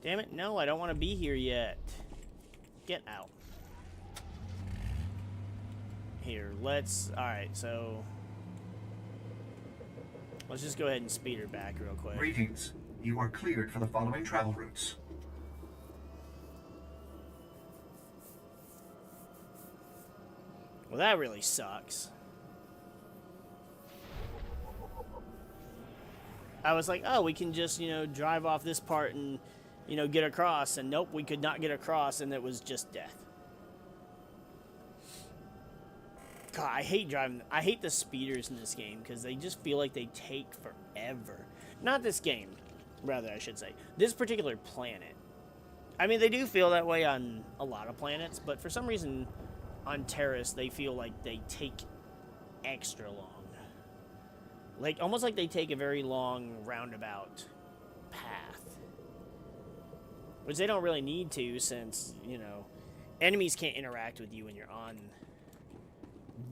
Damn it, no, I don't want to be here yet. Get out. Here, alright, so let's just go ahead and speed her back real quick. Greetings. You are cleared for the following travel routes. Well, that really sucks. I was like, oh, we can just, drive off this part and, get across. And nope, we could not get across, and it was just death. God, I hate driving. I hate the speeders in this game because they just feel like they take forever. Not this game, rather, I should say. This particular planet. I mean, they do feel that way on a lot of planets, but for some reason on Terrace, they feel like they take extra long. Like, almost like they take a very long roundabout path. Which they don't really need to since, enemies can't interact with you when you're on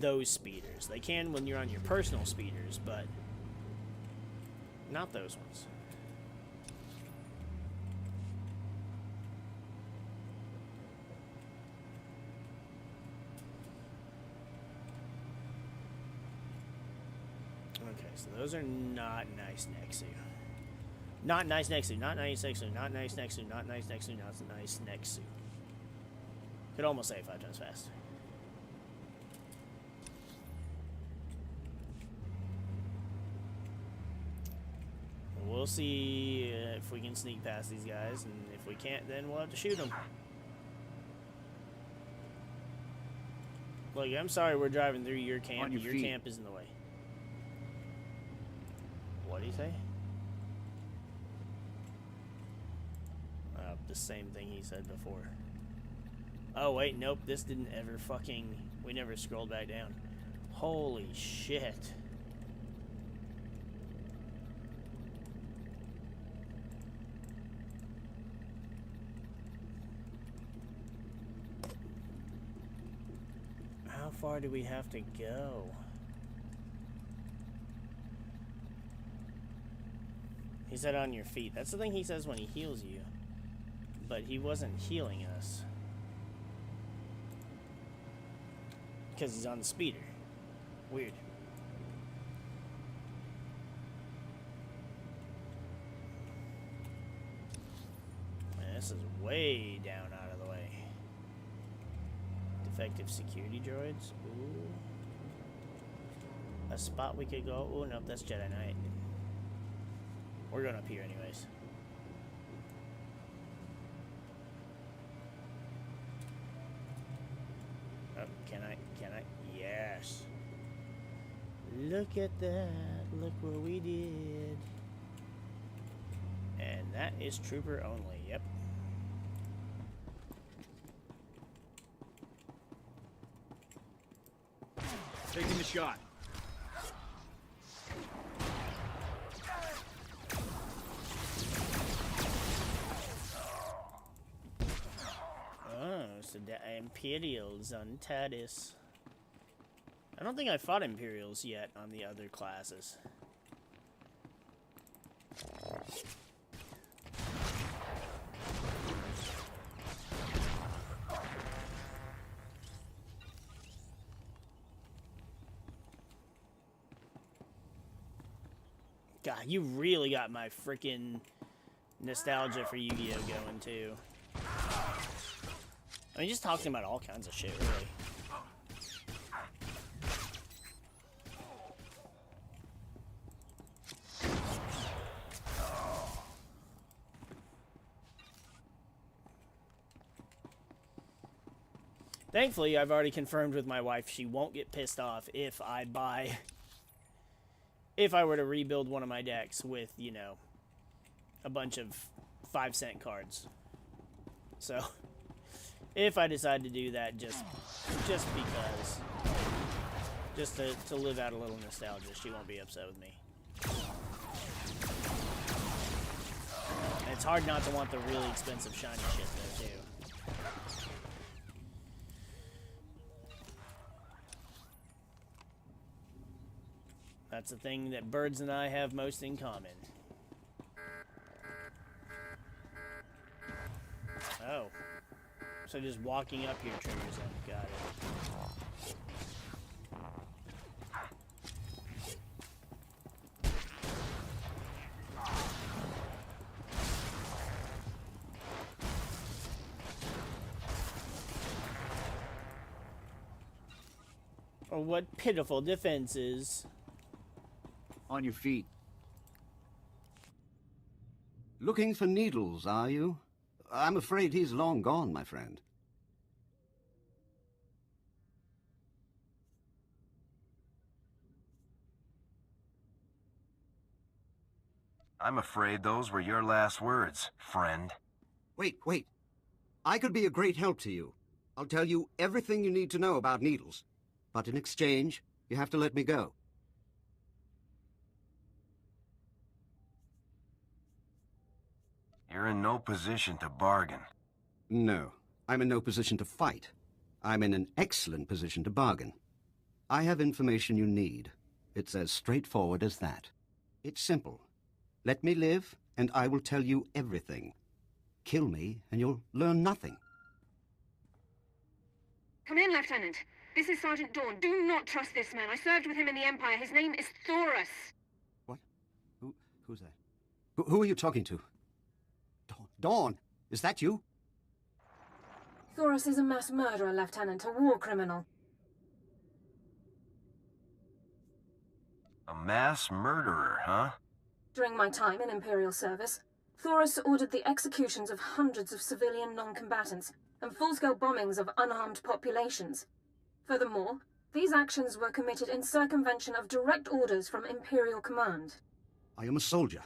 those speeders. They can when you're on your personal speeders, but not those ones. Okay, so those are not nice Nexu. Not nice next to, not nice next to, not nice next to, not nice next to, not nice next to. Could almost say it 5 times fast. We'll see if we can sneak past these guys, and if we can't, then we'll have to shoot them. Look, I'm sorry we're driving through your camp. Your camp is in the way. What did he say? The same thing he said before. Oh, wait, nope. This didn't ever fucking... We never scrolled back down. Holy shit. How far do we have to go? He said on your feet. That's the thing he says when he heals you. But he wasn't healing us. Because he's on the speeder. Weird. Man, this is way down out of the way. Defective security droids. Ooh. A spot we could go. Oh, nope, that's Jedi Knight. We're going up here anyways. Oh, can I? Yes. Look at that. Look what we did. And that is trooper only. Yep. Taking the shot. Oh, so the Imperials on Tatis. I don't think I fought Imperials yet on the other classes. God, you really got my freaking nostalgia for Yu-Gi-Oh going too. I mean, just talking about all kinds of shit, really. Thankfully, I've already confirmed with my wife she won't get pissed off if I buy... If I were to rebuild one of my decks with, you know, a bunch of 5-cent cards. So, if I decide to do that just because, just to live out a little nostalgia, she won't be upset with me. And it's hard not to want the really expensive shiny shit there, too. That's the thing that birds and I have most in common. Oh. So just walking up here triggers them. Got it. Oh, what pitiful defenses. On your feet. Looking for Needles, are you? I'm afraid he's long gone, my friend. I'm afraid those were your last words, friend. Wait. I could be a great help to you. I'll tell you everything you need to know about Needles. But in exchange, you have to let me go. You're in no position to bargain. No, I'm in no position to fight. I'm in an excellent position to bargain. I have information you need. It's as straightforward as that. It's simple. Let me live, and I will tell you everything. Kill me, and you'll learn nothing. Come in, Lieutenant. This is Sergeant Dawn. Do not trust this man. I served with him in the Empire. His name is Thoris. What? Who's that? Who are you talking to? Dawn, is that you? Thoris is a mass murderer, Lieutenant, a war criminal. A mass murderer, huh? During my time in Imperial service, Thoris ordered the executions of hundreds of civilian non-combatants and full-scale bombings of unarmed populations. Furthermore, these actions were committed in circumvention of direct orders from Imperial Command. I am a soldier.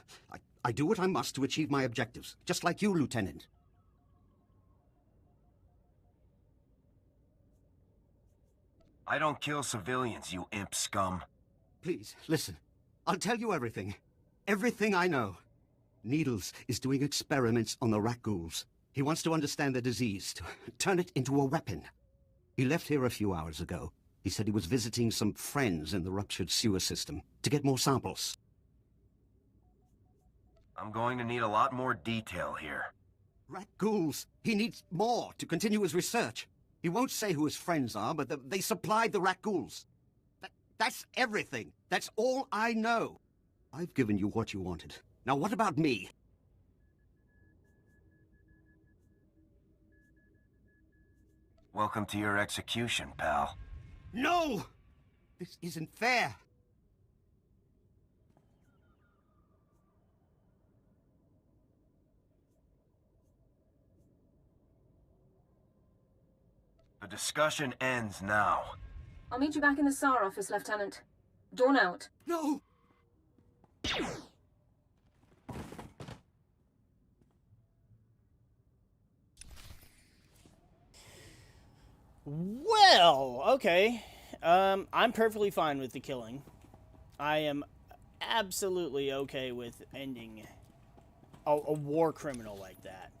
I do what I must to achieve my objectives, just like you, Lieutenant. I don't kill civilians, you imp scum. Please, listen. I'll tell you everything. Everything I know. Needles is doing experiments on the rat ghouls. He wants to understand the disease, to turn it into a weapon. He left here a few hours ago. He said he was visiting some friends in the ruptured sewer system to get more samples. I'm going to need a lot more detail here. Rat ghouls! He needs more to continue his research. He won't say who his friends are, but they supplied the rat ghouls. That's everything. That's all I know. I've given you what you wanted. Now what about me? Welcome to your execution, pal. No! This isn't fair. The discussion ends now. I'll meet you back in the SAR office, Lieutenant. Dawn out. No! Well, okay. I'm perfectly fine with the killing. I am absolutely okay with ending a war criminal like that.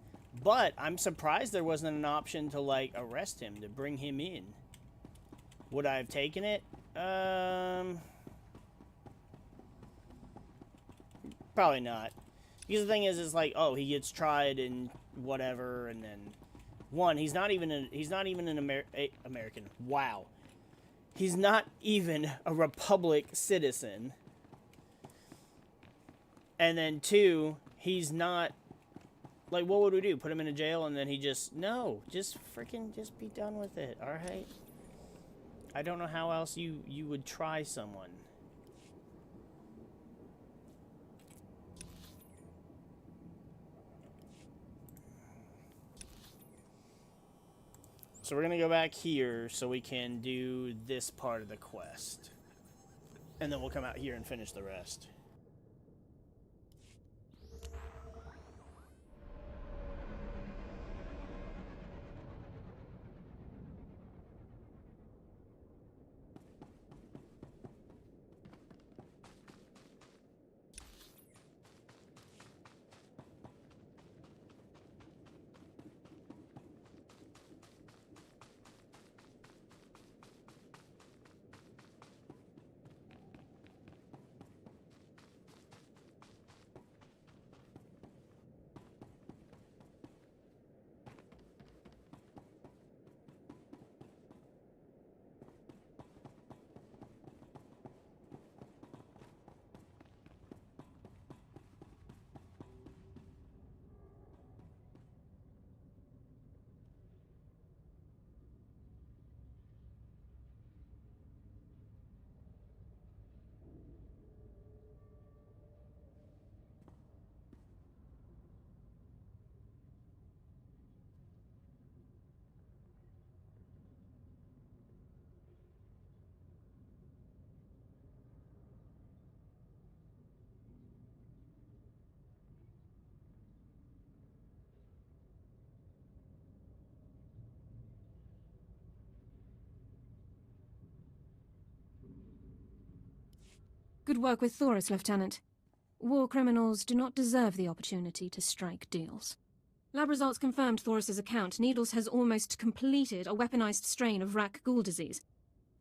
But I'm surprised there wasn't an option to, like, arrest him, to bring him in. Would I have taken it? Probably not. Because the thing is like, oh, he gets tried and whatever, and then one, he's not even an American. Wow. He's not even a Republic citizen. And then two, he's not, like, what would we do? Put him in a jail and then he just, no, just freaking just be done with it, alright? I don't know how else you would try someone. So we're going to go back here so we can do this part of the quest. And then we'll come out here and finish the rest. Good work with Thoris, Lieutenant. War criminals do not deserve the opportunity to strike deals. Lab results confirmed Thoris's account. Needles has almost completed a weaponized strain of rat ghoul disease.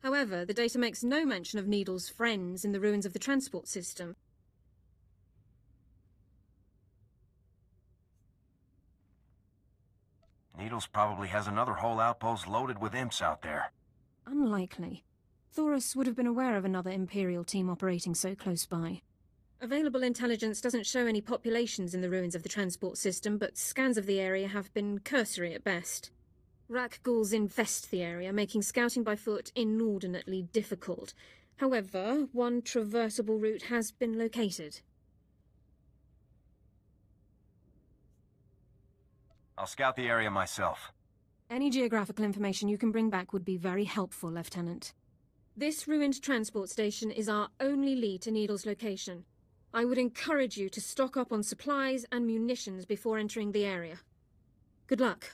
However, the data makes no mention of Needles' friends in the ruins of the transport system. Needles probably has another whole outpost loaded with imps out there. Unlikely. Thoris would have been aware of another Imperial team operating so close by. Available intelligence doesn't show any populations in the ruins of the transport system, but scans of the area have been cursory at best. Rak ghouls infest the area, making scouting by foot inordinately difficult. However, one traversable route has been located. I'll scout the area myself. Any geographical information you can bring back would be very helpful, Lieutenant. This ruined transport station is our only lead to Needle's location. I would encourage you to stock up on supplies and munitions before entering the area. Good luck.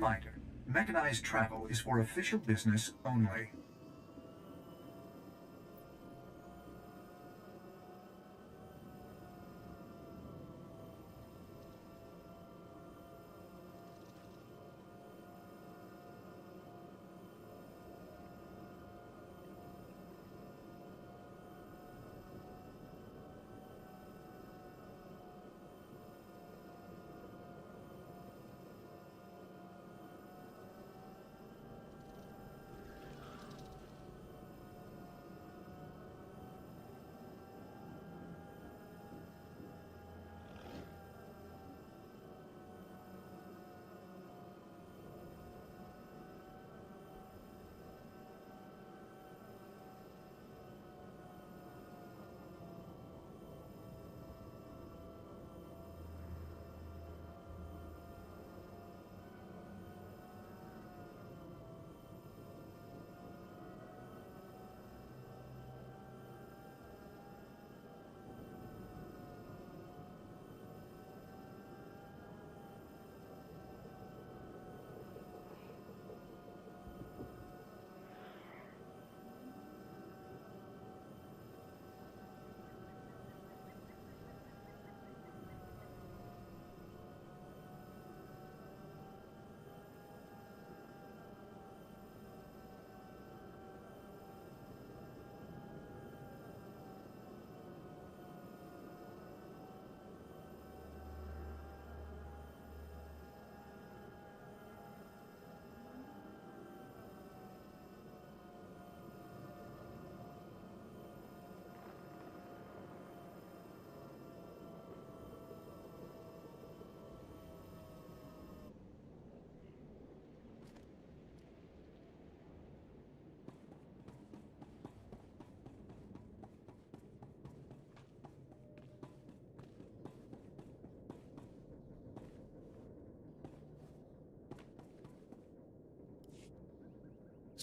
Reminder, mechanized travel is for official business only.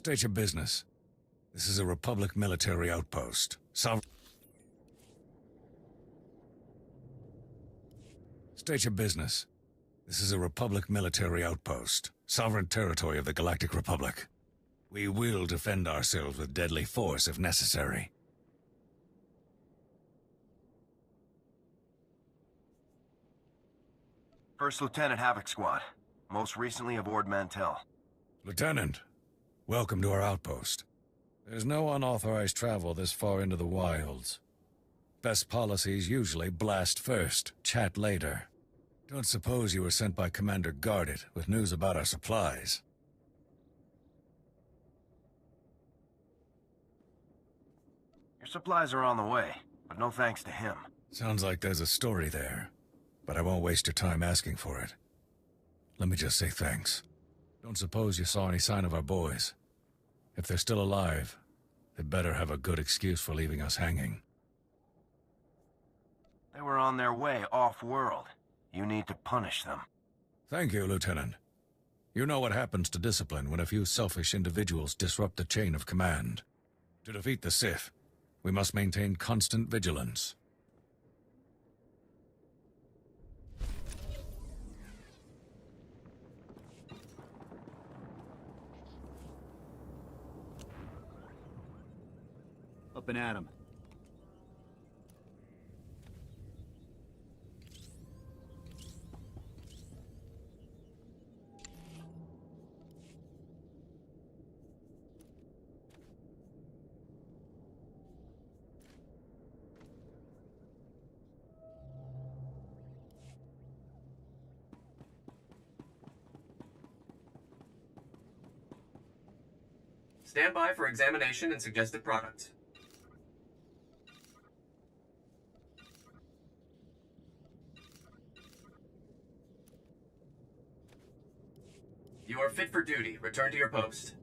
State your business. This is a Republic military outpost. State your business. This is a Republic military outpost. Sovereign territory of the Galactic Republic. We will defend ourselves with deadly force if necessary. First Lieutenant Havoc Squad. Most recently aboard Mantell. Lieutenant, welcome to our outpost. There's no unauthorized travel this far into the wilds. Best policies usually blast first, chat later. Don't suppose you were sent by Commander Gardet with news about our supplies. Your supplies are on the way, but no thanks to him. Sounds like there's a story there, but I won't waste your time asking for it. Let me just say thanks. Don't suppose you saw any sign of our boys. If they're still alive, they better have a good excuse for leaving us hanging. They were on their way off-world. You need to punish them. Thank you, Lieutenant. You know what happens to discipline when a few selfish individuals disrupt the chain of command. To defeat the Sith, we must maintain constant vigilance. Up and at 'em. Stand by for examination and suggested products. You are fit for duty. Return to your post.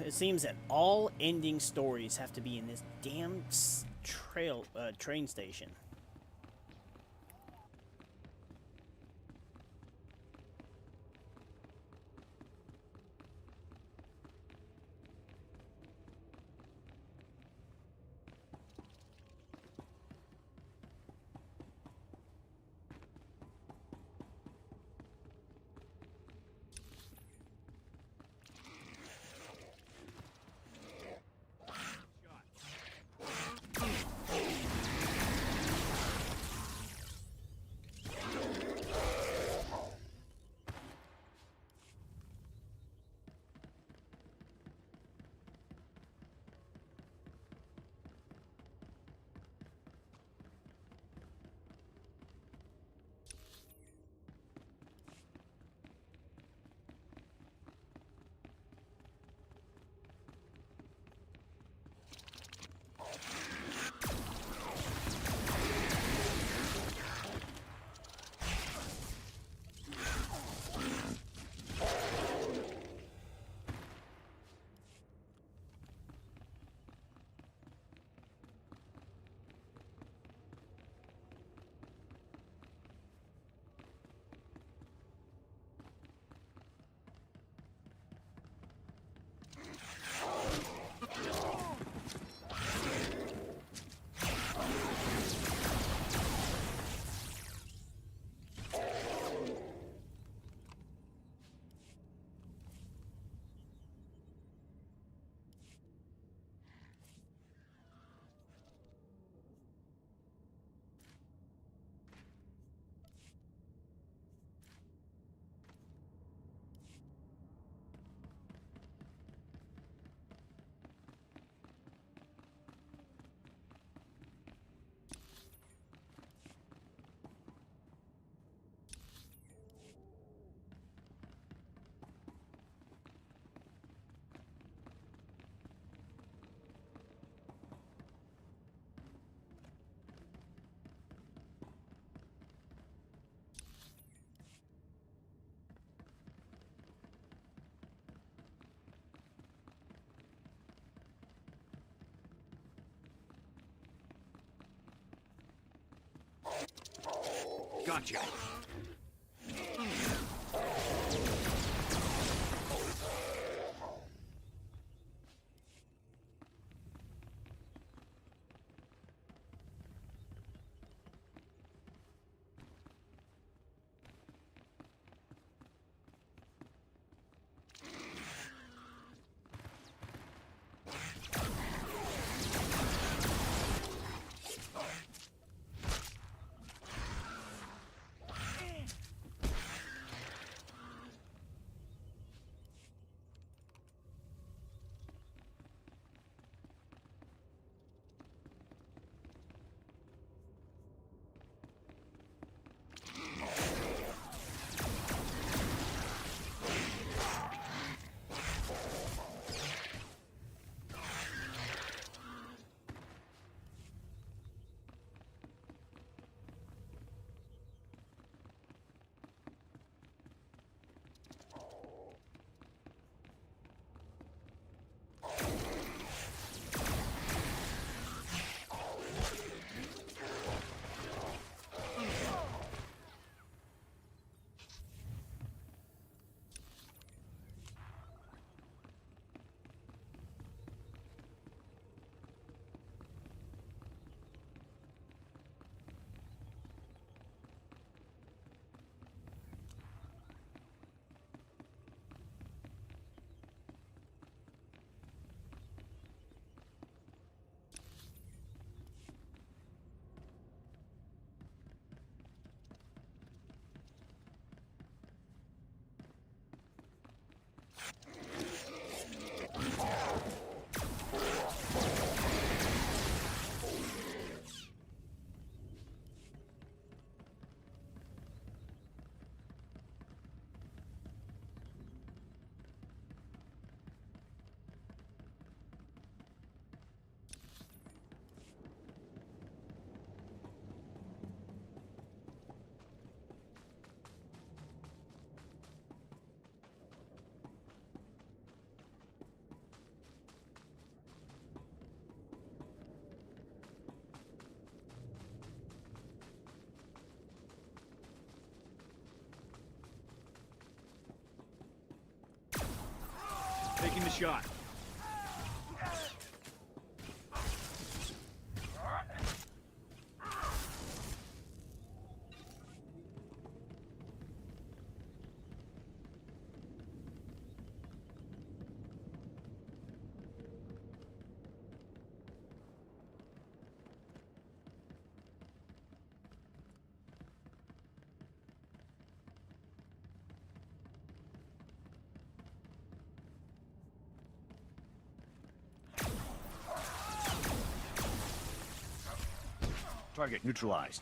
It seems that all ending stories have to be in this damn train station. Gotcha. Taking the shot. Target neutralized.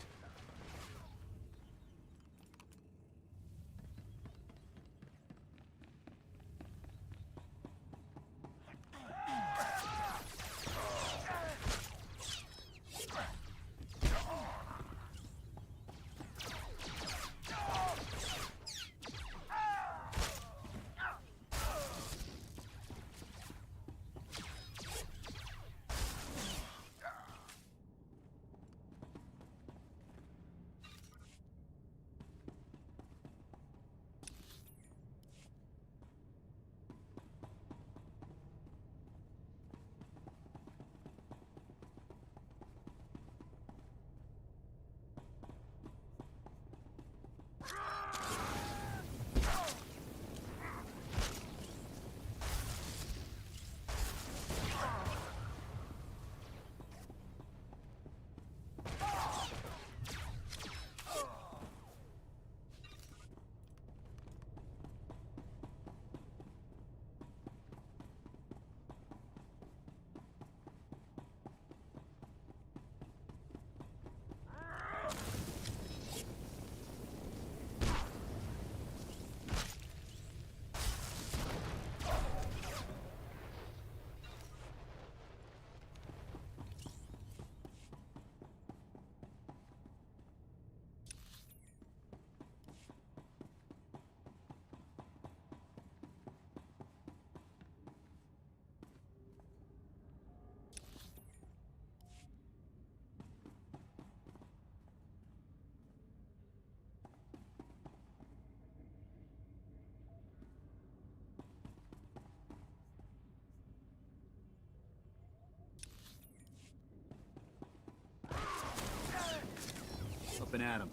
Up and at 'em.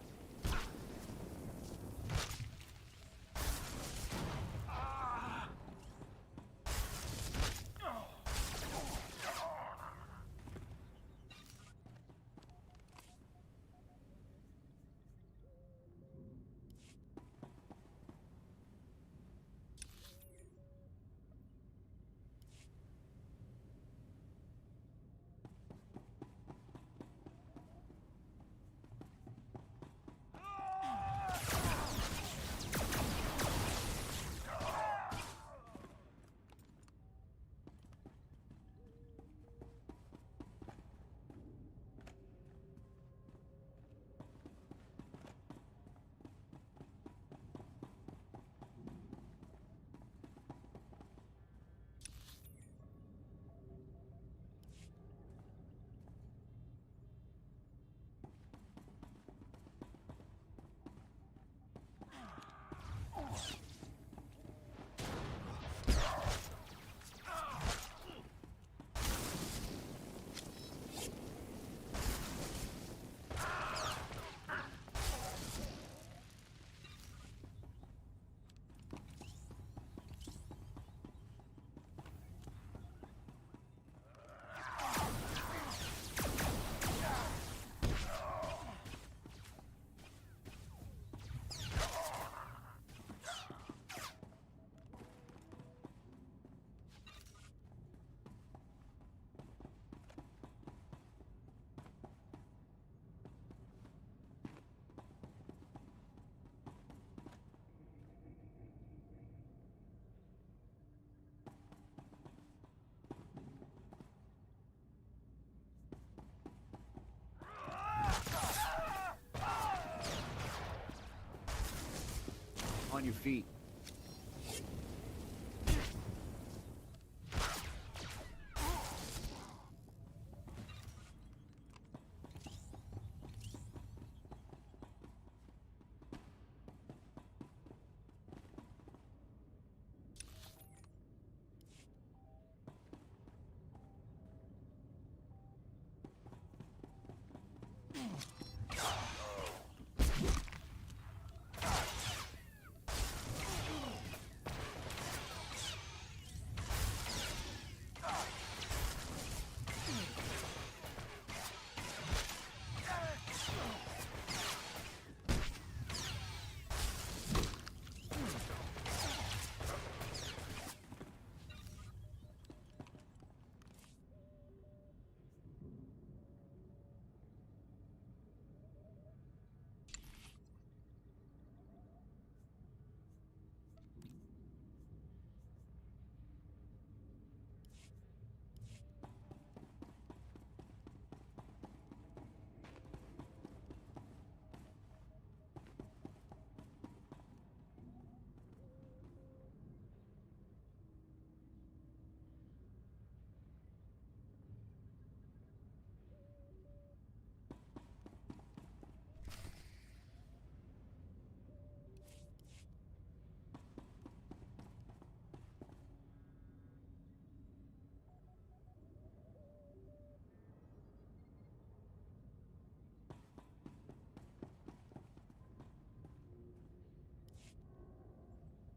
On your feet.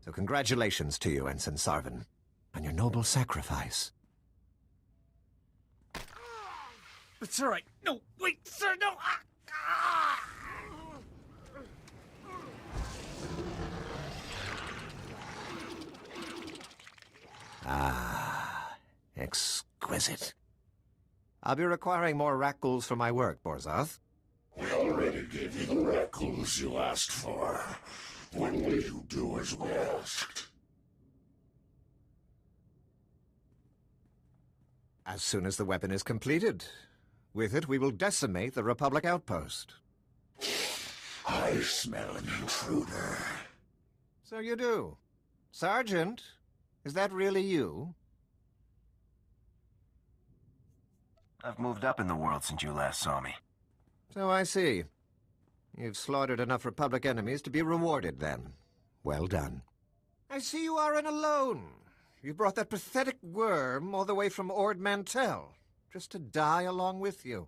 So congratulations to you, Ensign Sarvin, on your noble sacrifice. It's all right. No, wait, sir, no! Ah, exquisite. I'll be requiring more rat ghouls for my work, Borzoth. We already gave you the rat ghouls you asked for. When will you do as we asked? As soon as the weapon is completed. With it, we will decimate the Republic outpost. I smell an intruder. So you do. Sergeant, is that really you? I've moved up in the world since you last saw me. So I see. You've slaughtered enough Republic enemies to be rewarded, then. Well done. I see you aren't alone. You brought that pathetic worm all the way from Ord Mantell, just to die along with you.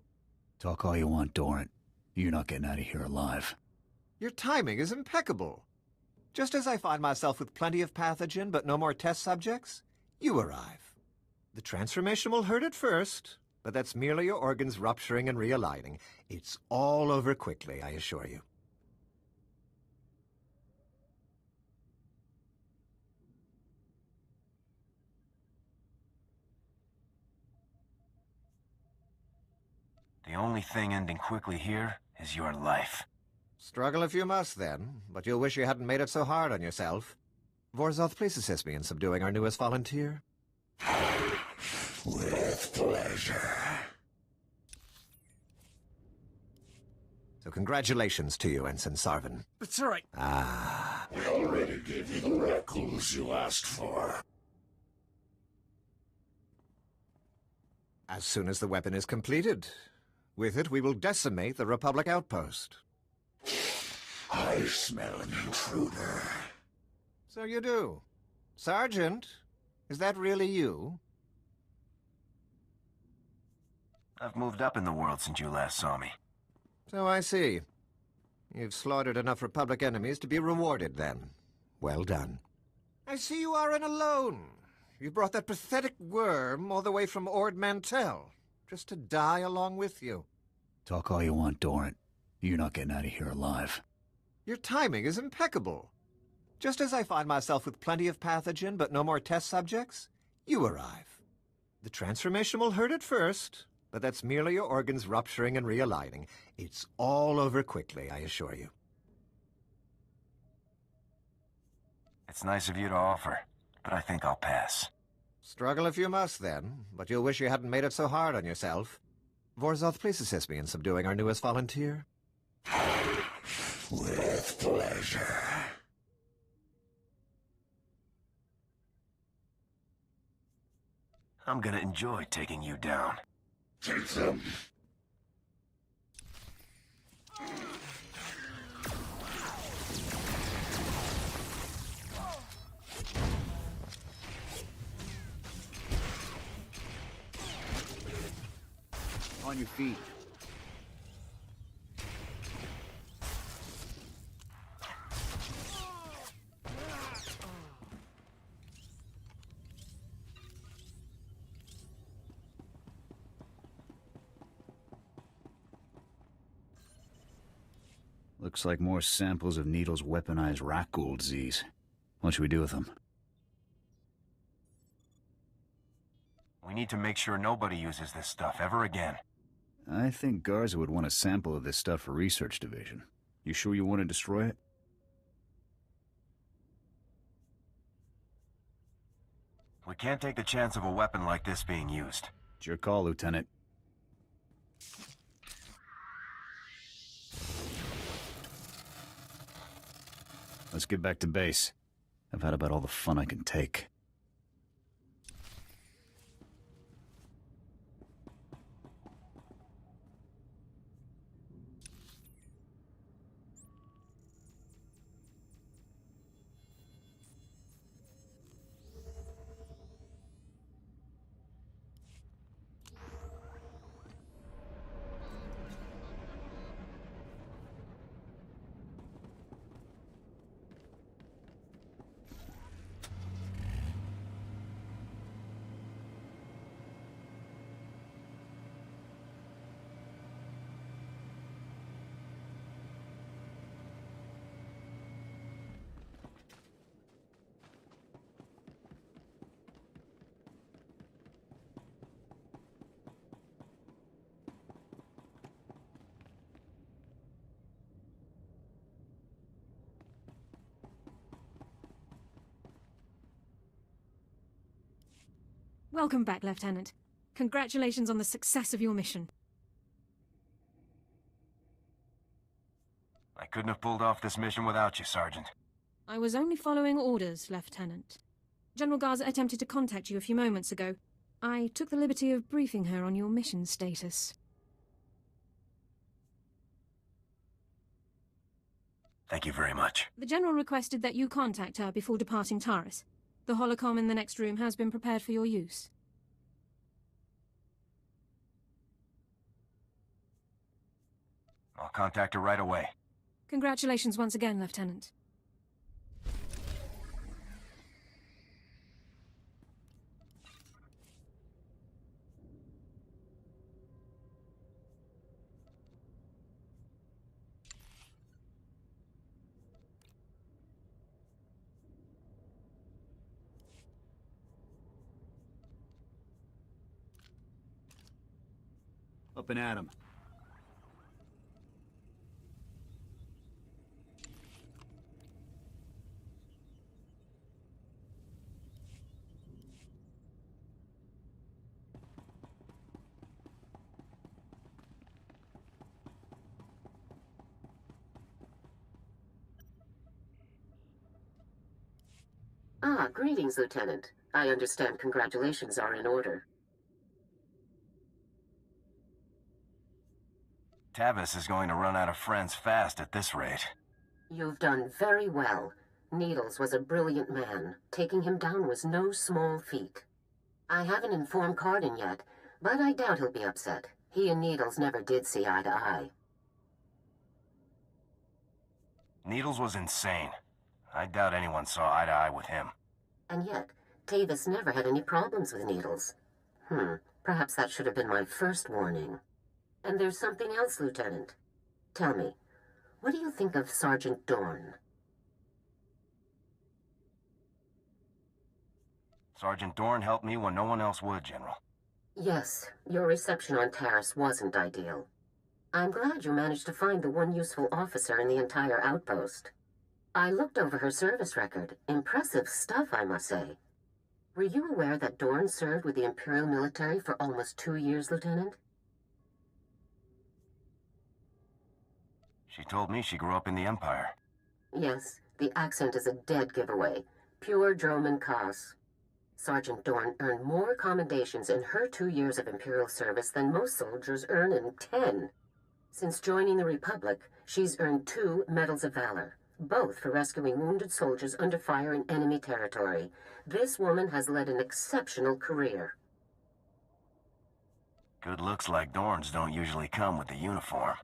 Talk all you want, Doran. You're not getting out of here alive. Your timing is impeccable. Just as I find myself with plenty of pathogen but no more test subjects, you arrive. The transformation will hurt at first, but that's merely your organs rupturing and realigning. It's all over quickly, I assure you. The only thing ending quickly here is your life. Struggle if you must, then, but you'll wish you hadn't made it so hard on yourself. Vorzoth, please assist me in subduing our newest volunteer. With pleasure. So congratulations to you, Ensign Sarvin. It's all right. Ah. We already gave you the records you asked for. As soon as the weapon is completed. With it, we will decimate the Republic outpost. I smell an intruder. So you do. Sergeant, is that really you? I've moved up in the world since you last saw me. So I see. You've slaughtered enough Republic enemies to be rewarded, then. Well done. I see you aren't alone. You brought that pathetic worm all the way from Ord Mantell, just to die along with you. Talk all you want, Dorrant. You're not getting out of here alive. Your timing is impeccable. Just as I find myself with plenty of pathogen but no more test subjects, you arrive. The transformation will hurt at first, but that's merely your organs rupturing and realigning. It's all over quickly, I assure you. It's nice of you to offer, but I think I'll pass. Struggle if you must, then, but you'll wish you hadn't made it so hard on yourself. Vorzoth, please assist me in subduing our newest volunteer. With pleasure. I'm gonna enjoy taking you down. Take them. On your feet. Looks like more samples of Needle's weaponized Rakghoul disease. What should we do with them? We need to make sure nobody uses this stuff ever again. I think Garza would want a sample of this stuff for Research Division. You sure you want to destroy it? We can't take the chance of a weapon like this being used. It's your call, Lieutenant. Let's get back to base. I've had about all the fun I can take. Welcome back, Lieutenant. Congratulations on the success of your mission. I couldn't have pulled off this mission without you, Sergeant. I was only following orders, Lieutenant. General Garza attempted to contact you a few moments ago. I took the liberty of briefing her on your mission status. Thank you very much. The General requested that you contact her before departing Taurus. The holocom in the next room has been prepared for your use. I'll contact her right away. Congratulations once again, Lieutenant. Up and at 'em. Ah, greetings, Lieutenant. I understand congratulations are in order. Tavis is going to run out of friends fast at this rate. You've done very well. Needles was a brilliant man. Taking him down was no small feat. I haven't informed Cardin yet, but I doubt he'll be upset. He and Needles never did see eye to eye. Needles was insane. I doubt anyone saw eye to eye with him. And yet, Tavis never had any problems with Needles. Perhaps that should have been my first warning. And there's something else, Lieutenant. Tell me, what do you think of Sergeant Dorn? Sergeant Dorn helped me when no one else would, General. Yes, your reception on Taris wasn't ideal. I'm glad you managed to find the one useful officer in the entire outpost. I looked over her service record. Impressive stuff, I must say. Were you aware that Dorn served with the Imperial military for almost 2 years, Lieutenant? She told me she grew up in the Empire. Yes, the accent is a dead giveaway. Pure Droman Kos. Sergeant Dorn earned more commendations in her 2 years of Imperial service than most soldiers earn in 10. Since joining the Republic, she's earned 2 Medals of Valor, both for rescuing wounded soldiers under fire in enemy territory. This woman has led an exceptional career. Good looks like Dorn's don't usually come with the uniform.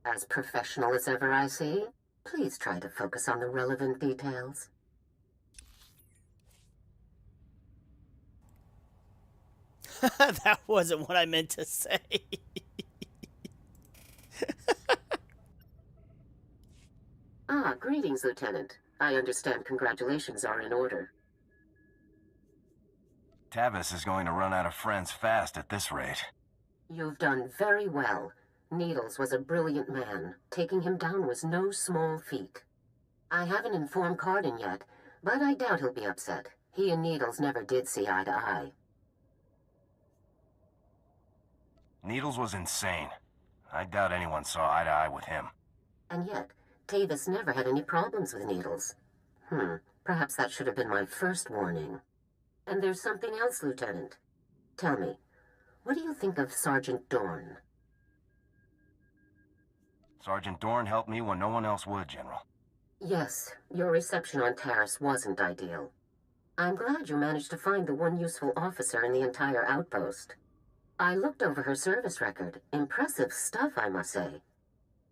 As professional as ever, I see. Please try to focus on the relevant details. That wasn't what I meant to say. Ah, greetings, Lieutenant. I understand congratulations are in order. Tavis is going to run out of friends fast at this rate. You've done very well. Needles was a brilliant man. Taking him down was no small feat. I haven't informed Cardin yet, but I doubt he'll be upset. He and Needles never did see eye to eye. Needles was insane. I doubt anyone saw eye to eye with him. And yet, Tavis never had any problems with Needles. Perhaps that should have been my first warning. And there's something else, Lieutenant. Tell me, what do you think of Sergeant Dorn? Sergeant Dorn helped me when no one else would, General. Yes, your reception on Taris wasn't ideal. I'm glad you managed to find the one useful officer in the entire outpost. I looked over her service record. Impressive stuff, I must say.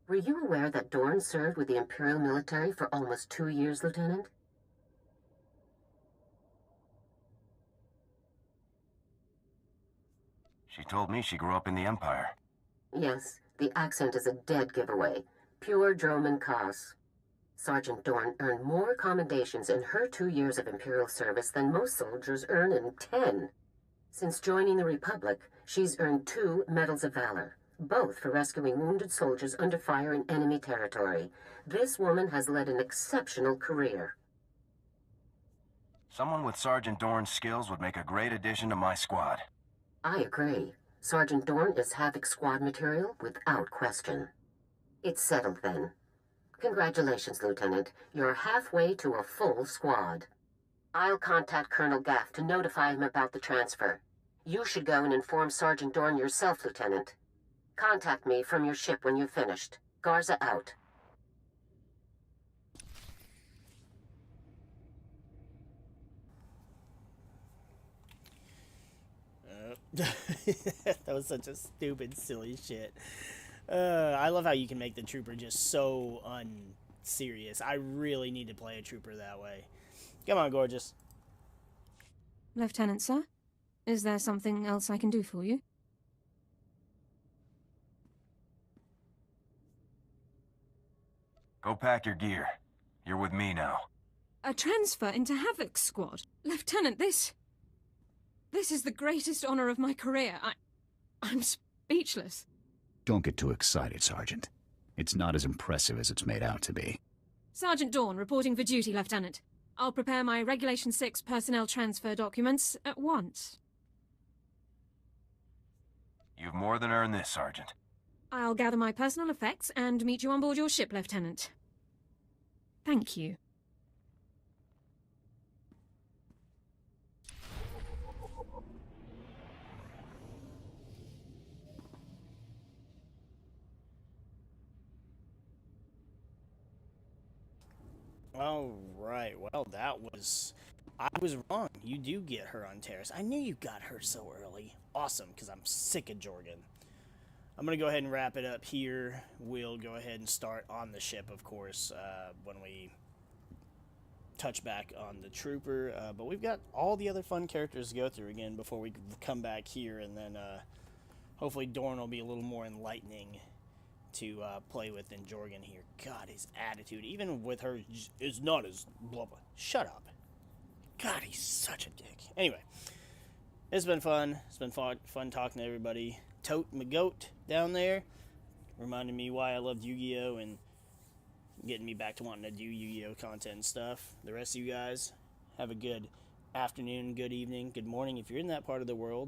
Were you aware that Dorn served with the Imperial military for almost 2 years, Lieutenant? She told me she grew up in the Empire. Yes, the accent is a dead giveaway. Pure Droman Kos. Sergeant Dorn earned more commendations in her 2 years of Imperial service than most soldiers earn in 10. Since joining the Republic, she's earned 2 Medals of Valor, both for rescuing wounded soldiers under fire in enemy territory. This woman has led an exceptional career. Someone with Sergeant Dorn's skills would make a great addition to my squad. I agree. Sergeant Dorn is Havoc squad material without question. It's settled then. Congratulations, Lieutenant. You're halfway to a full squad. I'll contact Colonel Gaff to notify him about the transfer. You should go and inform Sergeant Dorn yourself, Lieutenant. Contact me from your ship when you've finished. Garza out. That was such a stupid, silly shit. I love how you can make the trooper just so unserious. I really need to play a trooper that way. Come on, gorgeous. Lieutenant, sir? Is there something else I can do for you? Go pack your gear. You're with me now. A transfer into Havoc's squad? Lieutenant, this is the greatest honor of my career. I'm speechless. Don't get too excited, Sergeant. It's not as impressive as it's made out to be. Sergeant Dawn, reporting for duty, Lieutenant. I'll prepare my Regulation 6 personnel transfer documents at once. You've more than earned this, Sergeant. I'll gather my personal effects and meet you on board your ship, Lieutenant. Thank you. Alright, well, I was wrong. You do get her on Terrace. I knew you got her so early. Awesome, because I'm sick of Jorgen. I'm going to go ahead and wrap it up here. We'll go ahead and start on the ship, of course, when we touch back on the trooper. But we've got all the other fun characters to go through again before we come back here, and then hopefully Dorn will be a little more enlightening to play with than Jorgen here. God, his attitude, even with her, is not as blah blah. Shut up. God, he's such a dick. Anyway, it's been fun. It's been fun talking to everybody. Tote my goat down there reminded me why I loved Yu-Gi-Oh! And getting me back to wanting to do Yu-Gi-Oh! Content and stuff. The rest of you guys, have a good afternoon, good evening, good morning if you're in that part of the world.